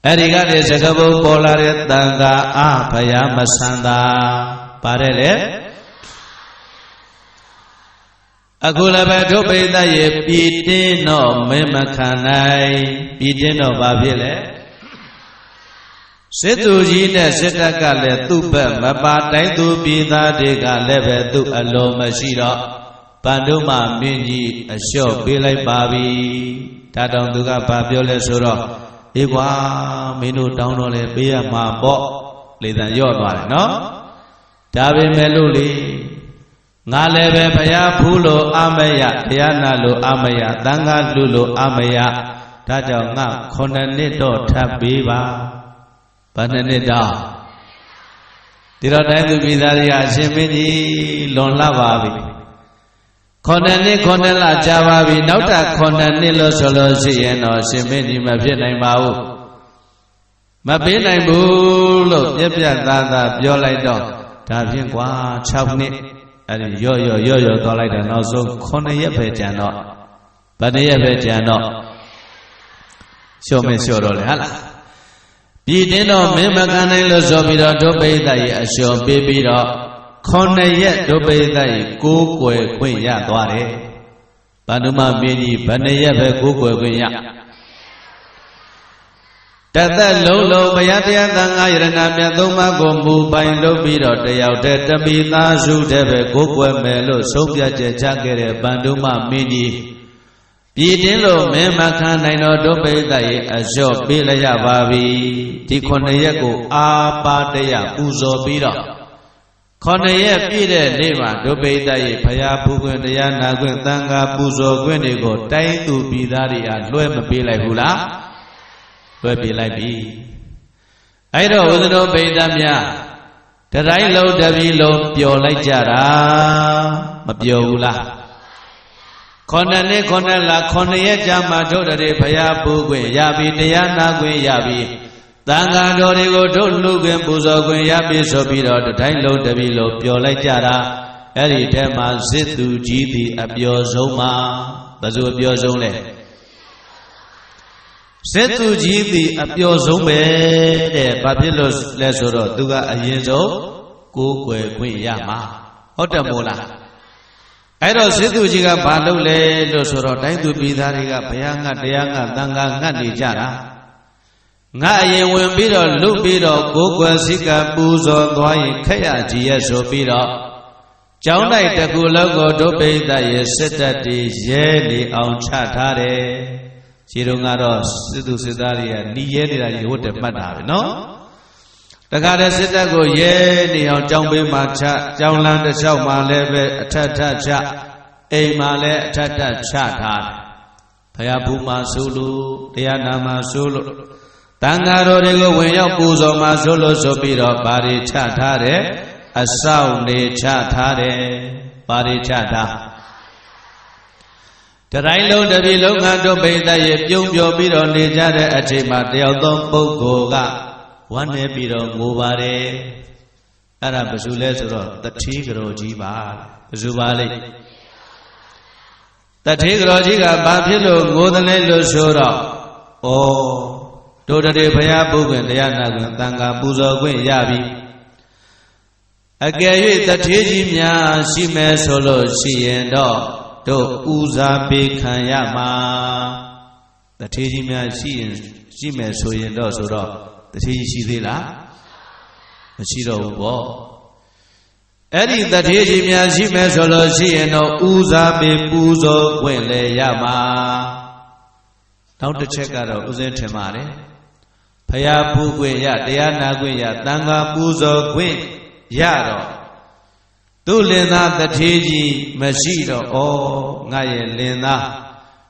အဲ့ဒီကနေစကဘုံပေါ်လာတဲ့တန်ခါအဘုရားမဆန္ဒပါတယ်လေအခုလည်းပဲဒုပိဋကရဲ့ပြည်တင်းတော့မင်းမခံနိုင်ပြည်တင်းတော့ဘာဖြစ်လဲစစ်သူကြီးနဲ့စစ်တပ်ကလည်းသူ့ဘက်မပါတိုင်းသူပြည်သားတွေကလည်းပဲသူ့အလိုမရှိတော့ဗန္ဓုမမင်းကြီးအလျှော့ပေးလိုက်ပါပြီဒါတောင်သူကဘာပြောလဲဆိုတော့အေးကွာမင်းတို့တောင်းတော့လဲပေးရမှာပေါ့လေတန်ရော့သွားတယ်နော်ဒါပေမဲ့လို့လေငါလည်းပဲဘုရားဖူးလို့အမယတရားနာလို့အမယသံဃာလူလို့အမယဒါကြောင့်ငါ9 နှစ်တော့ထပ်ပေးပါဘယ်နှစ်တော့ဒီတော့တိုင်းသူပြည်သားတွေကအရှင်မင်းကြီးလွန်လှပါပြီ9 နှစ် 9 လကြာပါပြီနောက်ထပ်9 နှစ်လို့ဆိုလို့ရှိရင်တော့ရှင်မင်းကြီးမဖြစ်နိုင်ပါဘူးမပေးနိုင်ဘူးလို့ပြက်ပြက်သားသားပြောလိုက်တော့ဒါဖြင့်ကွာ6 နှစ်အဲ့ဒီရော့သွားလိုက်တယ်နောက်ဆုံး9 ရက်ပဲကြံတော့ဘယ်နှစ်ရက်ပဲကြံတော့လျှော့တော့လေဟာလားပြည်တင်းတော့မင်းမခံနိုင်လို့ဆိုပြီးတော့ဒုပိဋကရဲ့အလျှော့ပေးပြီးတော့9 ရက်ဒုပိဋကရဲ့9 ကွယ်ခွင့်ရသွားတယ်ဗန္ဓုမမင်းကြီးဘယ်နှစ်ရက်ပဲ9 ကွယ်ခွင့်ရတသက်လုံးလုံးဘုရားတရားသံဃာယရဏမြတ်သုံးပါးကိုမူပိုင်လုပ်ပြီးတော့တယောက်တည်းတပိသားစုတည်းပဲ9 ကွယ်မယ်လို့ဆုံးဖြတ်ချက်ချခဲ့တဲ့ဗန္ဓုမမင်းကြီးပြည်တင်းလို့မင်းမခံနိုင်တော့ဒုပိဋကရဲ့အလျှော့ပေးလိုက်ရပါပြီဒီ9 ရက်ကိုအာပါတယပူဇော်ပြီးတော့9 ရက်ပြည့်တဲ့နေ့မှာဒုပိဋကရဲ့ဘုရားဖူးခွင့်တရားနာခွင့်သံဃာပူဇော်ခွင့်တွေကိုတိုင်းသူပြည်သားတွေကလွှဲမပေးလိုက်ဘူးလားလွှဲပေးလိုက်ပြီအဲ့တော့ဦးဇင်းတို့ပိဋကများတတိုင်းလုံးတပြည်လုံးပျော်လိုက်ကြတာမပျော်ဘူးလား9 နှစ် 9 လ 9 ရက်ကြာမှတို့တည်းဘုရားပူခွင့်ရပြီတရားနာခွင့်ရပြီ သံဃာတော်တွေကိုတို့လူခင်ပူဇော်ခွင့်ရပြီဆိုပြီးတော့တိုင်းလုံးတပြီလို့ပြောလိုက်ကြတာအဲ့ဒီထဲမှာစစ်သူကြီးသည်အပျော်ဆုံးမှာဘယ်သူအပျော်ဆုံးလဲစစ်သူကြီးသည်အပျော်ဆုံးပဲတဲ့ဘာဖြစ်လို့လဲဆိုတော့သူကအရင်ဆုံးကိုးကွယ်ခွင့်ရမှာဟုတ်တယ်မို့လားအဲ့တော့စစ်သူကြီးကဘာလုပ်လဲလို့ဆိုတော့တိုင်းသူပြည်သားတွေကဘုရားငတ်တရားငတ်သံဃာငတ်နေကြတာငါအရင်ဝင်ပြီးတော့လွတ်ပြီးတော့ကိုယ်ကွယ်စိတ်ကပူဇော်သွားရင်ခက်ရကြီးရဲ့ဆိုပြီးတော့ကျောင်းတိုက်တစ်ခုလုံးကိုဒုပိဋကရဲ့စစ်တပ်တွေရဲနေအောင်ချထားတယ်။ခြေတုံးကတော့စစ်သူစစ်သားတွေကหนีရဲနေတာကြီးဟုတ်တယ်မှတ်တာပဲနော်။တခါတည်းစစ်တပ်ကိုရဲနေအောင်ကျောင်းပေးမှချကျောင်းလမ်းတစ်လျှောက်မှာလည်းပဲအထက်ထချအိမ်မှာလည်းအထက်ထချထားတယ်။ဘုရားဘူးမှာဆိုလို့တရားနာမှာဆိုလို့တန်ဃာတော်တွေကိုဝင်ရောက်ပူဇော်မှာဆိုလို့ဆိုပြီးတော့ဘာတွေချထားတယ်အဆောက်နေချထားတယ်ဘာတွေချထားတတိုင်းလုံးတပြည်လုံးငါတို့ပိဋကရဲ့ပြုံးပြောပြီးတော့နေကြတဲ့အချိန်မှာတယောက်သောပုဂ္ဂိုလ်ကဝမ်းနေပြီးတော့ငိုပါတယ်အဲ့ဒါဘယ်သူလဲဆိုတော့တထေးကတော်ကြီးပါဘယ်သူပါလိမ့်တထေးကတော်ကြီးကဘာဖြစ်လို့ငိုတယ်လဲလို့ဆိုတော့ဩတို့တည်းဘုရားပုဂ္ဂိုလ်တရားနာခွင့်သံဃာပူဇော်ခွင့်ရပြီအကယ်၍တထေးကြီးများရှိမယ်ဆိုလို့ရှိရင်တော့တို့ဦးစားပေးခံရမှာတထေးကြီးများရှိမယ်ဆိုရင်တော့ဆိုတော့တထေးကြီးရှိသေးလားမရှိတော့ဘူးပေါ့အဲ့ဒီတထေးကြီးများရှိမယ်ဆိုလို့ရှိရင်တော့ဦးစားပေးပူဇော်ခွင့်လည်းရမှာနောက်တစ်ချက်ကတော့ဦးဇင်းထင်ပါတယ်ဘုရားပူခွင့်ရတရားနာခွင့်ရသံဃာပူဇော်ခွင့်ရတော့သူ့လင်သားတထေးကြီးမရှိတော့ငါရဲ့လင်သား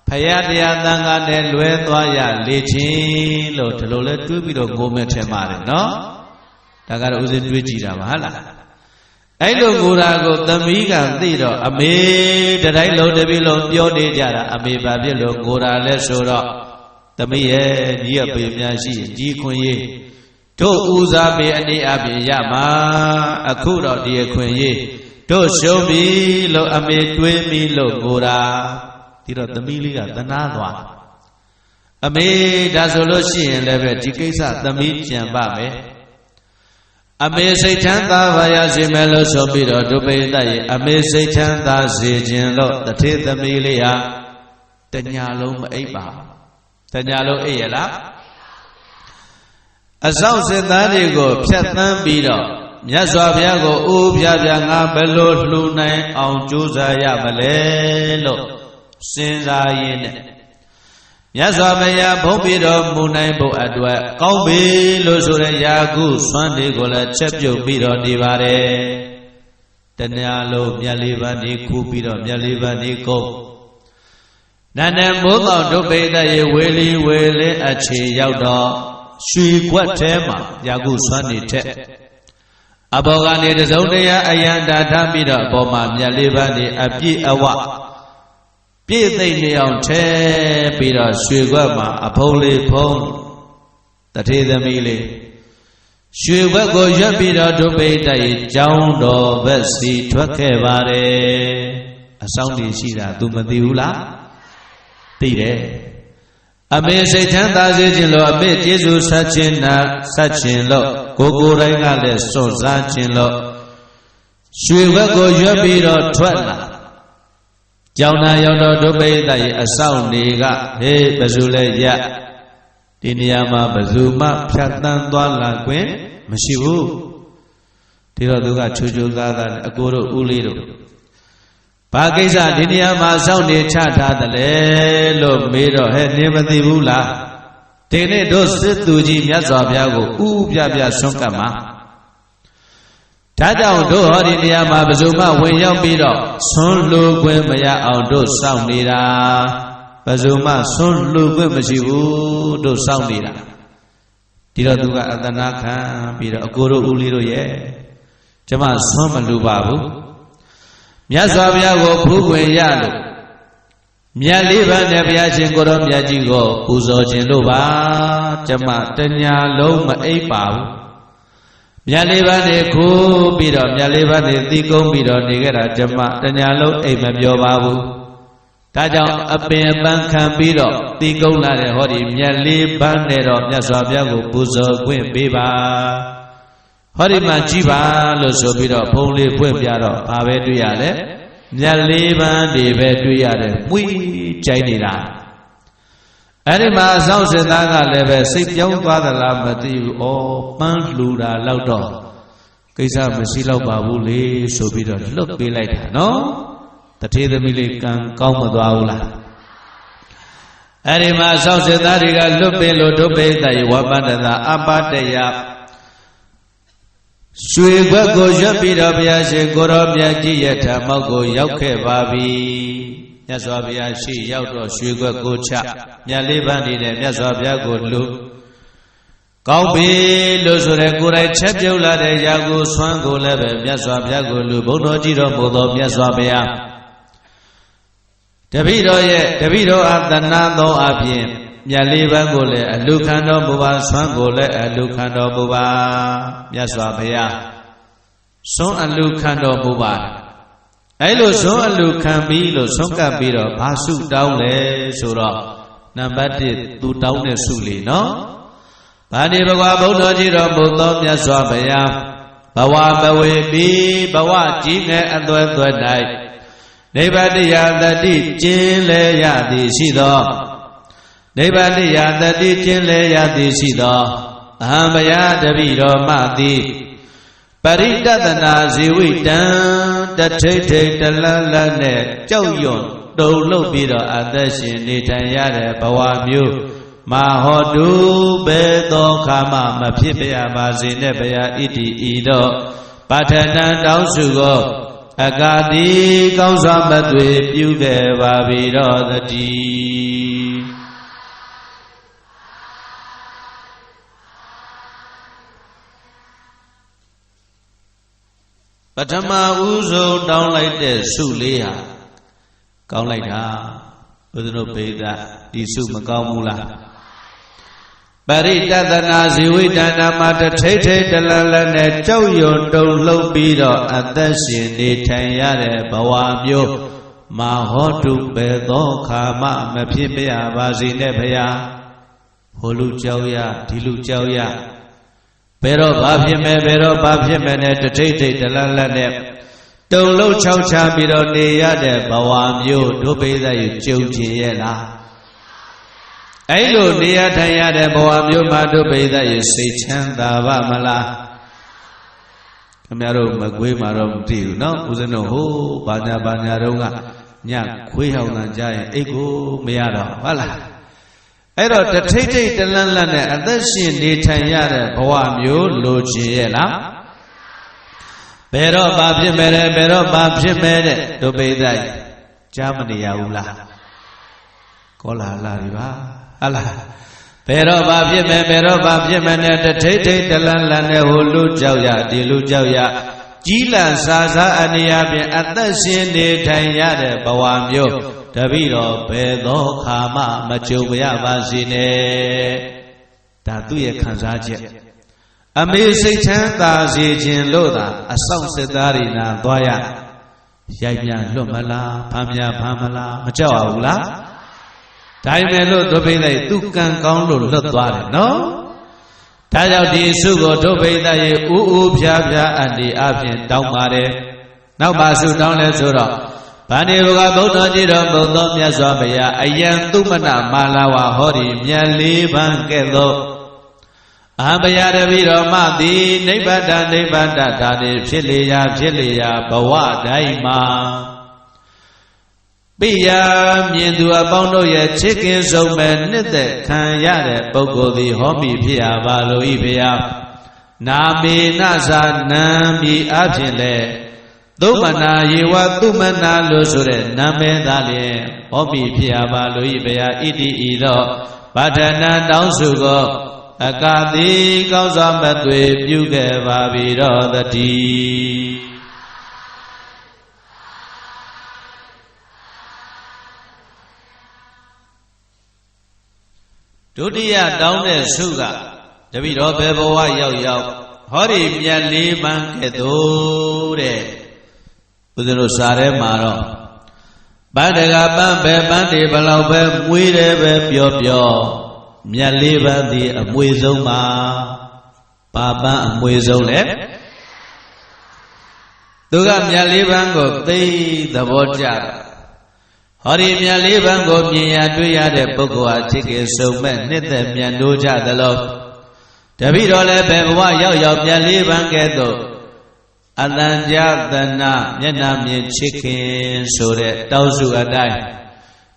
ဖယားတရားသံဃာနဲ့လွဲသွားရလေချင်းလို့ဒီလိုလဲတွေးပြီးတော့ငိုမဲ့ထင်ပါတယ်နော်ဒါကတော့ဦးဇင်းတွေးကြည့်တာပါဟုတ်လားအဲ့လိုငိုတာကိုသမီးကသိတော့အမေတတိုင်းလုံးတပြီလုံးပြောနေကြတာအမေဘာဖြစ်လို့ငိုတာလဲဆိုတော့သမီးရဲ့ကြီးအပေများရှိရင်ကြီးခွင့်ရေးတို့ဦးစားပေးအနေအပြင်ရမှာအခုတော့ဒီအခွင့်ရေးတို့ရှုံးပြီလို့အမေတွေးပြီလို့ငိုတာဒီတော့သမီးလေးကသနာသွားအမေဒါဆိုလို့ရှိရင်လည်းပဲဒီကိစ္စသမီးကြံပါမယ်အမေစိတ်ချမ်းသာပါရစေမယ်လို့ဆိုပြီးတော့ဒုပိဋကရဲ့အမေစိတ်ချမ်းသာစေခြင်းလို့တထေးသမီးလေးဟာတညာလုံးမအိပ်ပါတညာလုံးအိပ်ရလားအဆောက်စစ်သားတွေကိုဖြတ်သန်းပြီးတော့မြတ်စွာဘုရားကိုအိုးပြပြငါဘယ်လိုလှူနိုင်အောင်ကြိုးစားရမလဲလို့စဉ်းစားရင်းနဲ့မြတ်စွာဘုရားဘုန်းပြီးတော်မူနိုင်ဖို့အတွက်ကောင်းပြီလို့ဆိုတဲ့ယာကုစွမ်းတွေကိုလည်းချက်ပြုတ်ပြီးတော့နေပါတယ်တဏှာလုံးမြတ်လေးပါးနေခူးပြီးတော့မြတ်လေးပါးနေကုန်နာနမိုးကောင်ဒုပိဋကရေဝေလီဝေလင်းအခြေရောက်တော့ရွှေခွက်ထဲမှာယာကုစွမ်းနေထက်အဘောကနေတစုံတရာအယံတာထားပြီးတော့အပေါ်မှာမြတ်လေးပါးနေအပြည့်အဝပြည့်သိမ့်နေအောင်ထဲပြီးတော့ရွှေခွက်မှာအဖုံးလေးဖုံးတထေးသမီးလေးရွှေခွက်ကိုရွက်ပြီးတော့ဒုပိဋကရေကျောင်းတော်ဘက်စီထွက်ခဲ့ပါတယ်အဆောင်တည်ရှိတာ तू မသိဘူးလားသိတယ်အမေစိတ်ချမ်းသာစေခြင်းလို့အမေကျေးဇူးဆက်ခြင်းနာဆက်ခြင်းလို့ကိုယ်တိုင်းကလည်းစွန့်စားခြင်းလို့ရွှေဘက်ကိုရွက်ပြီးတော့ထွက်လာကျောင်းသားရောက်တော့ဒုပိဋကရဲ့အဆောင်တွေကဟေးဘယ်သူလဲရဒီနေရာမှာဘယ်သူမှဖြတ်တန်းသွားလာခွင့်မရှိဘူးဒီတော့သူကချူချူသားသားအကိုတို့ဦးလေးတို့ဘာကိစ္စဒီနေရာမှာစောင့်နေချထားတယ်လေလို့မေးတော့ဟဲ့နင်မသိဘူးလားဒီနေ့တို့စစ်သူကြီးမြတ်စွာဘုရားကိုဥပြပြဆွန့်ကပ်မှာဒါကြောင့်တို့ဟောဒီနေရာမှာဘယ်သူမှဝင်ရောက်ပြီးတော့ဆွန့်လူခွင့်မရအောင်တို့စောင့်နေတာဘယ်သူမှဆွန့်လူခွင့်မရှိဘူးတို့စောင့်နေတာဒီတော့သူကအသနာခံပြီးတော့အကိုတို့ဦးလေးတို့ရဲ့ကျမဆွန့်မလူပါဘူးမြတ်စွာဘုရားကိုဖူးခွင့်ရလို့ မြတ်လေးပါးနဲ့ဘုရားရှင်ကိုရောမြတ်ကြီးကိုပူဇော်ခြင်းလို့ပါကျမတညာလုံးမအိပ်ပါဘူးမြတ်လေးပါးနဲ့ခိုးပြီးတော့မြတ်လေးပါးနဲ့သီးကုန်းပြီးတော့နေကြတာကျမတညာလုံးအိပ်မပြောပါဘူးဒါကြောင့်အပင်ပန်းခံပြီးတော့သီးကုန်းလာတဲ့ဟောဒီမြတ်လေးပါးနဲ့တော့မြတ်စွာဘုရားကိုပူဇော်ခွင့်ပေးပါဟောဒီမှာကြည်ပါလို့ဆိုပြီးတော့ဘုံလေးဖွင့်ပြတော့ဘာပဲတွေ့ရလဲမြတ်လေးပန်းတွေပဲတွေ့ရတယ်မှုကြိုက်နေတာအဲ့ဒီမှာအဆောင်စစ်သားကလည်းပဲစိတ်ပြောင်းသွားသလားမသိဘူးဩပန်းလှူတာလောက်တော့ကိစ္စမရှိတော့ပါဘူးလေဆိုပြီးတော့လွတ်ပေးလိုက်တာနော်တထေသမီးလေးကံကောင်းမသွားဘူးလားအဲ့ဒီမှာအဆောင်စစ်သားတွေကလွတ်ပေးလို့ဒုပိသယေဝပတ္တသာအပတ္တယရွှေခွက်ကိုရွတ်ပြီးတော့ဘုရားရှင်ကိုရောမြတ်ကြီးရဲ့ဓမ္မောက်ကိုရောက်ခဲ့ပါပြီမြတ်စွာဘုရားရှိရောက်တော့ရွှေခွက်ကိုချမြတ်လေးပန်းနေတဲ့မြတ်စွာဘုရားကိုလူကောင်းပြီလို့ဆိုတဲ့ကိုယ်တိုင်ချက်ပြုတ်လာတဲ့ရာကိုဆွမ်းကိုလည်းပဲမြတ်စွာဘုရားကိုလူဘုန်းတော်ကြီးတော်မူသောမြတ်စွာဘုရားတပည့်တော်ရဲ့တပည့်တော်အသနာသောအပြင်မြတ်လေးပန်းကိုလည်းအလူခံတော်မူပါဆွမ်းကိုလည်းအလူခံတော်မူပါမြတ်စွာဘုရားဆွမ်းအလူခံတော်မူပါအဲ့လိုဆွမ်းအလူခံပြီးလို့ဆွမ်းကပ်ပြီးတော့ဘာစုတောင်းလဲဆိုတော့နံပါတ်1သူတောင်းတဲ့စုလေးနော်ဗာဏိဘဂဝါဘုန်းတော်ကြီးတော်မူသောမြတ်စွာဘုရားဘဝမဝေပိဘဝကြီးငယ်အသွဲသွဲ၌နိဗ္ဗာန်တရားတတိကျင်းလဲရသည်ရှိသောနိဗ္ဗာန်တရားတတိကျင်းလဲရသည်ရှိသောအဟံဘယတပိတော်မသည်ပရိတတနာဇေဝိတံတထိတ်ထိတ်တလန်းလန်းနဲ့ကြောက်ရွံ့တုန်လှုပ်ပြီးတော့အသက်ရှင်နေထိုင်ရတဲ့ဘဝမျိုးမဟောတုဘေသောခါမမဖြစ်ပြပါစေနဲ့ဗျာဣတိဤတော့ပဋ္ဌနံတောင်းစုကိုအကာတိကောင်းစွာမသွေပြုခဲ့ပါပြီတော့တည်းပထမဦးဆုံးတောင်းလိုက်တဲ့စုလေးဟာကောင်းလိုက်တာဘုရားတို့ပိဋကဒီစုမကောင်းဘူးလားပရိတတနာဇေဝိတနာမှာတထိတ်ထိတ်တလန်းလန်းနဲ့ကြောက်ရွံ့တုန်လှုပ်ပြီးတော့အသက်ရှင်နေထိုင်ရတဲ့ဘဝမျိုးမဟောတုဘေသောခါမမဖြစ်ပြပါစေနဲ့ဗျာဟိုလူကြောက်ရဒီလူကြောက်ရဘယ်တော့ဘာဖြစ်မယ်ဘယ်တော့ဘာဖြစ်မယ်နဲ့တထိတ်ထိတ်တလန်းလန်းနဲ့တုန်လှုပ်ချောက်ချပြီးတော့နေရတဲ့ဘဝမျိုးဒုပိသရေကြုံကျင်ရဲ့လားအဲ့လိုနေရထိုင်ရတဲ့ဘဝမျိုးမှာဒုပိသရေစိတ်ချမ်းသာပါမလားခင်ဗျားတို့မကွေးမှာတော့မသိဘူးနော်ဦးဇင်းတို့ဟိုးဘာညာတော့ကညခွေးဟောင်းတန်ကြရင်အိတ်ကိုမရတော့ဟုတ်လားအဲ့တော့တထိတ်ထိတ်တလန်းလန်းနဲ့အသက်ရှင်နေထိုင်ရတဲ့ဘဝမျိုးလိုချင်ရဲ့လားဘယ်တော့ဘာဖြစ်မယ်လဲဘယ်တော့ဘာဖြစ်မယ်တဲ့ဒုပိသရေကြားမနေရဘူးလားကောလာလာပြီပါဟလားဘယ်တော့ဘာဖြစ်မယ်ဘယ်တော့ဘာဖြစ်မယ်နဲ့တထိတ်ထိတ်တလန်းလန်းနဲ့ဟိုလူကြောက်ရဒီလူကြောက်ရကြီးလန့်စာစားအနေအပြင်အသက်ရှင်နေထိုင်ရတဲ့ဘဝမျိုးတပည့်တော်ဘယ်သောခါမှမကြုံရပါစေနဲ့ဒါသူ့ရဲ့ခံစားချက်အမေစိတ်ချမ်းသာစေခြင်းလို့သာအဆောင်စစ်သားတွေနာသွားရရိုက်ပြလွတ်မလားဖမ်းမလားမကြောက်ဘူးလားဒါပေမဲ့လို့ဒုပိသရေသူကံကောင်းလို့လွတ်သွားတယ်နော်ဒါကြောင့်ဒီစုကိုဒုပိသရေဥဥဖြားဖြားအတ္တိအပြင်တောင်းပါတယ်နောက်ပါစုတောင်းလဲဆိုတော့ဗာဏိဘဂဗုဒ္ဓကြီးတော်မူသောမြတ်စွာဘုရားအယံသူမနမာလာဝဟောဒီမြတ်လေးပန်းကဲ့သို့အဟံဘယတပိတော်မသည်နိဗ္ဗာန်ဒါနေဖြစ်လေရာဘဝတိုင်းမှာပိယမြင်သူအပေါင်းတို့ရဲ့ချစ်ခင်ဆုံးမဲ့နှစ်သက်ခံရတဲ့ပုဂ္ဂိုလ်သည်ဟောမိဖြစ်ရပါလို့ဤဘုရားနာမေနသာနံမိအဖြစ်လေသုမနာယေဝသုမနာလို့ဆိုတဲ့နာမည်သားလျင်ဟောမိဖြစ်ရပါလို့ဤဘုရားဣတိဤတော့ဗဒနာတောင်းစုကိုအကာတိကောင်းစွာမသွေပြုခဲ့ပါပြီတော့တည်း ဒုတိယတောင်းတဲ့ဆုကတပိတော့ဘယ်ဘဝရောက်ရောက်ဟောဒီမြတ်လေးပန်းကဲ့သို့တဲ့ဦးဇင်းတို့စာထဲမှာတော့ပန်းတကပန်းပဲပန်းတွေဘလောက်ပဲမွေးတယ်ပဲပြောပြောမြတ်လေးပန်းဒီအမွေဆုံးပါပါပန်းအမွေဆုံးလေသူကမြတ်လေးပန်းကိုသိသဘောကျဟောဒီမြတ်လေးပန်းကိုမြင်ရတွေ့ရတဲ့ပုဂ္ဂိုလ်ဟာချစ်ခင်ဆုံးမဲ့နှစ်သက်မြတ်နိုးကြသလိုတပိတော့လည်းဘယ်ဘဝရောက်ရောက်မြတ်လေးပန်းကဲ့သို့အတန်ကြသနာမျက်နှာမြင်ချစ်ခင်ဆိုတဲ့တောင်းစုအတိုင်း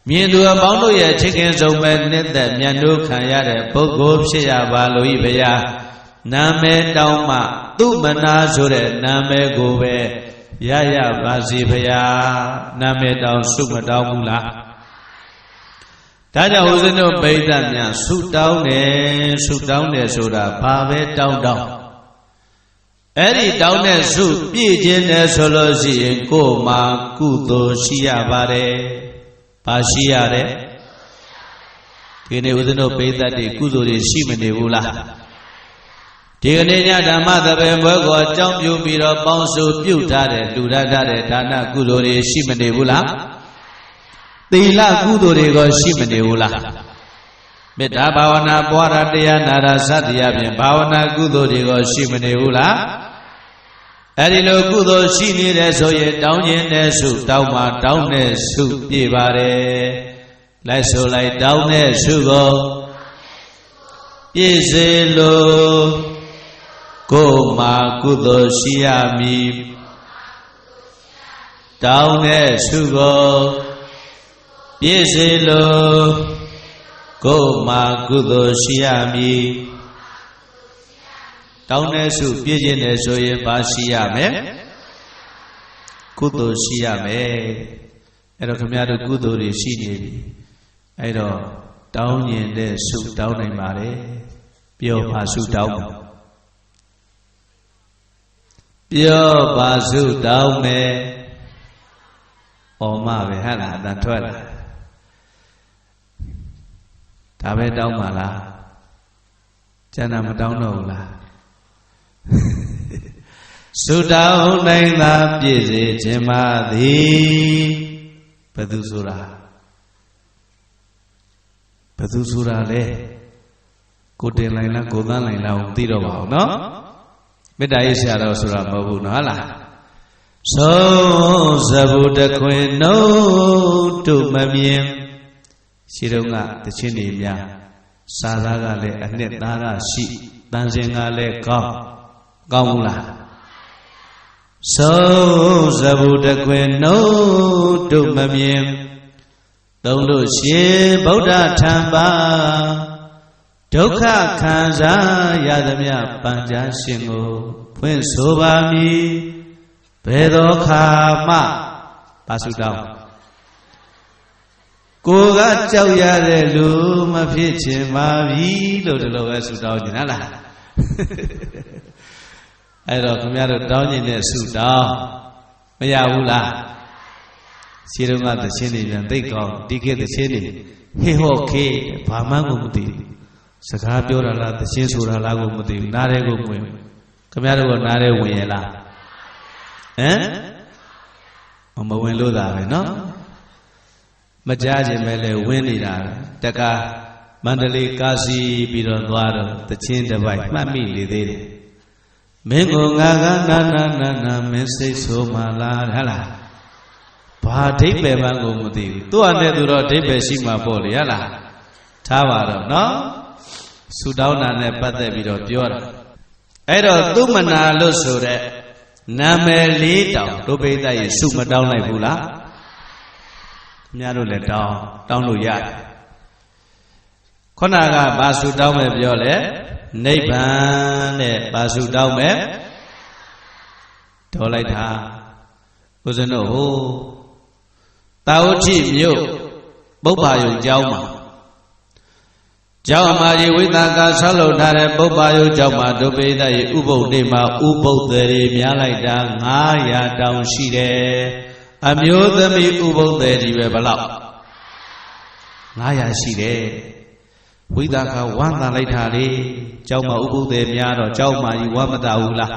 မြင်သူအပေါင်းတို့ရဲ့ချစ်ခင်ဆုံးမဲ့နှစ်သက်မြတ်နိုးခံရတဲ့ပုဂ္ဂိုလ်ဖြစ်ရပါလို့ဤဗျာနာမည်တောင်းမှသူမနာဆိုတဲ့နာမည်ကိုပဲရရပါစီဖရာနာမည်တောင်းဆုမတောင်းဘူးလားဒါကြောင့်ဦးဇင်းတို့ပိဋကများဆုတောင်းတယ်ဆိုတာဘာပဲတောင်းအဲ့ဒီတောင်းတဲ့ဆုပြည့်ခြင်းတယ်ဆိုလို့ရှိရင်ကိုယ်မှာကုသိုလ်ရှိရပါတယ်ဘာရှိရတယ်ဒီနေ့ဦးဇင်းတို့ပိဋကတွေကုသိုလ်တွေရှိမနေဘူးလားဒီကနေ့ညဓမ္မသဘင်ပွဲကိုအကြောင်းပြုပြီးတော့ပေါင်းစုပြုထားတဲ့လူရထားတဲ့ဒါနကုသိုလ်တွေရှိမနေဘူးလားသီလကုသိုလ်တွေကရှိမနေဘူးလားမေတ္တာဘာဝနာပွားတာတရားနာတာစသည်အပြင်ဘာဝနာကုသိုလ်တွေကရှိမနေဘူးလားအဲ့ဒီလိုကုသိုလ်ရှိနေတဲ့ဆိုရင်တောင်းခြင်းတဲ့ဆုတောင်းမှတောင်းတဲ့ဆုပြည့်ပါတယ်လိုက်ဆိုလိုက်တောင်းတဲ့ဆုကိုပြည့်စေလို့ကိုယ်မှာကုသိုလ်ရှိရမည်တောင်းတဲ့ဆုကိုပြည့်စေလို့ကိုယ်မှာကုသိုလ်ရှိရမည်တောင်းတဲ့ဆုပြည့်ခြင်းတယ်ဆိုရင်ဘာရှိရမလဲကုသိုလ်ရှိရမယ်အဲ့တော့ခင်ဗျားတို့ကုသိုလ်တွေရှိနေပြီအဲ့တော့တောင်းရင်တဲ့ဆုတောင်းနိုင်ပါလေပြောပါဆုတောင်းပါပြောပါဆုတောင်းမယ်ဩမပဲဟာလားအတန်ထွက်လာဒါပဲတောင်းပါလားကျန်တာမတောင်းတော့ဘူးလားဆုတောင်းနိုင်သာပြည့်စေခြင်းပါသည်ဘယ်သူဆိုတာလဲကိုတင်လိုက်လားကိုသန်းလိုက်လားသိတော့ပါဘူးနော်မေတ္တာရေးဆရာတော်ဆိုတာမဟုတ်ဘူးနော်ဟုတ်လားဆုံးစဗုတခွင်နှုတ်တို့မမြင်ရှိတော့ကတခြင်းတွေများစာသားကလည်းအနှစ်သားကရှိတန်စင်ကလည်းကောင်းဘူးလားဆုံးစဗုတခွင်နှုတ်တို့မမြင်သုံးလို့ရှင်ဗုဒ္ဓထံပါဒုက္ခခံစားရသမျှပัญจရှင်ကိုဖွင့်ဆိုပါမည်ဘယ်သောခါမှပါစုတောင်းကိုကကြောက်ရတဲ့လူမဖြစ်ချင်ပါပြီလို့ဒီလိုပဲဆုတောင်းကြလားအဲ့တော့ခင်ဗျားတို့တောင်းနေတဲ့ဆုတောင်းမရဘူးလားရှိတော့ကသချင်းတွေပြန်သိကောင်းဒီခေတ်သချင်းတွေဟေဟောခေဘာမှကိုမသိစကားပြောတာလားသချင်းဆိုတာလားကိုမသိဘူးနားထဲကိုဝင်ခင်ဗျားတို့ကနားထဲဝင်ရလားမဝင်လို့သာပဲနော်မကြားခြင်းပဲလေဝင်နေတာတက္ကမန္တလေးကာစီပြီးတော့သွားတော့သချင်းတစ်ပိုက်မှတ်မိလေသေးတယ်မင်းကိုငါကနာမင်းစိတ်ဆိုမှလားဟဲ့လားဘာအဓိပ္ပာယ်မှကိုမသိဘူးသူ့အနေနဲ့သူတော့အဓိပ္ပာယ်ရှိမှာပေါ့လေဟဲ့လားထားပါတော့နော်ဆုတောင်းတာနဲ့ပတ်သက်ပြီးတော့ပြောတာအဲ့တော့သူမနာလို့ဆိုတဲ့နာမည်လေးတောင်ဒုပိဋကရေဆုမတောင်းလိုက်ဘူးလားခင်ဗျားတို့လည်းတောင်းလို့ရတယ်ခုနကဘာဆုတောင်းမယ်ပြောလဲနိဗ္ဗာန်နဲ့ဘာဆုတောင်းမယ်တော်လိုက်တာဦးဇင်းတို့ဟိုတာဝတိမြို့ပုပ္ပါယုံကျောင်းမှာကျောင်းအမာကြီးဝိသကာဆောက်လုပ်ထားတဲ့ပုပ္ပါယုံကျောင်းမှာဒုပိဋကရေဥပုပ်နေ့မှာဥပုပ်တွေများလိုက်တာ900တောင်ရှိတယ်အမျိုးသမီးဥပုပ်တွေဒီပဲဘလောက်900ရှိတယ် ဝိသကဝမ်းသာလိုက်တာလေကျောင်းမှာဥပုသ်တယ်များတော့ကျောင်းမှာကြီးဝမ်းမသာဘူးလား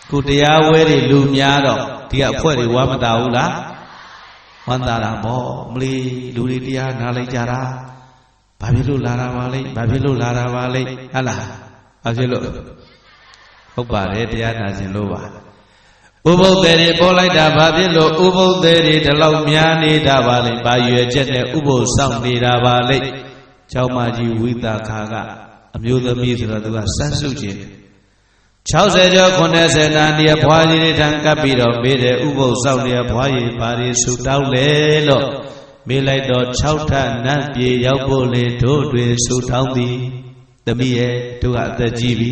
ခုတရားဝဲတွေလူများတော့ဒီကအဖွဲ့တွေဝမ်းမသာဘူးလားဝမ်းသာတာပေါ့မလီလူတွေတရားနာလိုက်ကြတာဘာဖြစ်လို့လာတာပါလဲဘာဖြစ်လို့လာတာပါလဲဟလားဘာဖြစ်လို့ဟုတ်ပါတယ်တရားနာခြင်းလို့ပါဥပုသ်တွေပေါ်လိုက်တာဘာဖြစ်လို့ဥပုသ်တွေဒီလောက်များနေတာပါလဲဘာရွယ်ချက်နဲ့ဥပုသ်စောင့်နေတာပါလဲကျောင်းမကြီးဝိသခာကအမျိုးသမီးဆိုတော့သူကစမ်းစုခြင်း60ကျော်90နာရီဘွားကြီးတွေထံကပ်ပြီးတော့မေးတယ်ဥပုသ်စောင့်နေဘွားကြီးဘာတွေဆူတောင်းလဲလို့မေးလိုက်တော့6ထပ်နတ်ပြေရောက်ဖို့လေတို့တွေဆူတောင်းသည်သမီးရဲ့တို့ကအသက်ကြီးပြီ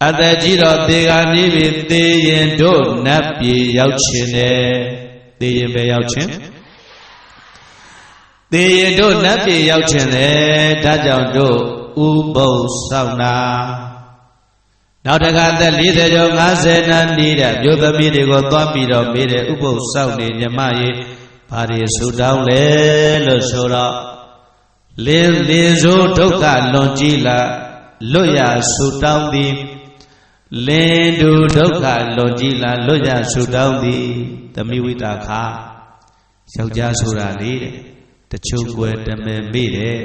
အသက်ကြီးတော့သေကနေပြီသေရင်တို့နတ်ပြေရောက်ခြင်းတယ်သေရင်ပဲရောက်ခြင်းသေရင်တို့နတ်ပြေရောက်ခြင်းတယ်ဒါကြောင့်တို့ဥပုသ်စောင့်တာနောက်တခါသက်40ကျော်50နာနေတဲ့မြို့သမီးတွေကိုသွားပြီးတော့မေးတယ်ဥပုသ်စောင့်နေမြမရေဘာတွေဆူတောင်းလဲလို့ဆိုတော့လင်းစိုးဒုက္ခလွန်ကြီးလာလွတ်ရဆူတောင်းသည်လင်းတူဒုက္ခလွန်ကြီးလာလွတ်ရဆူတောင်းသည်သမီးဝိတာခါယောက်ျားဆိုတာလေတဲ့တချို့ွယ်တမဲမေ့တယ်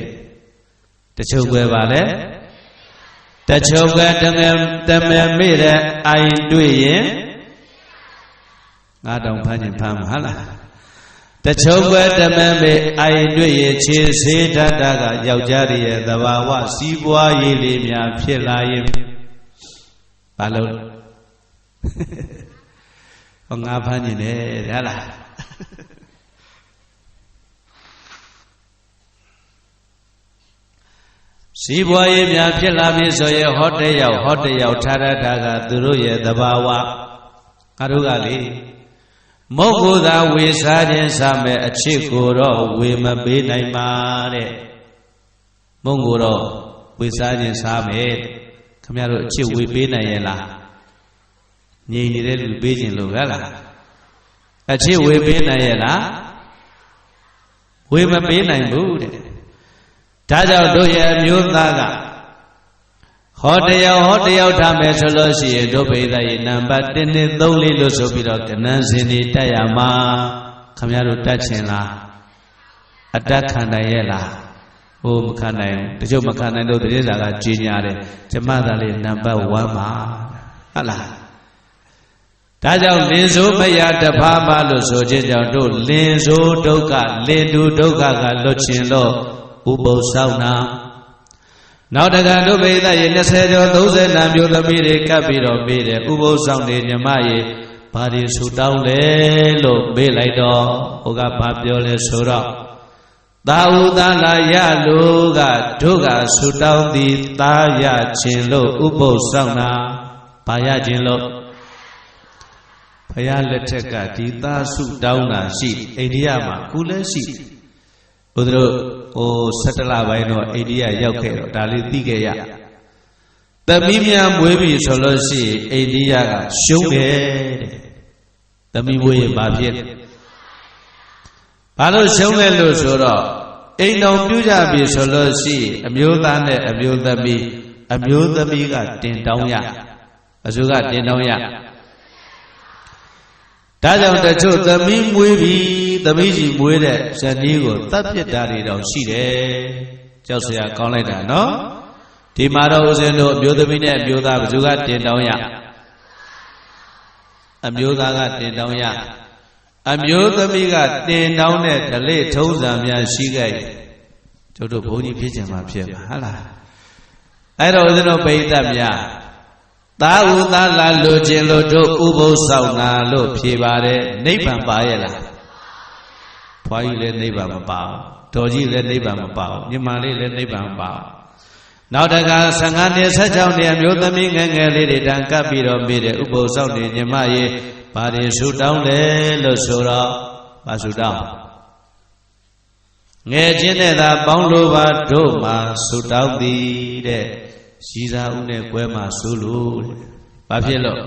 တချို့ွယ်ပါလေတချို့ကတမဲမေ့တဲ့အိုင်တွေ့ရင်9000ဖမ်းရင်ဖမ်းမှာဟုတ်လားတချို့ကတမဲမေ့အိုင်တွေ့ရင်ခြေဆေးတတ်တာကယောက်ျားရဲ့သဘာဝစီးပွားရေးလေးများဖြစ်လာရင်ဘာလို့ဟောငါဖမ်းနေတယ်ဟုတ်လားစီးပွားရေးများဖြစ်လာပြီဆိုရင်ဟောတဲ့ရောက်ထားရတာကသူတို့ရဲ့သဘာဝငါတို့ကလေမုတ်ကိုသာဝေစားခြင်းစားမဲ့အချစ်ကိုတော့ဝေမပေးနိုင်ပါတဲ့မုတ်ကိုတော့ဝေစားခြင်းစားမဲ့ခင်ဗျားတို့အချစ်ဝေပေးနိုင်ရဲ့လားငြိမ်နေတဲ့လူပေးခြင်းလို့ဟဲ့လားအချစ်ဝေပေးနိုင်ရဲ့လားဝေမပေးနိုင်ဘူးတဲ့ဒါကြောင့်တို့ရဲ့အမျိုးသားကဟောတယောက်ထားမယ်ဆိုလို့ရှိရင်တို့ပိဿရဲ့နံပါတ်1 2 3 4လို့ဆိုပြီးတော့ကဏ္ဍစဉ်တွေတက်ရမှာခင်ဗျားတို့တက်ချင်လားအတက်ခံနိုင်ရဲ့လားဟိုမခံနိုင်တချို့မခံနိုင်တော့တတိယစာကကြီးညာတယ်ကျမသားလေးနံပါတ်1ပါဟုတ်လားဒါကြောင့်လင်းစိုးမရတဖားပါလို့ဆိုခြင်းကြောင့်တို့လင်းစိုးဒုက္ခလင်းတူဒုက္ခကလွတ်ခြင်းလို့ဥပုသ်စောင့်နာနောက်တကတို့ပိဿရေ20ကျော်30နာမျိုးသမီးတွေကပ်ပြီးတော့မေးတယ်ဥပုသ်စောင့်နေညီမရေဘာတွေဆူတောင်းလဲလို့မေးလိုက်တော့ဟိုကဘာပြောလဲဆိုတော့သာဝသာလာရလို့ကတို့ကဆူတောင်းသည်သာရခြင်းလို့ဥပုသ်စောင့်နာဘာရခြင်းလို့ဘုရားလက်ထက်ကဒီသာဆူတောင်းတာရှိအိန္ဒိယမှာခုလည်းရှိဘုရားတို့ဟို17လပိုင်းတော့အိန္ဒိယရောက်ခဲ့တော့ဒါလေးသိခဲ့ရသမီးများမွေးပြီဆိုလို့ရှိရင်အိန္ဒိယကရှုံးတယ်တဲ့သမီးမွေးရင်ဘာဖြစ်ဘာလို့ရှုံးလဲလို့ဆိုတော့အိမ်တော်ပြုကြပြီဆိုလို့ရှိရင်အမျိုးသားနဲ့အမျိုးသမီးကတင်တောင်းရအစုကတင်တောင်းရဒါကြောင့်တချို့သမီးမွေးပြီသမီးကြီးမွေးတဲ့ဇနီးကိုတတ်ပြစ်တာတွေတော့ရှိတယ်ကြောက်စရာကောင်းလိုက်တာနော်ဒီမှာတော့ဦးဇင်းတို့အမျိုးသမီးနဲ့အမျိုးသားဘယ်သူကတင်တောင်းရအမျိုးသားကတင်တောင်းရအမျိုးသမီးကတင်တောင်းတဲ့ဓလေ့ထုံးစံများရှိခဲ့တို့ဘုန်းကြီးဖြစ်ချင်မှာဖြစ်ပါဟုတ်လားအဲ့တော့ဦးဇင်းတို့ပိဋကများသာဝသာလာလိုခြင်းလို့တို့ဥပုသ်စောင့်နာလို့ဖြေပါတယ်နိဗ္ဗာန်ပါရဲ့လားဖွားကြီးလည်းနိဗ္ဗာန်မပါဘူးတော်ကြီးလည်းနိဗ္ဗာန်မပါဘူးညီမလေးလည်းနိဗ္ဗာန်မပါဘူးနောက်တက15နှစ်16နှစ်အမျိုးသမီးငယ်ငယ်လေးတွေတန်ကပ်ပြီးတော့မိတယ်ဥပုသ်စောင့်နေညီမရေဘာတွေဆူတောင်းလဲလို့ဆိုတော့ဘာဆူတောင်းငယ်ချင်းနဲ့သာပေါင်းလို့ပါတို့မှာဆူတောင်းသည်တဲ့ရှိသာဦးနဲ့ကွဲမှာဆိုလို့ဘာဖြစ်လို့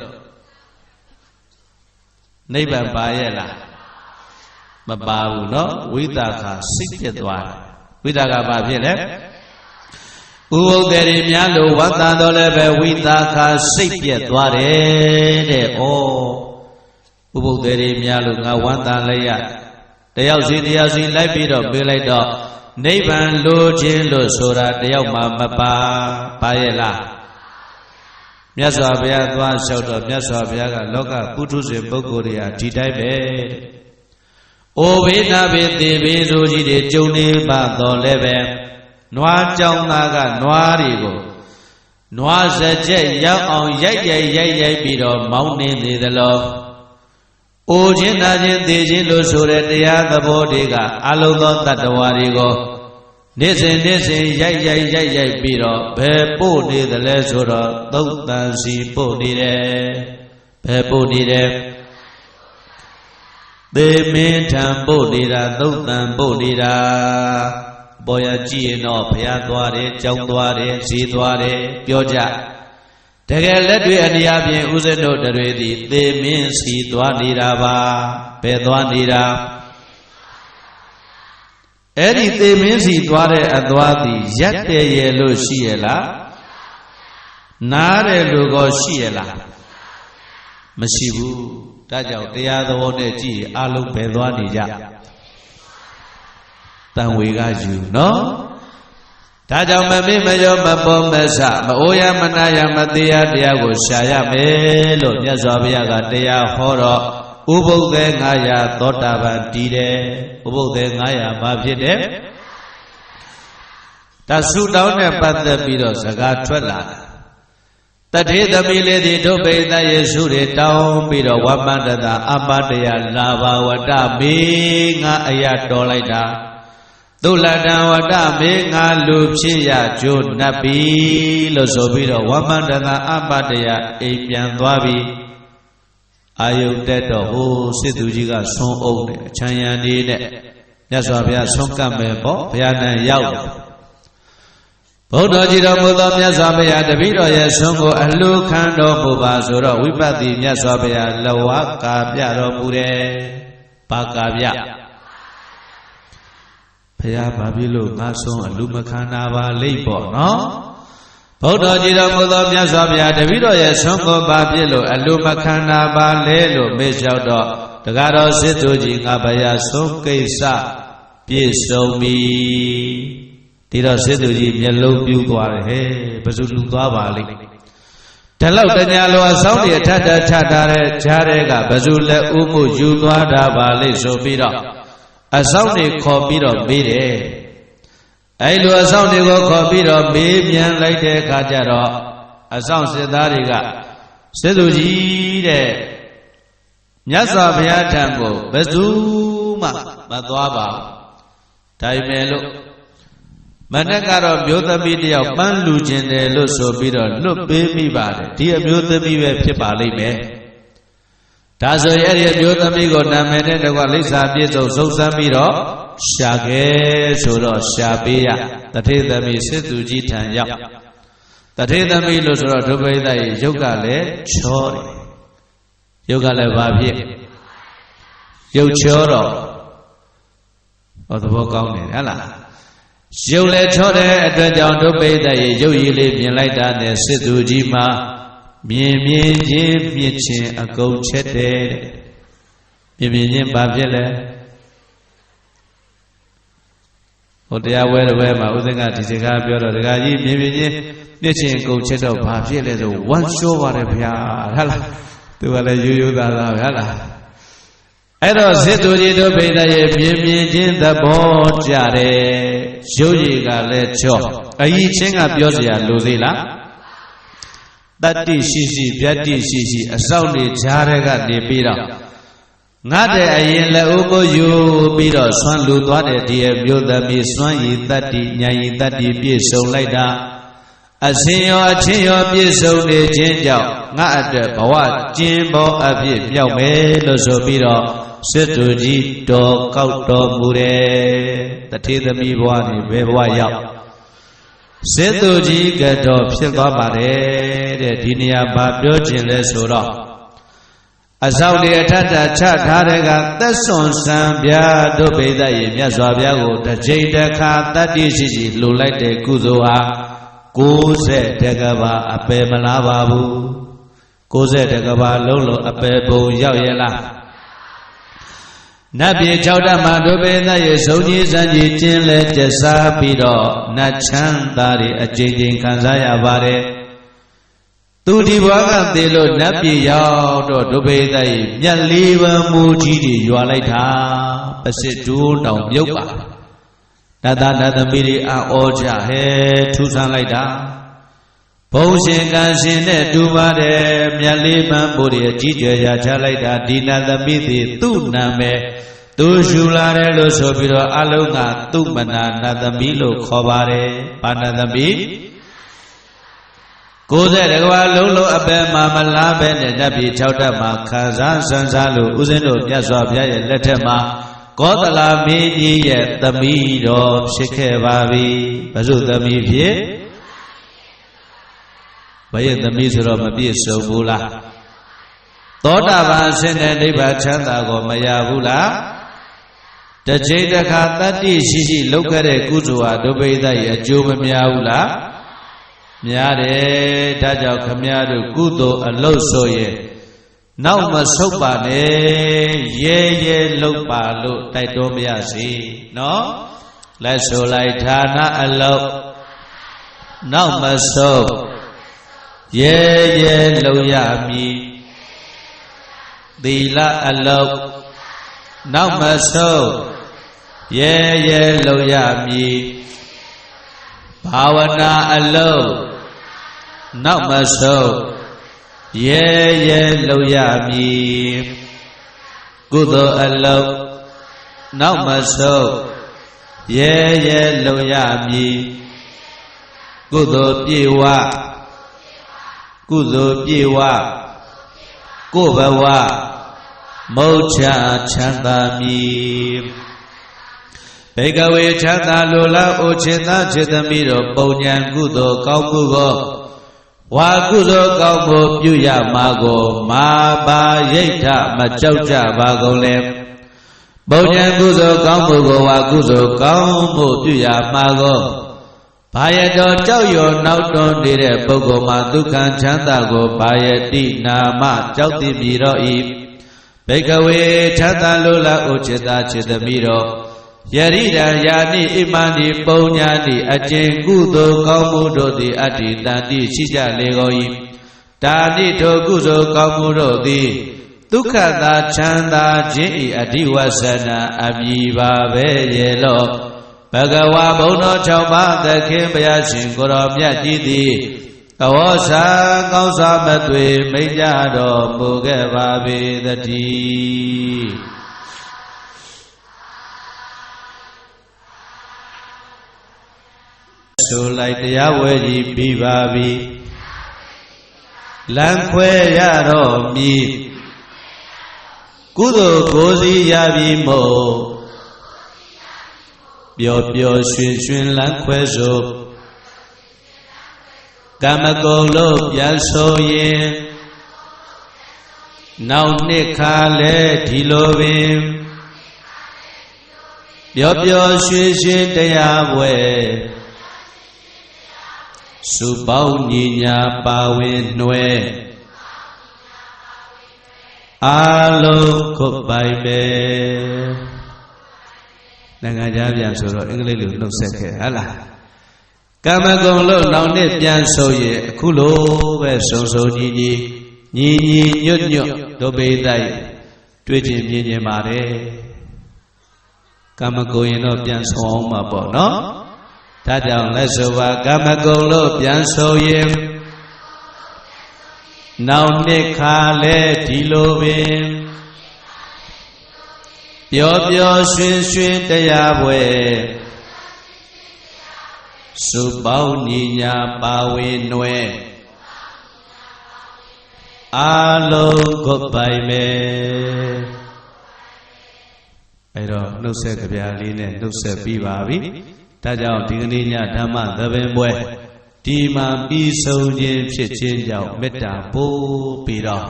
နိဗ္ဗာန်ပါရဲ့လားမပါဘူးเนาะဝိသခာစိတ်ပြတ်သွားတယ်ဝိသခာဘာဖြစ်လဲ ဥပုသ်တွေများလို့ဝတ်သာတော်လည်းပဲဝိသခာစိတ်ပြက်သွားတယ်တဲ့။ဩဥပုသ်တွေများလို့ငါဝတ်သာလိုက်ရတယောက်စီလိုက်ပြီးတော့ပြေးလိုက်တော့နိဗ္ဗာန်လိုခြင်းလို့ဆိုတာတယောက်မှမပါရဲ့လားမြတ်စွာဘုရားသွားလျှောက်တော့မြတ်စွာဘုရားကလောကပုထုဇဉ်ပုဂ္ဂိုလ်တွေဟာဒီတိုင်းပဲ။အိုဘေးနာဘေးသေဘေးဆိုကြီးတွေကြုံနေပါတော့လည်းပဲနွားကြောင်သားကနွားတွေကိုနွားစကြက်ရောက်အောင်ရိုက်ပြီးတော့မောင်းနေသေးသလိုအိုခြင်းနာခြင်းသေခြင်းလို့ဆိုတဲ့တရားသဘောတွေကအလုံးသောတတ္တဝါတွေကိုနေ့စဉ်ရိုက်ပြီးတော့ဘယ်ပို့နေသလဲဆိုတော့သုတ်တန်စီပို့နေတယ်ဘယ်ပို့နေတယ်သေမင်းထံပို့နေတာသုတ်တန်ပို့နေတာပေါ်ရကြည့်ရင်တော့ဘုရားသွားတယ်ကြောင်းသွားတယ်ဈေးသွားတယ်ပြောကြတကယ်လက်တွေ့အနေအချင်းဥစဉ်တို့တွေသည်သေမင်းစီသွားနေတာပါဘယ်သွားနေတာအဲ့ဒီသေမင်းစီသွားတဲ့အသွားသည်ရက်တယ်ရဲ့လို့ရှိရလားနားတယ်လို့ကောရှိရလားမရှိဘူးဒါကြောင့်တရားသဘောနဲ့ကြည့်အလုံးပဲသွားနေကြတန်ဝေကယူနော်ဒါကြောင့်မမေ့မရောမပေါ်မဆမအိုရမနာရမတရားတရားကိုရှာရမယ်လို့မြတ်စွာဘုရားကတရားဟောတော့ဥပုသ္သေ900သောတာပန်တည်တယ်ဥပုသ္သေ900ဘာဖြစ်တယ်တဆုတောင်းနဲ့ပတ်သက်ပြီးတော့စကားထွက်လာတထေသမီးလေးသည်ဒုဗိဒယေရှုတွေတောင်းပြီးတော့ဝမ္မတတာအပတယလာဘဝတမေငါအရာတော်လိုက်တာသုလတံဝတမေငါလူဖြစ်ရကြိုးနပ်ပြီလို့ဆိုပြီးတော့ဝမ္မတတာအပတယအိမ်ပြန်သွားပြီအာယုန်တက်တော့ဟိုစစ်သူကြီးကဆွန်းအုပ်တယ်အချမ်းရံနေနဲ့မြတ်စွာဘုရားဆွန်းကပ်မယ်ပေါ့ဘုရားနဲ့ရောက်တယ်ဘုဒ္ဓကြီးတော်မူသောမြတ်စွာဘုရားတပည့်တော်ရဲ့ဆွန်းကိုအလှခံတော်မူပါဆိုတော့ဝိပဿနာမြတ်စွာဘုရားလဝကာပြတော်မူတယ်ဘာကာပြဘုရားဘာဖြစ်လို့ငါဆွန်းအလှမခံနာပါလိမ့်ပေါ့နော်ဘုဒ္ဓကြီးတော်မူသောမြတ်စွာဘုရားတပည့်တော်ရဲ့ဆွမ်းကိုပါဖြစ်လို့အလိုမခံနာပါလဲလို့မေ့လျှောက်တော့တကားတော်စစ်သူကြီးငါဘုရားဆွမ်းကိစ္စပြည့်စုံပြီဒီတော့စစ်သူကြီးမျက်လုံးပြူသွားတယ်ဟဲ့ဘယ်သူလူသွားပါလိမ့်ဒီလောက်တညာလိုအဆောင်တွေထပ်ထထားတဲ့ဂျားတွေကဘယ်သူလဲဥမှုယူသွားတာပါလိမ့်ဆိုပြီးတော့အဆောင်တွေခေါ်ပြီးတော့မေးတယ်အဲ့လိုအဆောင်တွေကိုခေါ်ပြီးတော့မေးပြန်လိုက်တဲ့အခါကျတော့အဆောင်စစ်သားတွေကစစ်သူကြီးတဲ့မြတ်စွာဘုရားထံကိုဘယ်သူမှမသွားပါဘူးဒါပေမဲ့လို့မနက်ကတော့မျိုးသမီးတယောက်ပန်းလူကျင်တယ်လို့ဆိုပြီးတော့လွတ်ပေးမိပါတယ်ဒီအမျိုးသမီးပဲဖြစ်ပါလိမ့်မယ်ဒါဆိုရင်အဲ့ဒီအမျိုးသမီးကိုနာမည်နဲ့တကွလိပ်စာပြည့်စုံစုံစမ်းပြီးတော့ရှာခဲ့ဆိုတော့ရှာပေးရတထေသမီးစစ်သူကြီးထံရောက်တထေသမီးလို့ဆိုတော့ဒုဗိဒရဲ့ရုပ်ကလည်းချောတယ်ရုပ်ကလည်းဘာဖြစ်ရုပ်ချောတော့ဟောသဘောကောင်းတယ်ဟဲ့လားရုပ်လည်းချောတဲ့အတွက်ကြောင့်ဒုဗိဒရဲ့ရုပ်ရည်လေးမြင်လိုက်တာနဲ့စစ်သူကြီးမှာမြင်ချင်းမြင့်ချင်းအကုန်ချက်တယ်မြင်ချင်းဘာဖြစ်လဲဟိုတရားဝဲတဲ့ဘက်မှာဥစဉ်ကဒီစကားပြောတော့ဒကာကြီးမြင်ချင်းမြင့်ချင်းကုန်ချက်တော့ဘာဖြစ်လဲဆိုဝမ်းလျှောပါတယ်ဗျာဟုတ်လားသူကလည်းရိုးရိုးသားသားဟုတ်လားအဲ့တော့စစ်သူကြီးတို့ဗိဒ္ဓရဲ့မြင်ချင်းသဘောကြတယ်ရုပ်ရည်ကလည်းချော့အကြီးချင်းကပြောစရာလိုသေးလားတတ္တိရှိဗျတ္တိရှိအစောင့်တွေကြားတဲ့ကနေပြီးတော့ငါတဲ့အရင်လက်ဥကိုယူပြီးတော့ဆွမ်းလူသွားတဲ့ဒီအမျိုးသမီးဆွမ်းရည်တတ္တိဉာဏ်ရည်တတ္တိပြည့်စုံလိုက်တာအစဉ်ရောအချင်းရောပြည့်စုံနေခြင်းကြောင့်ငါအတွက်ဘဝကျင်းပေါ်အဖြစ်မြောက်မယ်လို့ဆိုပြီးတော့စစ်သူကြီးတော်ကောက်တော်မူတယ်တထေသမီးဘဝနေဘယ်ဘဝရောက်စစ်သူကြီးကတော့ဖြစ်သွားပါတယ်တဲ့ဒီနေရာဘာပြောခြင်းလဲဆိုတော့အစောင့်တွေအထက်ချထားတဲ့ကသက်စွန်စံပြဒုဗိဒရဲ့မြတ်စွာဘုရားကိုတစ်ချိန်တစ်ခါတတ္တိရှိလှူလိုက်တဲ့ကုသိုလ်ဟာ 90 တကဘာအပယ်မလားပါဘူး90 တကဘာလုံးလုံးအပယ်ပုံရောက်ရဲ့လားနတ်ပြည်6ဓာတ်မှာဒုပေသရဲ့ဇုံကြီးစံကြီးကျင်းလဲကျစားပြီးတော့နတ်ချမ်းသာတွေအကျဉ်းချင်းခံစားရပါတယ်သူဒီဘွားကသေလို့နတ်ပြည်ရောက်တော့ဒုပေသရဲ့မြတ်လေးပန်းမူကြီးတွေရွာလိုက်တာပစစ်တိုးတောင်မြုပ်ပါနတ်သားနတ်သမီးတွေအော်ကြဟဲထူဆန်းလိုက်တာဘုံရှင်ကံရှင်နဲ့တူပါတယ်မြတ်လေးပန်းမူတွေအကြီးကျယ်ရာချလိုက်တာဒီနတ်သမီးတွေသူ့နာမည်သူရှူလာတယ်လို့ဆိုပြီးတော့အလုံးကသူ့မနာနတ်သမီးလို့ခေါ်ပါတယ်ပါနတ်သမီး90 တကဘာလုံးလုံးအပယ်မှာမလားပဲနဲ့နတ်ပြည်6ဓာတ်မှာခံစားစံစားလို့ဦးဇင်းတို့မြတ်စွာဘုရားရဲ့လက်ထက်မှာကောသလမင်းကြီးရဲ့သမီးတော်ဖြစ်ခဲ့ပါပြီဘုဇုသမီးဖြစ်ဘယ်ရဲ့သမီးဆိုတော့မပြည့်စုံဘူးလားသောတာပန်အစဉ်နဲ့နိဗ္ဗာန်ချမ်းသာကိုမရဘူးလားတစ်ချိန်တစ်ခါတတ္တိရှိရှိလုပ်ခဲ့တဲ့ကုသိုလ်ဟာဒုပိသရဲ့အကျိုးမများဘူးလားများတယ်ဒါကြောင့်ခမည်းတော်ကုသိုလ်အလုပ်ဆိုရင်နောက်မဆုတ်ပါနဲ့ရဲရဲလုပ်ပါလို့တိုက်တွန်းပါရစေနော်လက်ဆိုလိုက်ဌာနအလုပ်နောက်မဆုတ်ရဲရဲလုပ်ရမည်သီလအလုပ်နောက်မဆုတ်ရဲရဲလုပ်ရမည်ဘာဝနာအလုပ်နောက်မဆုတ်ရဲရဲလုပ်ရမည်ကုသိုလ်အလုပ်နောက်မဆုတ်ရဲရဲလုပ်ရမည်ကုသိုလ်ပြေဝကုသိုလ်ပြေဝကိုယ်ဘဝမုတ်ချချမ်းသာမည်ဘေကဝေချမ်းသာလိုလားအိုချစ်သားချစ်သမီးတို့ပုံညာကုသိုလ်ကောင်းမှုကိုဝါကုသိုလ်ကောင်းမှုပြုရမှာကိုမာပါရိဋ္ဌမကြောက်ကြပါကုန်လေပုံညာကုသိုလ်ကောင်းမှုကိုဝါကုသိုလ်ကောင်းမှုပြုရမှာကိုဘာယတော်ကြောက်ရွံ့နောက်တွန်းနေတဲ့ပုဂ္ဂိုလ်မှာဒုက္ခချမ်းသာကိုဘာယတိနာမကြောက်သိပြီတော့ဤဘေကဝေချမ်းသာလိုလားအိုချစ်သားချစ်သမီးတို့ယရိဒံယာနိဣမန္တိပုံညာတိအကျင့်ကုသိုလ်ကောင်းမှုတို့သည်အတ္တိတန်တိရှိကြလေကုန်၏တာတိထိုကုသိုလ်ကောင်းမှုတို့သည်ဒုက္ခသာချမ်းသာခြင်း၏အဓိဝဆနာအမည်ပါပဲရဲ့လောဘဂဝါဘုံတော်6ပါးသခင်ဘုရားရှင်ကိုရောမြတ်ကြီးသည်သဝောစာကောင်းစွာမသွေမိတ်ကြတော်မူခဲ့ပါပေသတည်းဆိုလိုက်တရားဝဲကြီးပြီးပါပြီလမ်းခွဲရတော့မည်ကုသိုလ်ကိုစီရပြီမို့ပျော်ပျော်ရွှင်ရွှင်လမ်းခွဲစို့ကမ္မကုံလို့ပြန်ဆိုရင်နောက်နှစ်ခါလဲဒီလိုပင်ပျော်ပျော်ရွှင်ရွှင်တရားပွဲစုပေါင်းညီညာပါဝင်နှွယ်အားလုံးခုတ်ပိုင်ပဲနိုင်ငံခြားပြန်ဆိုတော့အင်္ဂလိပ်လိုနှုတ်ဆက်ခဲ့ဟလားကမ္မကုံလို့နောက်နှစ်ပြန်ဆိုရင်အခုလိုပဲစုံစုံညီညီညီညီညွတ်ညွတ်ဒုပိတိုက်တွေ့ချင်းမြင်မြင်ပါတယ်ကမ္မကုံရင်တော့ပြန်ဆောင်အောင်မှာပေါ့နော်ဒါကြောင့်လက်ဆိုပါကမ္မကုံလို့ပြန်ဆိုရင်နောက်နှစ်ခါလဲဒီလိုပင်ပျော်ပျော်ရွှင်ရွှင်တရားပွဲစုပေါင်းညီညာပါဝင်နှွယ်အားလုံးကိုပိုင်မယ်အဲ့တော့နှုတ်ဆက်ကြပြလေးနဲ့နှုတ်ဆက်ပြီးပါပြီဒါကြောင့်ဒီကနေ့ညဓမ္မသဘင်ပွဲဒီမှာပြီးဆုံးခြင်းဖြစ်ခြင်းကြောင့်မေတ္တာပို့ပြီးတော့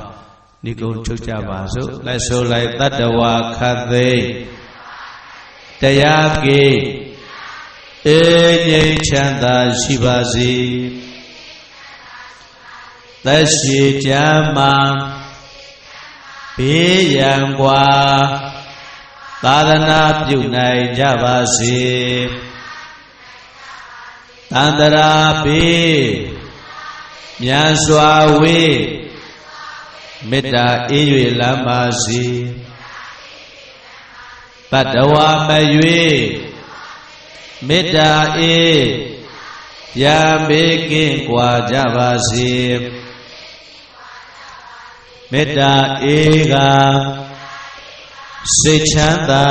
နိဂုံးချုပ်ကြပါစို့လက်ဆိုလိုက်တတ္တဝါခတ်သိတရားကေ အေးငြိမ်းချမ်းသာရှိပါစေသက်ရှိကြမ်းမှဘေးရန်ကွာသာသနာပြုနိုင်ကြပါစေတန္တရာဘေးမြတ်စွာဝေးမေတ္တာအေး၍လမ်းပါစေပတ္တဝါမရွေမေတ္တာအေးရံဘေးကင်းကွာကြပါစေမေတ္တာအေးကစိတ်ချမ်းသာ